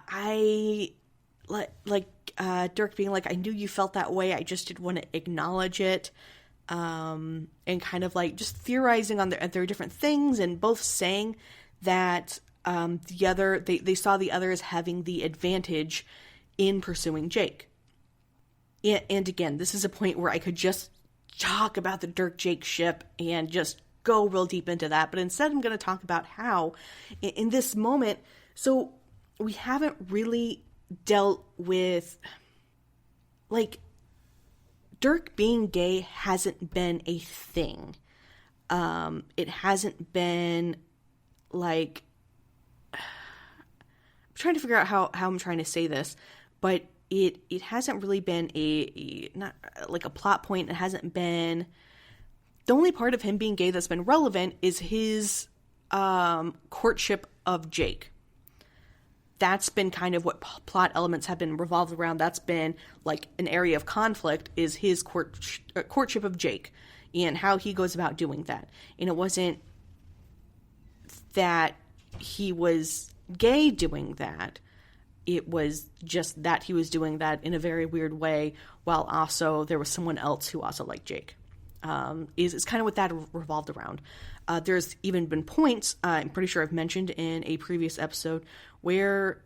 Dirk being like, I knew you felt that way, I just didn't want to acknowledge it. And kind of like just theorizing on their different things, and both saying that they saw the other as having the advantage in pursuing Jake. And again, this is a point where I could just talk about the Dirk-Jake ship and just go real deep into that, but instead I'm going to talk about how in this moment, so we haven't really dealt with, like, Dirk being gay hasn't been a thing. It hasn't been, like, I'm trying to figure out how I'm trying to say this, but it hasn't really been not like a plot point. It hasn't been, the only part of him being gay that's been relevant is his courtship of Jake. That's been kind of what plot elements have been revolved around. That's been like an area of conflict, is his courtship of Jake and how he goes about doing that. And it wasn't that he was gay doing that. It was just that he was doing that in a very weird way, while also there was someone else who also liked Jake. Is kind of what that revolved around. There's even been points, I'm pretty sure I've mentioned in a previous episode, where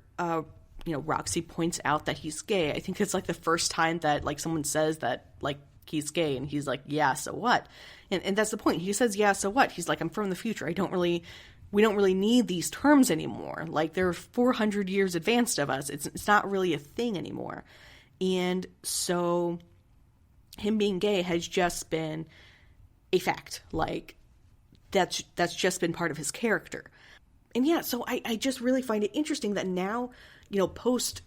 Roxy points out that he's gay. I think it's like the first time that like someone says that like he's gay, and he's like, yeah, so what? And that's the point. He says, yeah, so what? He's like, I'm from the future. We don't really need these terms anymore. Like, they're 400 years advanced of us. It's not really a thing anymore. And so him being gay has just been a fact. Like, that's just been part of his character. And yeah, so I just really find it interesting that now, post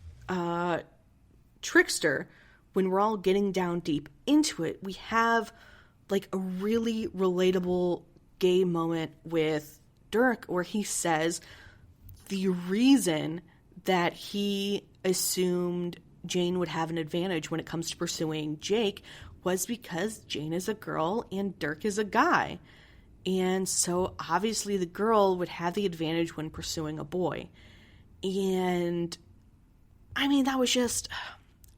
Trickster, when we're all getting down deep into it, we have like a really relatable gay moment with Dirk, where he says, the reason that he assumed Jane would have an advantage when it comes to pursuing Jake was because Jane is a girl and Dirk is a guy. And so obviously the girl would have the advantage when pursuing a boy. And I mean, that was just,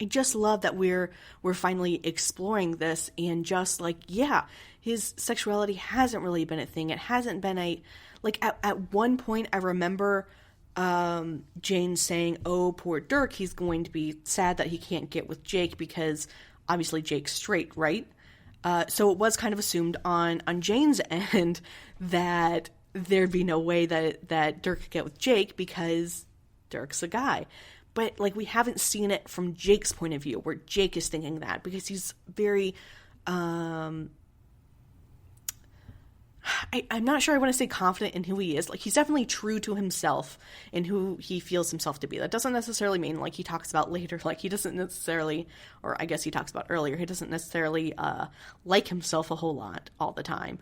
I just love that we're finally exploring this, and just like, yeah, his sexuality hasn't really been a thing. It hasn't been at one point I remember Jane saying, oh, poor Dirk, he's going to be sad that he can't get with Jake because obviously Jake's straight, right? So it was kind of assumed on Jane's end that there'd be no way that Dirk could get with Jake because Dirk's a guy. But, like, we haven't seen it from Jake's point of view, where Jake is thinking that, because he's very, I'm not sure I want to say confident in who he is. Like, he's definitely true to himself and who he feels himself to be. That doesn't necessarily mean, like he talks about later, like, he doesn't necessarily, or I guess he talks about earlier, he doesn't necessarily like himself a whole lot all the time.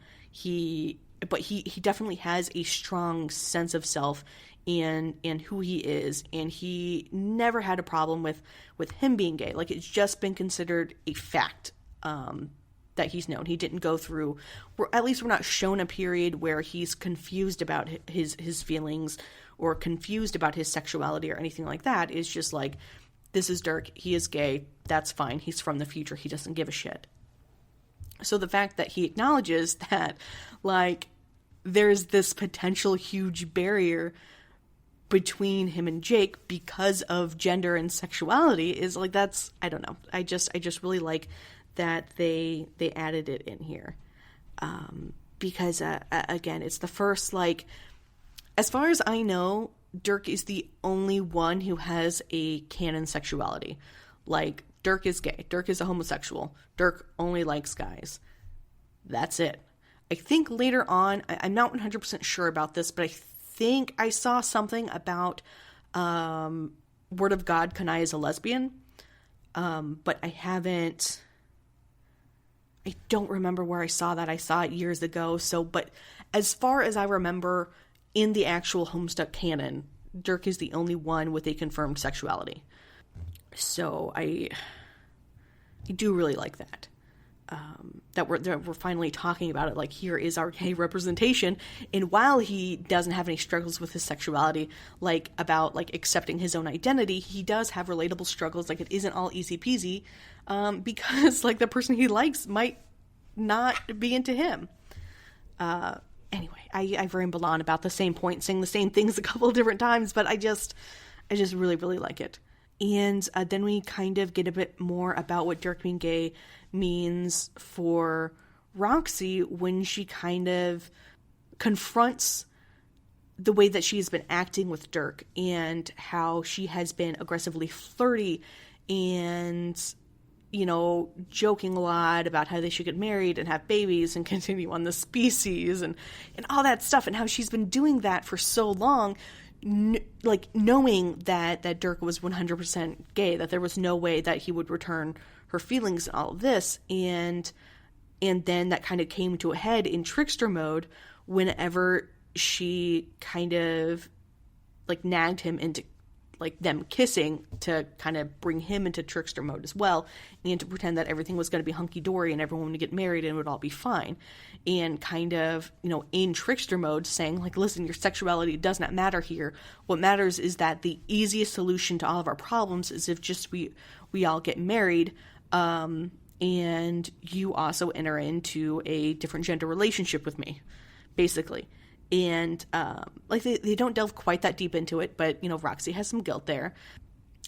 But he definitely has a strong sense of self and who he is, and he never had a problem with him being gay. Like, it's just been considered a fact that he's known. He didn't go through, or at least we're not shown a period where he's confused about his feelings or confused about his sexuality or anything like that. It's just like, this is Dirk, he is gay, that's fine, he's from the future, he doesn't give a shit. So the fact that he acknowledges that, like, there's this potential huge barrier between him and Jake because of gender and sexuality is like, that's, I don't know. I just really like that they added it in here. Because again, it's the first, like, as far as I know, Dirk is the only one who has a canon sexuality. Like, Dirk is gay. Dirk is a homosexual. Dirk only likes guys. That's it. I think later on, I'm not 100% sure about this, but I think I saw something about Word of God, Kanai is a lesbian, but I don't remember where I saw that. I saw it years ago. So, but as far as I remember, in the actual Homestuck canon, Dirk is the only one with a confirmed sexuality. So I do really like that. That we're finally talking about it. Like, here is our gay representation. And while he doesn't have any struggles with his sexuality, like, about, like, accepting his own identity, he does have relatable struggles. Like, it isn't all easy peasy, because, like, the person he likes might not be into him. Anyway, I've rambled on about the same point, saying the same things a couple of different times, but I just really, really like it. And then we kind of get a bit more about what Dirk being gay means for Roxy when she kind of confronts the way that she's been acting with Dirk and how she has been aggressively flirty and, you know, joking a lot about how they should get married and have babies and continue on the species and all that stuff, and how she's been doing that for so long, like, knowing that Dirk was 100% gay, that there was no way that he would return her feelings and all of this, and then that kind of came to a head in trickster mode whenever she kind of, like, nagged him into, like, them kissing to kind of bring him into trickster mode as well, and to pretend that everything was going to be hunky-dory and everyone would get married and it would all be fine, and kind of, you know, in trickster mode saying, like, listen, your sexuality does not matter here. What matters is that the easiest solution to all of our problems is if just we all get married, and you also enter into a different gender relationship with me, basically. And, like, they don't delve quite that deep into it, but, you know, Roxy has some guilt there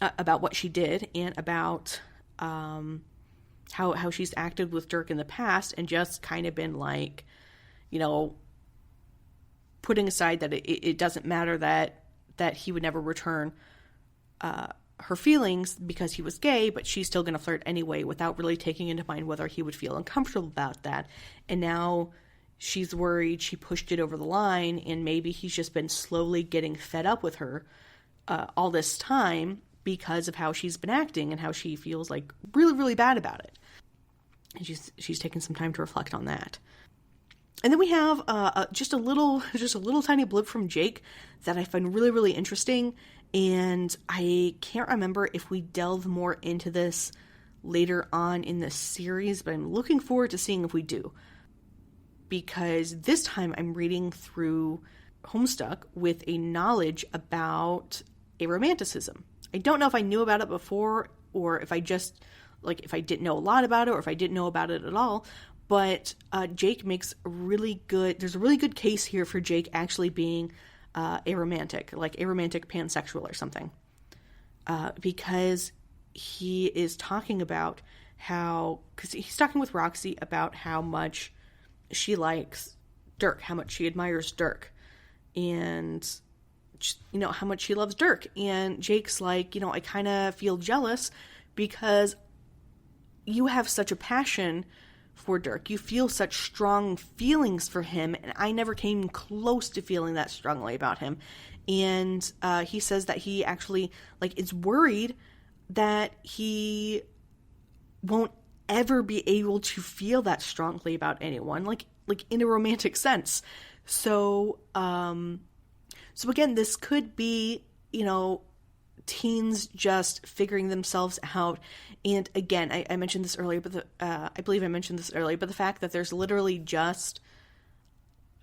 about what she did and about how she's acted with Dirk in the past, and just kind of been, like, you know, putting aside that it doesn't matter that he would never return her feelings because he was gay, but she's still going to flirt anyway without really taking into mind whether he would feel uncomfortable about that. And now she's worried she pushed it over the line, and maybe he's just been slowly getting fed up with her all this time because of how she's been acting and how she feels, like, really, really bad about it. And she's taken some time to reflect on that. And then we have just a little tiny blip from Jake that I find really, really interesting. And I can't remember if we delve more into this later on in the series, but I'm looking forward to seeing if we do. Because this time I'm reading through Homestuck with a knowledge about aromanticism. I don't know if I knew about it before, or if I just, like, if I didn't know a lot about it, or if I didn't know about it at all. But Jake makes there's a really good case here for Jake actually being aromantic, like aromantic pansexual or something. Because he is talking about because he's talking with Roxy about how much she likes Dirk, how much she admires Dirk, and how much she loves Dirk. And Jake's like, I kind of feel jealous because you have such a passion for Dirk. You feel such strong feelings for him, and I never came close to feeling that strongly about him. And he says that he actually is worried that he won't ever be able to feel that strongly about anyone, like in a romantic sense. So again, this could be, teens just figuring themselves out. And again, I mentioned this earlier, but I believe I mentioned this earlier, but the fact that there's literally just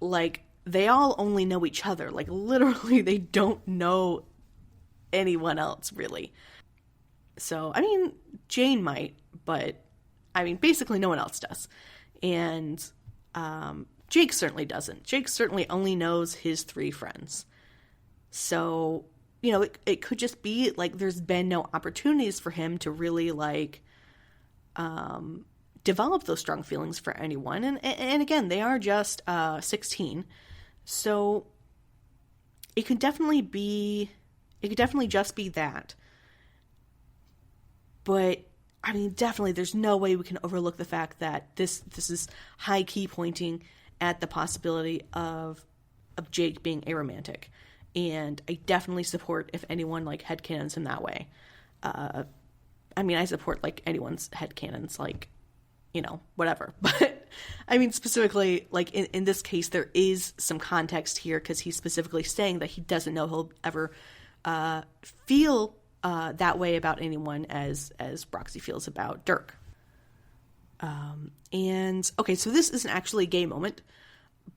they all only know each other. Literally, they don't know anyone else, really. So, Jane might, but basically no one else does. And Jake certainly doesn't. Jake certainly only knows his 3 friends. So, it could just be there's been no opportunities for him to really develop those strong feelings for anyone. And again, they are just 16. So it could definitely just be that. But definitely there's no way we can overlook the fact that this is high key pointing at the possibility of Jake being aromantic. And I definitely support if anyone headcanons him that way. I support anyone's headcanons, whatever. But specifically, in this case, there is some context here because he's specifically saying that he doesn't know he'll ever feel that way about anyone as Roxy feels about Dirk. And okay, so this isn't actually a gay moment,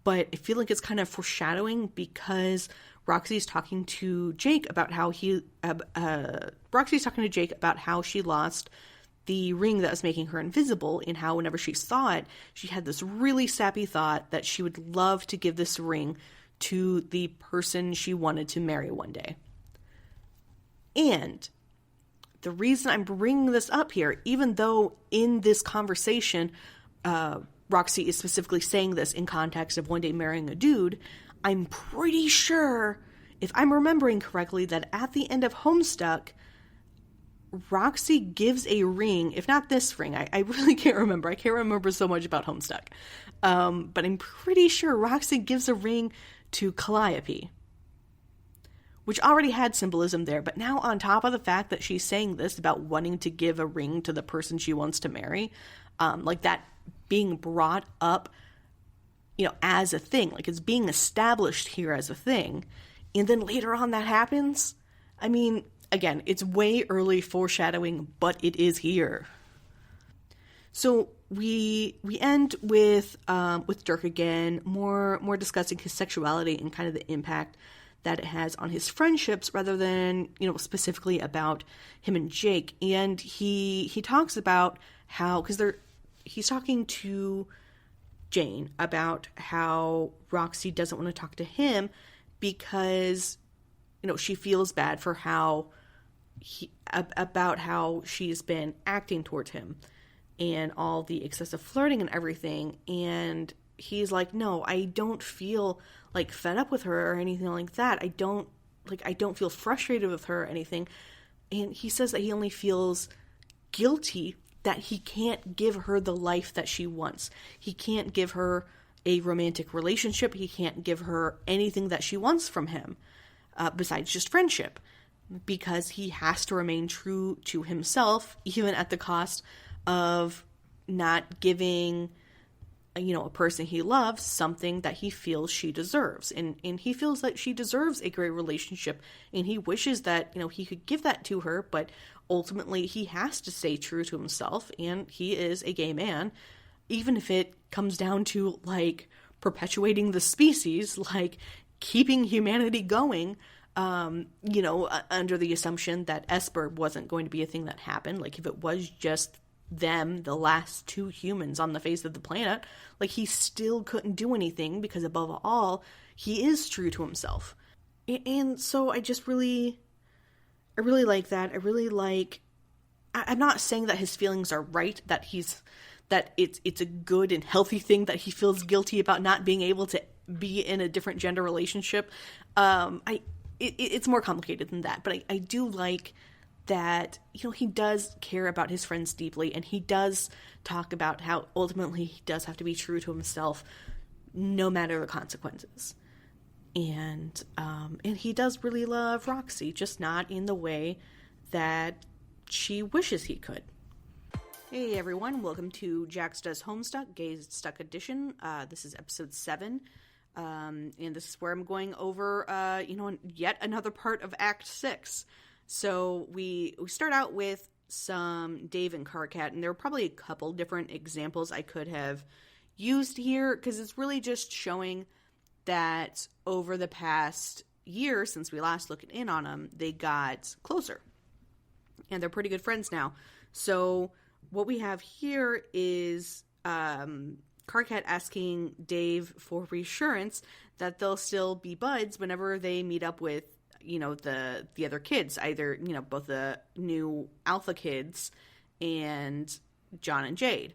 but I feel like it's kind of foreshadowing because Roxy's talking to Jake about how she lost the ring that was making her invisible, and how whenever she saw it, she had this really sappy thought that she would love to give this ring to the person she wanted to marry one day. And the reason I'm bringing this up here, even though in this conversation, Roxy is specifically saying this in context of one day marrying a dude, I'm pretty sure, if I'm remembering correctly, that at the end of Homestuck, Roxy gives a ring, if not this ring, I really can't remember. I can't remember so much about Homestuck. But I'm pretty sure Roxy gives a ring to Calliope, which already had symbolism there. But now on top of the fact that she's saying this about wanting to give a ring to the person she wants to marry, that being brought up, as a thing, it's being established here as a thing. And then later on that happens. Again, it's way early foreshadowing, but it is here. So we end with Dirk again, more discussing his sexuality and kind of the impact that it has on his friendships, rather than specifically about him and Jake. And he talks about how, because he's talking to Jane about how Roxy doesn't want to talk to him because she feels bad for about how she's been acting towards him and all the excessive flirting and everything. And he's like, no, I don't feel fed up with her or anything like that. I don't feel frustrated with her or anything. And he says that he only feels guilty that he can't give her the life that she wants. He can't give her a romantic relationship. He can't give her anything that she wants from him, besides just friendship, because he has to remain true to himself, even at the cost of not giving a person he loves something that he feels she deserves. And he feels that she deserves a great relationship, and he wishes that, he could give that to her, but ultimately he has to stay true to himself, and he is a gay man, even if it comes down to, like, perpetuating the species, like, keeping humanity going, under the assumption that Esper wasn't going to be a thing that happened. Like, if it was just them, the last two humans on the face of the planet, like, he still couldn't do anything, because above all, he is true to himself. And so I really like that. I'm not saying that his feelings are right, that it's a good and healthy thing that he feels guilty about not being able to be in a different gender relationship. It's more complicated than that, but I do like that, he does care about his friends deeply, and he does talk about how ultimately he does have to be true to himself no matter the consequences. And he does really love Roxy, just not in the way that she wishes he could. Hey everyone, welcome to Jax Does Homestuck, Gaystuck edition. This is episode 7. And this is where I'm going over, yet another part of Act 6. So we start out with some Dave and Karkat, and there are probably a couple different examples I could have used here, because it's really just showing that over the past year, since we last looked in on them, they got closer. And they're pretty good friends now. So what we have here is Karkat asking Dave for reassurance that they'll still be buds whenever they meet up with, the other kids, either, both the new alpha kids and John and Jade.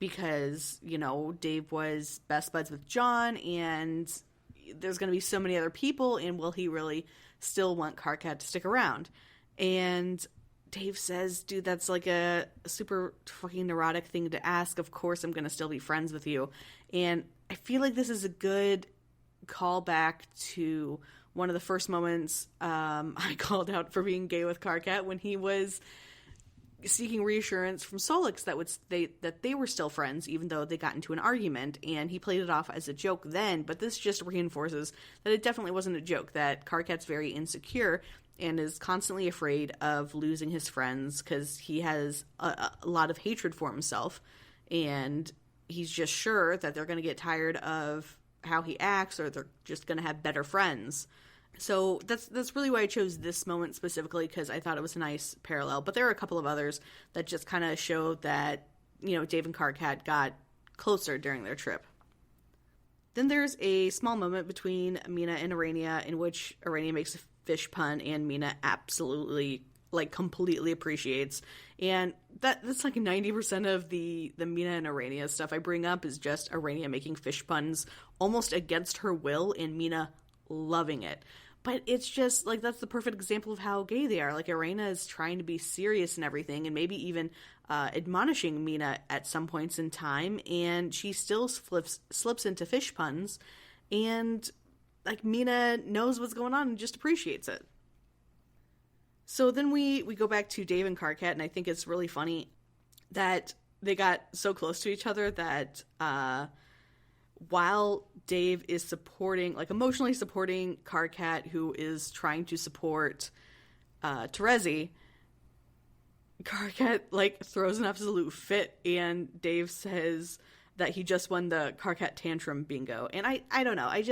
Because, Dave was best buds with John, and there's going to be so many other people, and will he really still want Karkat to stick around? And Dave says, dude, that's like a super fucking neurotic thing to ask. Of course I'm going to still be friends with you. And I feel like this is a good callback to one of the first moments I called out for being gay with Karkat, when he was seeking reassurance from Solix that they were still friends, even though they got into an argument, and he played it off as a joke then, but this just reinforces that it definitely wasn't a joke, that Karkat's very insecure and is constantly afraid of losing his friends, because he has a lot of hatred for himself, and he's just sure that they're going to get tired of how he acts, or they're just going to have better friends. So that's really why I chose this moment specifically, because I thought it was a nice parallel. But there are a couple of others that just kind of show that, Dave and Karkat got closer during their trip. Then there's a small moment between Mina and Arania, in which Arania makes a fish pun and Mina absolutely, completely appreciates. And that's like 90% of the Mina and Arania stuff I bring up is just Arania making fish puns almost against her will, and Mina loving it. But it's just, that's the perfect example of how gay they are. Arena is trying to be serious and everything, and maybe even admonishing Mina at some points in time, and she still slips into fish puns, and, Mina knows what's going on and just appreciates it. So then we go back to Dave and Karkat, and I think it's really funny that they got so close to each other that, while Dave is supporting, emotionally supporting Karkat, who is trying to support Terezi, Karkat, throws an absolute fit, and Dave says that he just won the Karkat tantrum bingo. And I don't know, I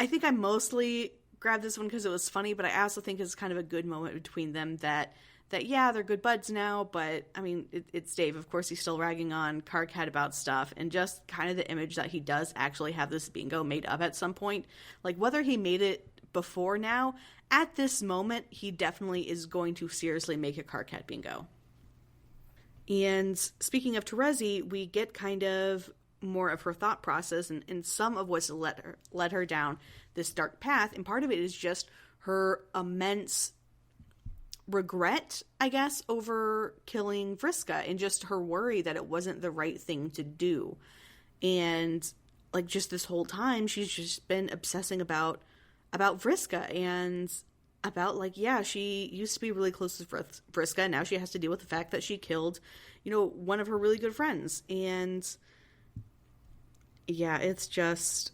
think I mostly grabbed this one because it was funny, but I also think it's kind of a good moment between them that yeah, they're good buds now, but, I mean, it's Dave. Of course, he's still ragging on Karkat about stuff, and just kind of the image that he does actually have this bingo made up at some point. Whether he made it before now, at this moment, he definitely is going to seriously make a Karkat bingo. And speaking of Terezi, we get kind of more of her thought process, and some of what's led her down this dark path, and part of it is just her immense regret, I guess, over killing Vriska, and just her worry that it wasn't the right thing to do. And just this whole time she's just been obsessing about Vriska, and about, like, yeah, she used to be really close to Vriska, and now she has to deal with the fact that she killed, one of her really good friends. And yeah, it's just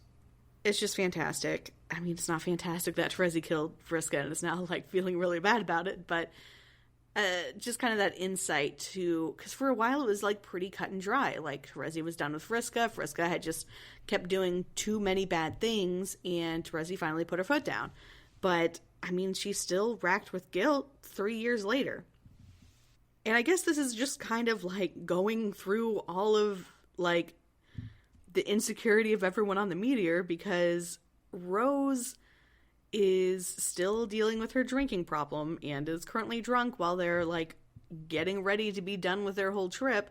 fantastic. I mean, it's not fantastic that Terezi killed Vriska and is now, like, feeling really bad about it, but just kind of that insight to, because for a while it was, like, pretty cut and dry. Like, Terezi was done with Vriska. Vriska had just kept doing too many bad things, and Terezi finally put her foot down. But, I mean, she's still racked with guilt 3 years later. And I guess this is just kind of, like, going through all of, like, the insecurity of everyone on the Meteor, because Rose is still dealing with her drinking problem and is currently drunk while they're, like, getting ready to be done with their whole trip.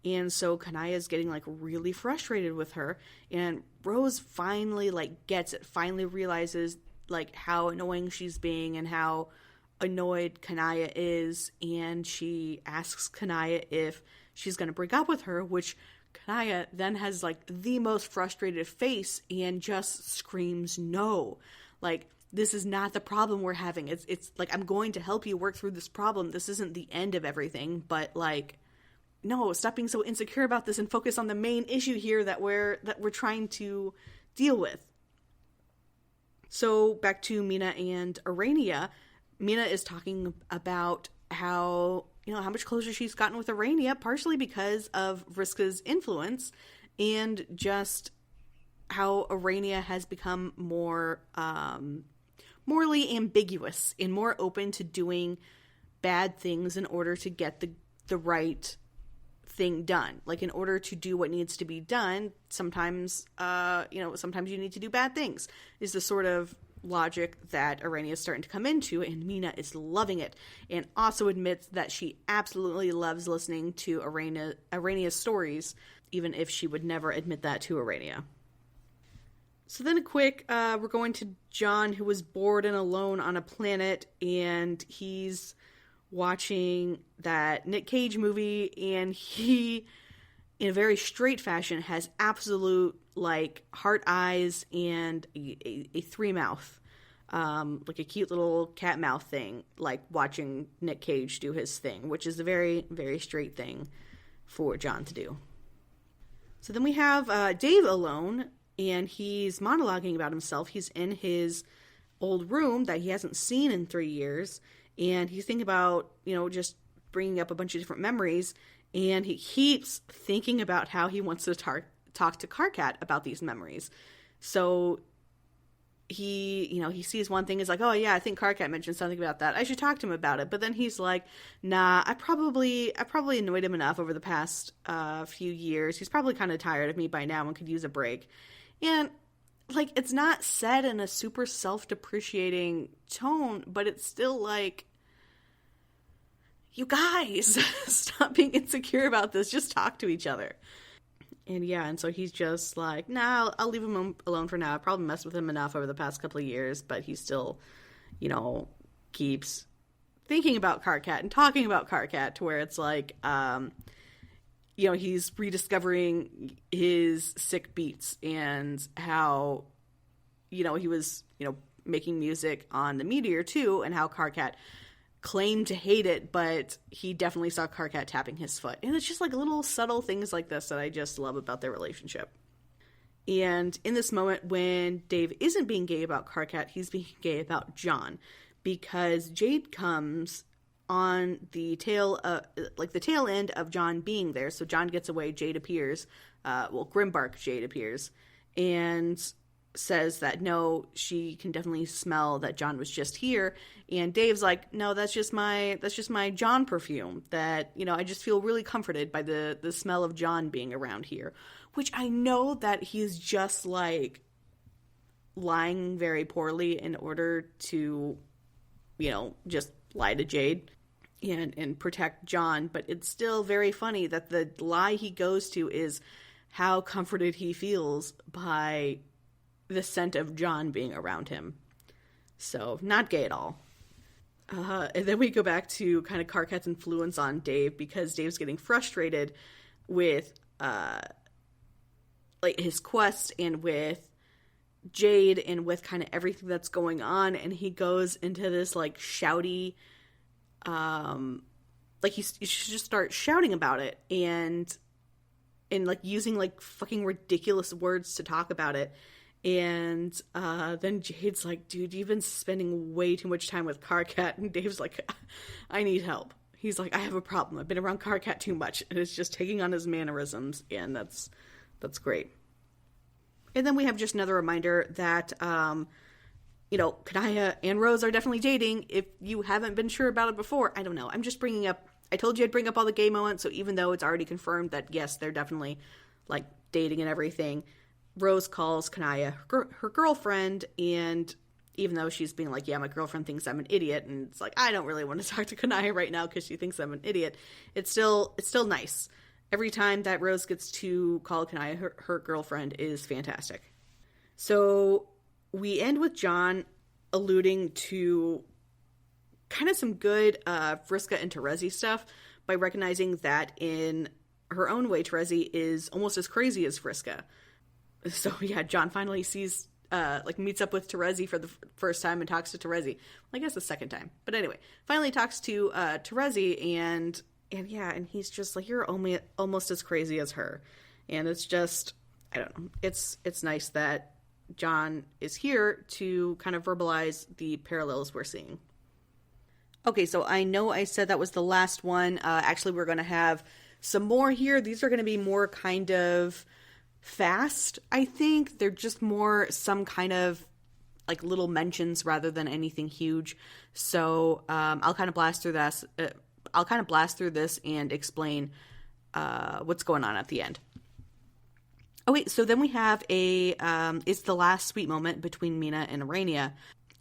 And so Kanaya's getting, like, really frustrated with her, and Rose finally, like, gets it, finally realizes, like, how annoying she's being and how annoyed Kanaya is, and she asks Kanaya if she's going to break up with her, which Kanaya then has, like, the most frustrated face and just screams no. Like, this is not the problem we're having. It's like, I'm going to help you work through this problem. This isn't the end of everything, but, like, no, stop being so insecure about this and focus on the main issue here that we're trying to deal with. So back to Mina and Arania. Mina is talking about how much closer she's gotten with Arania, partially because of Vriska's influence, and just how Arania has become more morally ambiguous and more open to doing bad things in order to get the right thing done. Like, in order to do what needs to be done, sometimes you need to do bad things, is the sort of logic that Arania is starting to come into, and Mina is loving it, and also admits that she absolutely loves listening to Arania's stories, even if she would never admit that to Arania. So then we're going to John, who was bored and alone on a planet, and he's watching that Nick Cage movie, and he, in a very straight fashion, has absolute, like, heart eyes and a three mouth, like a cute little cat mouth thing, like watching Nick Cage do his thing, which is a very, very straight thing for John to do. So then we have Dave alone, and he's monologuing about himself. He's in his old room that he hasn't seen in 3 years, and he's thinking about, just bringing up a bunch of different memories, and he keeps thinking about how he wants to talk to Karkat about these memories. So he sees one thing, is like, oh yeah, I think Karkat mentioned something about that. I should talk to him about it. But then he's like, nah, I probably annoyed him enough over the past few years. He's probably kind of tired of me by now and could use a break. And, like, it's not said in a super self-depreciating tone, but it's still like, you guys, stop being insecure about this. Just talk to each other. And yeah, and so he's just like, nah, I'll leave him alone for now. I probably messed with him enough over the past couple of years, but he still, keeps thinking about Karkat and talking about Karkat, to where it's like, he's rediscovering his sick beats and how, he was, making music on the Meteor too, and how Karkat claimed to hate it, but he definitely saw Karkat tapping his foot. And it's just, like, little subtle things like this that I just love about their relationship. And in this moment when Dave isn't being gay about Karkat, he's being gay about John, because Jade comes on the tail end of John being there. So John gets away, Jade appears, Grimbark Jade appears, and says that no, she can definitely smell that John was just here. And Dave's like, no, that's just my John perfume, that, I just feel really comforted by the smell of John being around here. Which I know that he's just, like, lying very poorly in order to, just lie to Jade and protect John, but it's still very funny that the lie he goes to is how comforted he feels by the scent of John being around him. So, not gay at all. And then we go back to kind of Karkat's influence on Dave, because Dave's getting frustrated with, his quest and with Jade and with kind of everything that's going on, and he goes into this like shouty, like he should just start shouting about it and like using like fucking ridiculous words to talk about it. And then Jade's like, dude, you've been spending way too much time with Karkat. And Dave's like, I need help. He's like, I have a problem. I've been around Karkat too much, and it's just taking on his mannerisms, and that's great. And then we have just another reminder that, Kanaya and Rose are definitely dating. If you haven't been sure about it before, I don't know. I'm just bringing up, I told you I'd bring up all the gay moments, so even though it's already confirmed that, yes, they're definitely, like, dating and everything, Rose calls Kanaya her girlfriend, and even though she's being like, yeah, my girlfriend thinks I'm an idiot, and it's like, I don't really want to talk to Kanaya right now because she thinks I'm an idiot, it's still nice. Every time that Rose gets to call Kanaya her girlfriend is fantastic. So we end with John alluding to kind of some good Vriska and Terezi stuff by recognizing that in her own way, Terezi is almost as crazy as Vriska. So yeah, John finally meets up with Terezi for the first time and talks to Terezi. Well, I guess the second time. But anyway, finally talks to Terezi and he's just like, you're almost as crazy as her. And it's just, I don't know. It's nice that John is here to kind of verbalize the parallels we're seeing. Okay, so I know I said that was the last one. Actually, we're going to have some more here. These are going to be more kind of fast, I think. They're just more some kind of like little mentions rather than anything huge. So I'll kind of blast through this. And explain what's going on at the end. Oh wait, so then we have it's the last sweet moment between Mina and Arania.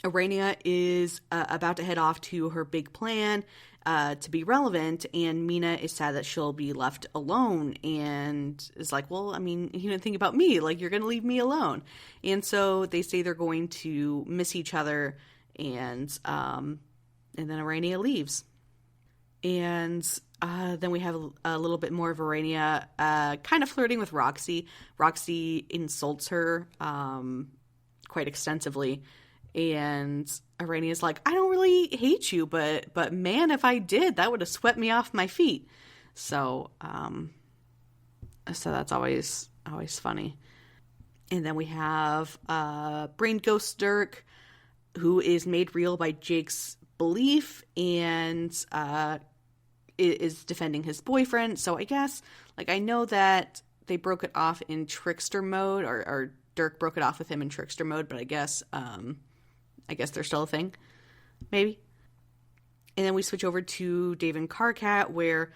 Arania is about to head off to her big plan to be relevant, and Mina is sad that she'll be left alone, and is like, well, I mean, you didn't think about me, like, you're going to leave me alone. And so they say they're going to miss each other, and then Arania leaves. And then we have a little bit more of Arania kind of flirting with Roxy. Roxy insults her quite extensively. And Arania's like, I don't really hate you, but man, if I did, that would have swept me off my feet. So that's always funny. And then we have Brain Ghost Dirk, who is made real by Jake's belief and is defending his boyfriend. So I guess, like, I know that they broke it off in trickster mode, or Dirk broke it off with him in trickster mode, but I guess they're still a thing, maybe. And then we switch over to Dave and Karkat, where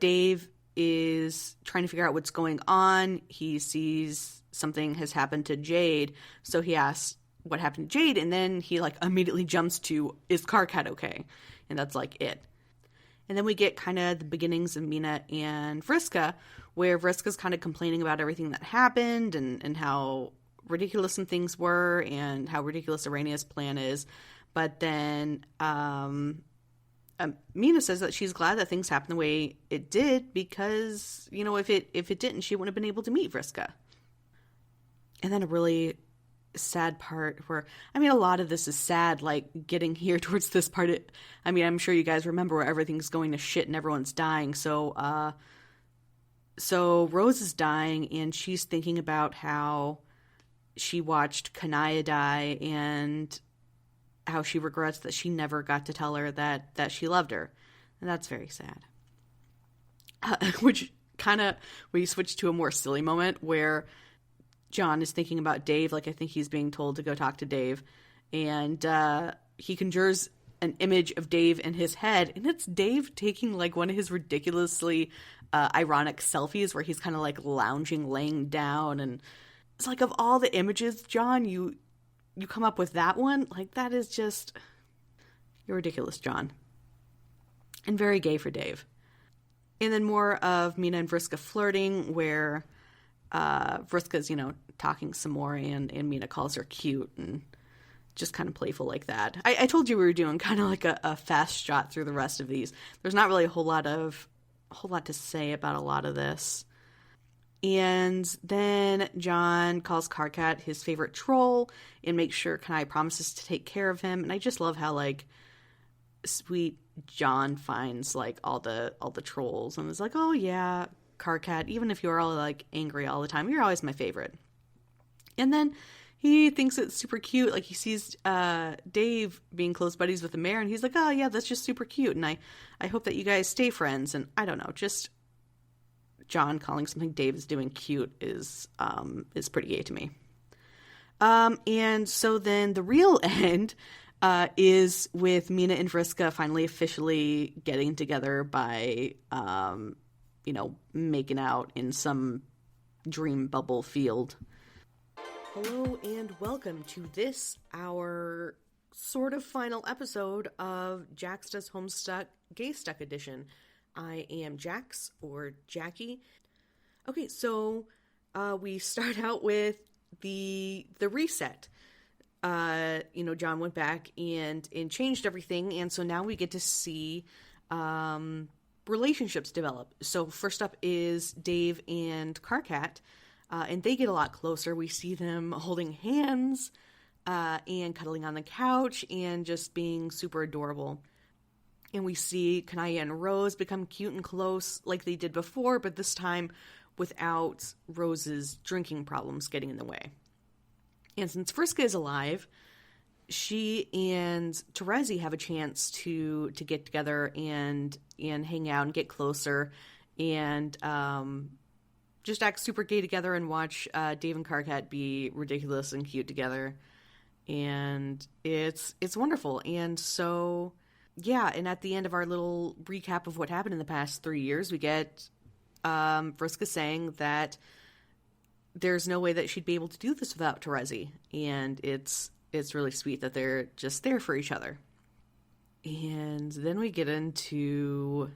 Dave is trying to figure out what's going on. He sees something has happened to Jade, so he asks what happened to Jade, and then he like immediately jumps to, is Karkat okay? And that's like it. And then we get kind of the beginnings of Mina and Vriska, where Vriska's kind of complaining about everything that happened and how ridiculous some things were and how ridiculous Arania's plan is. But then Mina says that she's glad that things happened the way it did because, you know, if it didn't, she wouldn't have been able to meet Vriska. And then a really sad part where, I mean, a lot of this is sad, like getting here towards this part. I mean, I'm sure you guys remember where everything's going to shit and everyone's dying. So Rose is dying and she's thinking about how she watched Kanaya die and how she regrets that she never got to tell her that she loved her. And that's very sad. Which kind of, we switch to a more silly moment where John is thinking about Dave. Like, I think he's being told to go talk to Dave. And he conjures an image of Dave in his head. And it's Dave taking, like, one of his ridiculously ironic selfies where he's kind of, like, lounging, laying down. And it's like, of all the images, John, you come up with that one? Like, that is just... You're ridiculous, John. And very gay for Dave. And then more of Mina and Vriska flirting, where Vriska's, you know, talking some more, and Mina calls her cute, and just kind of playful like that. I told you we were doing kind of like a fast shot through the rest of these. There's not really a whole lot to say about a lot of this. And then John calls Karkat his favorite troll and makes sure Kanai promises to take care of him. And I just love how, like, sweet John finds, like, all the trolls and is like, oh yeah, Karkat, even if you're all, like, angry all the time, you're always my favorite. And then he thinks it's super cute. Like, he sees Dave being close buddies with the mayor, and he's like, oh yeah, that's just super cute. And I hope that you guys stay friends. And I don't know, just John calling something Dave is doing cute is pretty gay to me. And so then the real end is with Mina and Vriska finally officially getting together by, making out in some dream bubble field. Hello and welcome to this, our sort of final episode of Jax Does Homestuck Gaystuck Edition. I am Jax, or Jackie. Okay, so we start out with the reset. John went back and changed everything, and so now we get to see relationships develop. So first up is Dave and Karkat, and they get a lot closer. We see them holding hands and cuddling on the couch and just being super adorable. And we see Kanaya and Rose become cute and close like they did before, but this time without Rose's drinking problems getting in the way. And since Vriska is alive, she and Terezi have a chance to get together and hang out and get closer and just act super gay together and watch Dave and Karkat be ridiculous and cute together. And it's wonderful. And so, yeah, and at the end of our little recap of what happened in the past 3 years, we get Vriska saying that there's no way that she'd be able to do this without Terezi. And it's really sweet that they're just there for each other. And then we get into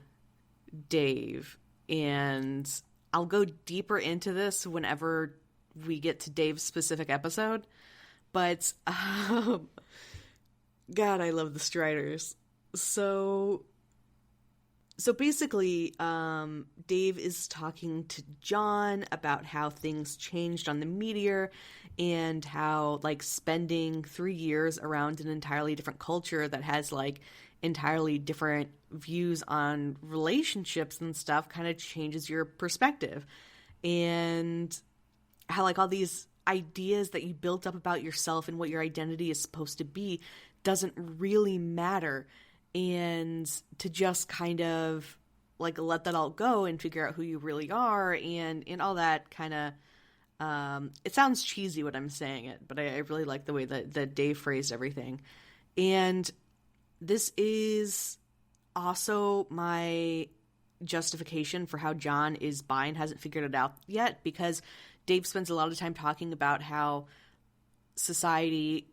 Dave. And I'll go deeper into this whenever we get to Dave's specific episode. But, God, I love the Striders. So basically, Dave is talking to John about how things changed on the Meteor and how, like, spending 3 years around an entirely different culture that has, like, entirely different views on relationships and stuff kind of changes your perspective. And how, like, all these ideas that you built up about yourself and what your identity is supposed to be doesn't really matter. And to just kind of, like, let that all go and figure out who you really are and all that kind of, it sounds cheesy when I'm saying it, but I really like the way that Dave phrased everything. And this is also my justification for how John is bi and hasn't figured it out yet, because Dave spends a lot of time talking about how society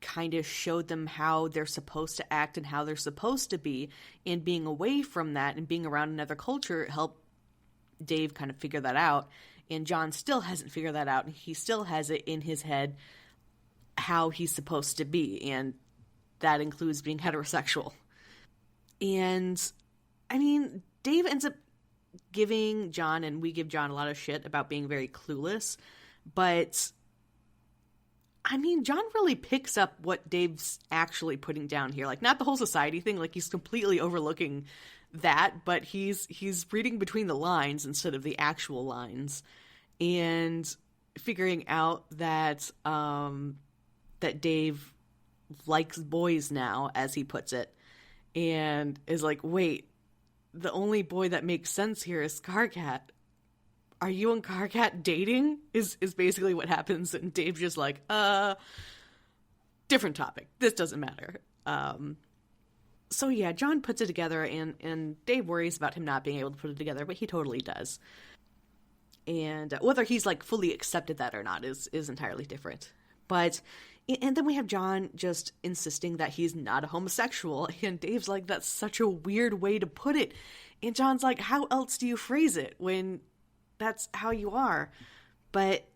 kind of showed them how they're supposed to act and how they're supposed to be, and being away from that and being around another culture helped Dave kind of figure that out. And John still hasn't figured that out, and he still has it in his head how he's supposed to be, and that includes being heterosexual. And I mean, Dave ends up giving John, and we give John a lot of shit about being very clueless, but I mean, John really picks up what Dave's actually putting down here. Like, not the whole society thing, like, he's completely overlooking that, but he's reading between the lines instead of the actual lines, and figuring out that that Dave likes boys now, as he puts it, and is like, wait, the only boy that makes sense here is Karkat. Are you and Karkat dating? Is basically what happens, and Dave's just like, different topic. This doesn't matter. So yeah, John puts it together, and Dave worries about him not being able to put it together, but he totally does. And whether he's, like, fully accepted that or not is entirely different. But, and then we have John just insisting that he's not a homosexual, and Dave's like, that's such a weird way to put it. And John's like, how else do you phrase it when that's how you are? But,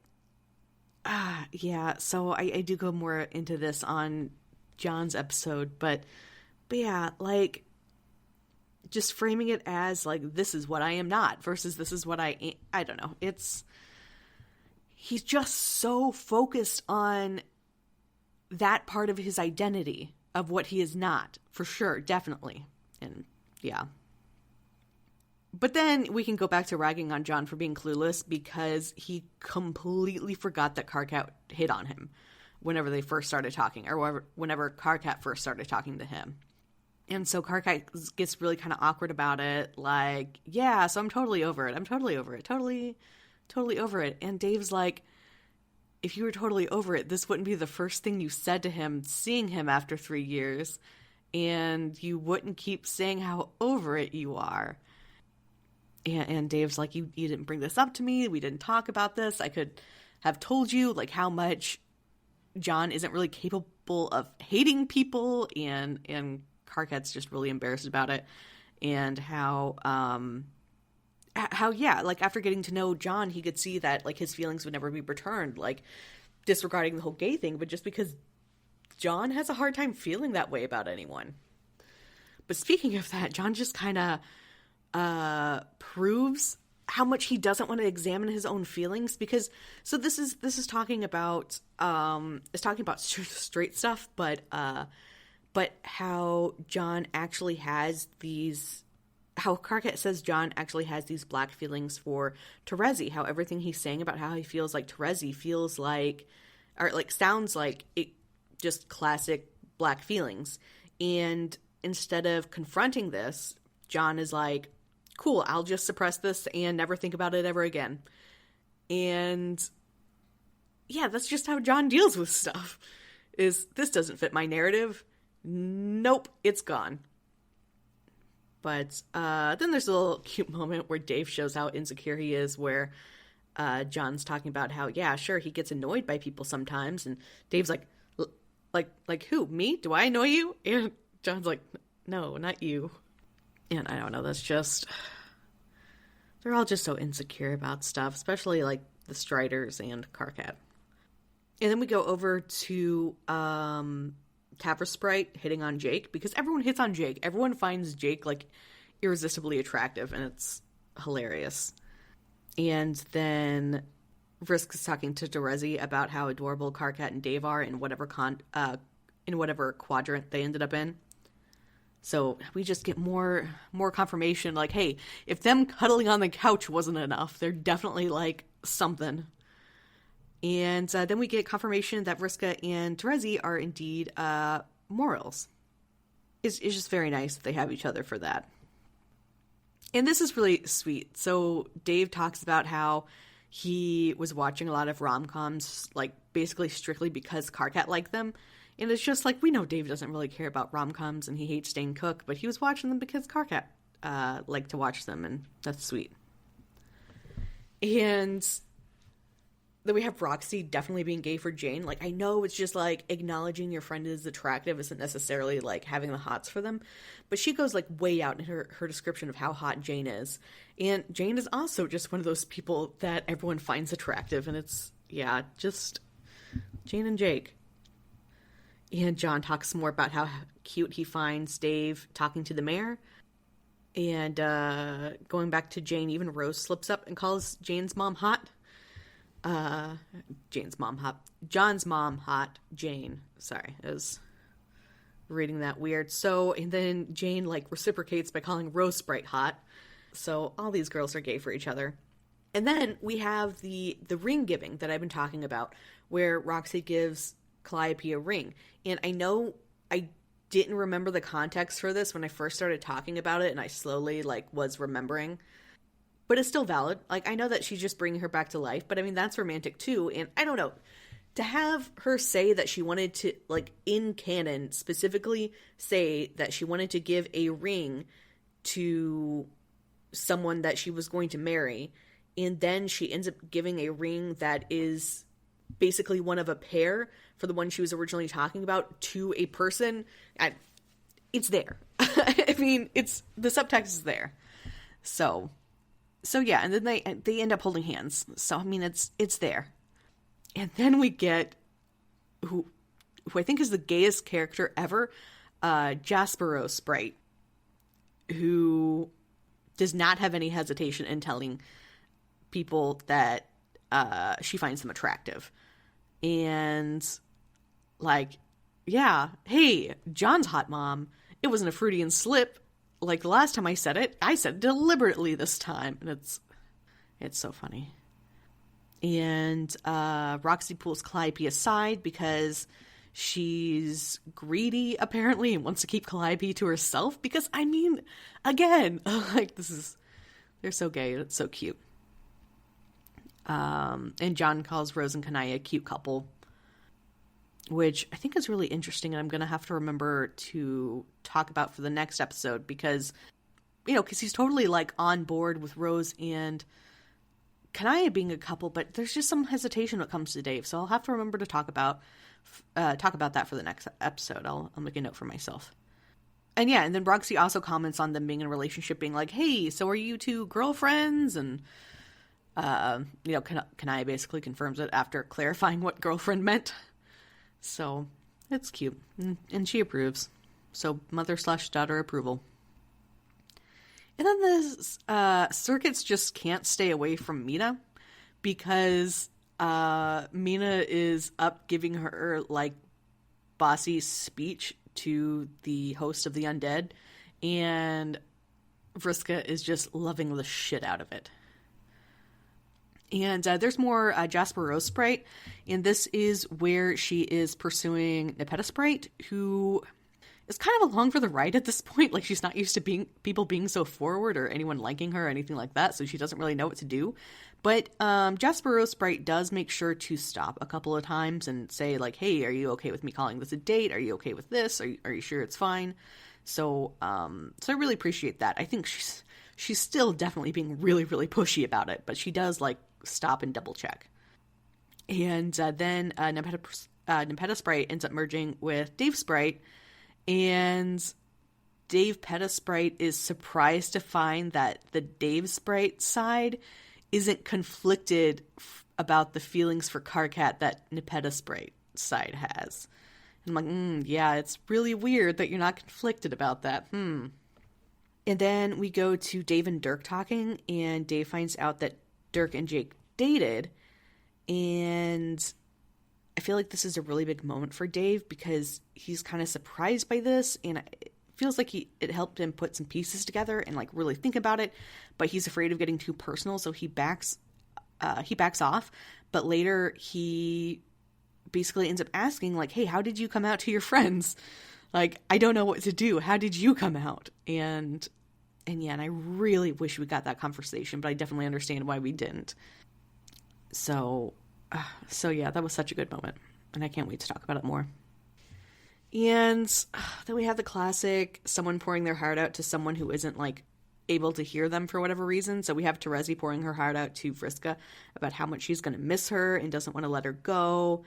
yeah, so I do go more into this on John's episode, but yeah, like, just framing it as, like, this is what I am not versus this is what I don't know. It's he's just so focused on that part of his identity of what he is not, for sure, definitely. And yeah. But then we can go back to ragging on John for being clueless because he completely forgot that Karkat hit on him whenever they first started talking, or whenever Karkat first started talking to him. And so Karkat gets really kind of awkward about it, like, yeah, so I'm totally over it. I'm totally over it. Totally over it. And Dave's like, if you were totally over it, this wouldn't be the first thing you said to him seeing him after 3 years. And you wouldn't keep saying how over it you are. And Dave's like, you didn't bring this up to me. We didn't talk about this. I could have told you, like, how much John isn't really capable of hating people. And Karkat's just really embarrassed about it. And how, yeah, like, after getting to know John, he could see that, like, his feelings would never be returned, like, disregarding the whole gay thing, but just because John has a hard time feeling that way about anyone. But speaking of that, John just kind of proves how much he doesn't want to examine his own feelings, because so this is talking about straight stuff, but how John actually has these, how Karkat says John actually has these black feelings for Terezi, how everything he's saying about how he feels like Terezi feels like, or like sounds like it, just classic black feelings. And instead of confronting this, John is like, cool, I'll just suppress this and never think about it ever again. And yeah, that's just how John deals with stuff. Is this doesn't fit my narrative. Nope, it's gone. But then there's a little cute moment where Dave shows how insecure he is, where John's talking about how, yeah, sure, he gets annoyed by people sometimes. And Dave's like who? Me? Do I annoy you? And John's like, no, not you. And I don't know, that's just, they're all just so insecure about stuff, especially like the Striders and Karkat. And then we go over to Tavra Sprite hitting on Jake, because everyone hits on Jake. Everyone finds Jake like irresistibly attractive, and it's hilarious. And then Vrisk is talking to Terezi about how adorable Karkat and Dave are in whatever quadrant they ended up in. So we just get more confirmation, like, hey, if them cuddling on the couch wasn't enough, they're definitely, like, something. And then we get confirmation that Vriska and Terezi are indeed morals. It's just very nice that they have each other for that. And this is really sweet. So Dave talks about how he was watching a lot of rom-coms, like, basically strictly because Karkat liked them. And it's just like, we know Dave doesn't really care about rom-coms and he hates Dane Cook, but he was watching them because Karkat liked to watch them, and that's sweet. And then we have Roxy definitely being gay for Jane. Like, I know it's just like acknowledging your friend is attractive isn't necessarily like having the hots for them, but she goes like way out in her description of how hot Jane is. And Jane is also just one of those people that everyone finds attractive, and it's, yeah, just Jane and Jake. And John talks more about how cute he finds Dave talking to the mayor. And going back to Jane, even Rose slips up and calls Jane's mom hot. John's mom hot. Jane. Sorry, I was reading that weird. So, and then Jane, like, reciprocates by calling Rose Sprite hot. So all these girls are gay for each other. And then we have the ring giving that I've been talking about, where Roxy gives Calliope a ring. And I know I didn't remember the context for this when I first started talking about it, and I slowly, like, was remembering. But it's still valid. Like, I know that she's just bringing her back to life, but I mean, that's romantic too. And I don't know. To have her say that she wanted to, like, in canon, specifically say that she wanted to give a ring to someone that she was going to marry, and then she ends up giving a ring that is basically one of a pair for the one she was originally talking about to a person, it's there. I mean, it's, the subtext is there. So yeah, and then they end up holding hands. So I mean, it's there. And then we get who I think is the gayest character ever, Jaspero Sprite, who does not have any hesitation in telling people that she finds them attractive. And like, yeah, hey, John's hot mom. It wasn't a Freudian slip. Like the last time I said it deliberately this time. And it's so funny. And Roxy pulls Calliope aside because she's greedy, apparently, and wants to keep Calliope to herself. Because, I mean, again, like, they're so gay. It's so cute. And John calls Rose and Kanaya a cute couple, which I think is really interesting, and I'm going to have to remember to talk about for the next episode, because, because he's totally, like, on board with Rose and Kanaya being a couple, but there's just some hesitation when it comes to Dave, so I'll have to remember to talk about that for the next episode. I'll make a note for myself. And yeah, and then Roxy also comments on them being in a relationship, being like, hey, so are you two girlfriends? And, Kanaya basically confirms it after clarifying what girlfriend meant. So, it's cute. And she approves. So, mother/daughter approval. And then the circuits just can't stay away from Mina, because Mina is up giving her, like, bossy speech to the host of the Undead, and Vriska is just loving the shit out of it. And there's more Jasper Rose Sprite, and this is where she is pursuing Nepeta Sprite, who is kind of along for the ride at this point. Like, she's not used to people being so forward or anyone liking her or anything like that, so she doesn't really know what to do. But Jasper Rose Sprite does make sure to stop a couple of times and say, like, hey, are you okay with me calling this a date? Are you okay with this? Are you sure it's fine? So I really appreciate that. I think she's still definitely being really, really pushy about it, but she does, like, stop and double check. And then Nepeta Sprite ends up merging with Dave Sprite, and Dave Peta Sprite is surprised to find that the Dave Sprite side isn't conflicted about the feelings for Karkat that Nepeta Sprite side has. And I'm like, yeah, it's really weird that you're not conflicted about that. And then we go to Dave and Dirk talking, and Dave finds out that Dirk and Jake dated, and I feel like this is a really big moment for Dave, because he's kind of surprised by this, and it feels like it helped him put some pieces together and, like, really think about it, but he's afraid of getting too personal, so he backs off. But later he basically ends up asking, like, hey, how did you come out to your friends? Like, I don't know what to do. How did you come out? And yeah, and I really wish we got that conversation, but I definitely understand why we didn't. So yeah, that was such a good moment, and I can't wait to talk about it more. And then we have the classic someone pouring their heart out to someone who isn't, like, able to hear them for whatever reason. So we have Terezi pouring her heart out to Vriska about how much she's going to miss her and doesn't want to let her go.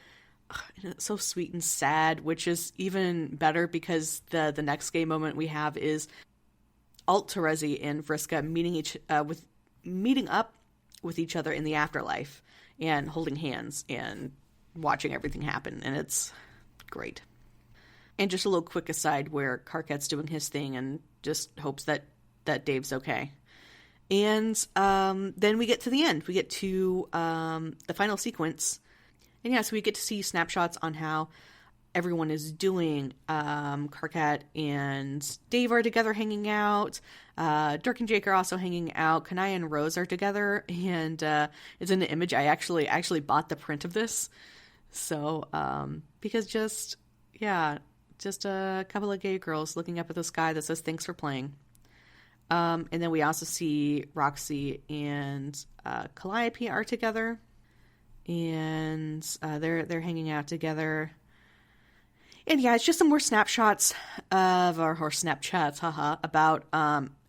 And it's so sweet and sad, which is even better because the next gay moment we have is Alt Terezi and Vriska meeting up with each other in the afterlife and holding hands and watching everything happen, and it's great. And just a little quick aside where Karkat's doing his thing and just hopes that Dave's okay. And then we get to the end. We get to the final sequence. And yeah, so we get to see snapshots on how everyone is doing. Karkat and Dave are together hanging out. Dirk and Jake are also hanging out. Kanaya and Rose are together. And it's in the image. I actually bought the print of this. So, because just a couple of gay girls looking up at the sky that says, thanks for playing. And then we also see Roxy and Calliope are together. And they're hanging out together. And yeah, it's just some more snapshots or Snapchats, about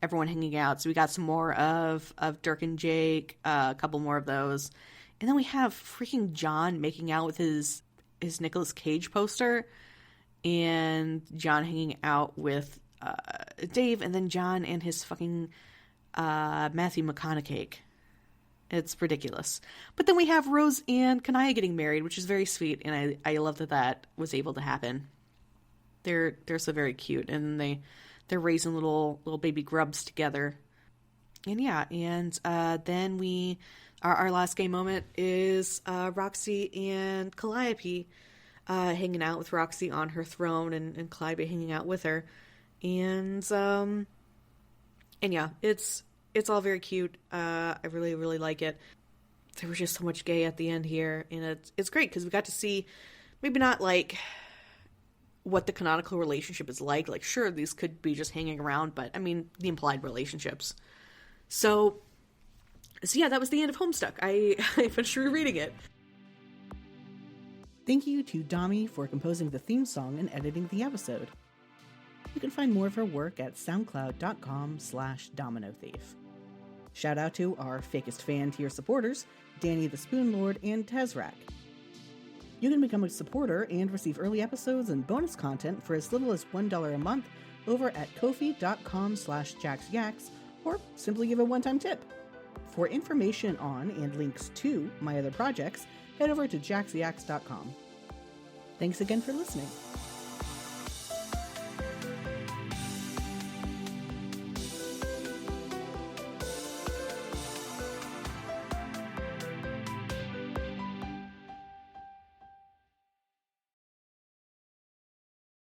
everyone hanging out. So we got some more of Dirk and Jake, a couple more of those. And then we have freaking John making out with his Nicolas Cage poster. And John hanging out with Dave, and then John and his fucking Matthew McConaughey. It's ridiculous. But then we have Rose and Kanaya getting married, which is very sweet, and I love that was able to happen. They're so very cute, and they're raising little baby grubs together. And yeah, and then we Our last gay moment is Roxy and Calliope hanging out with Roxy on her throne, and Calliope hanging out with her. And yeah, it's all very cute. I really, really like it. There was just so much gay at the end here, and it's great because we got to see, maybe not like what the canonical relationship is like. Like, sure, these could be just hanging around, but I mean, the implied relationships. So yeah, that was the end of Homestuck. I finished rereading it. Thank you to Dami for composing the theme song and editing the episode. You can find more of her work at soundcloud.com/dominothief. Shout out to our Fakest Fan tier supporters, Danny the Spoon Lord and Tezrak. You can become a supporter and receive early episodes and bonus content for as little as $1 a month over at ko-fi.com/jaxyax, or simply give a one-time tip. For information on and links to my other projects, head over to jaxyax.com. Thanks again for listening.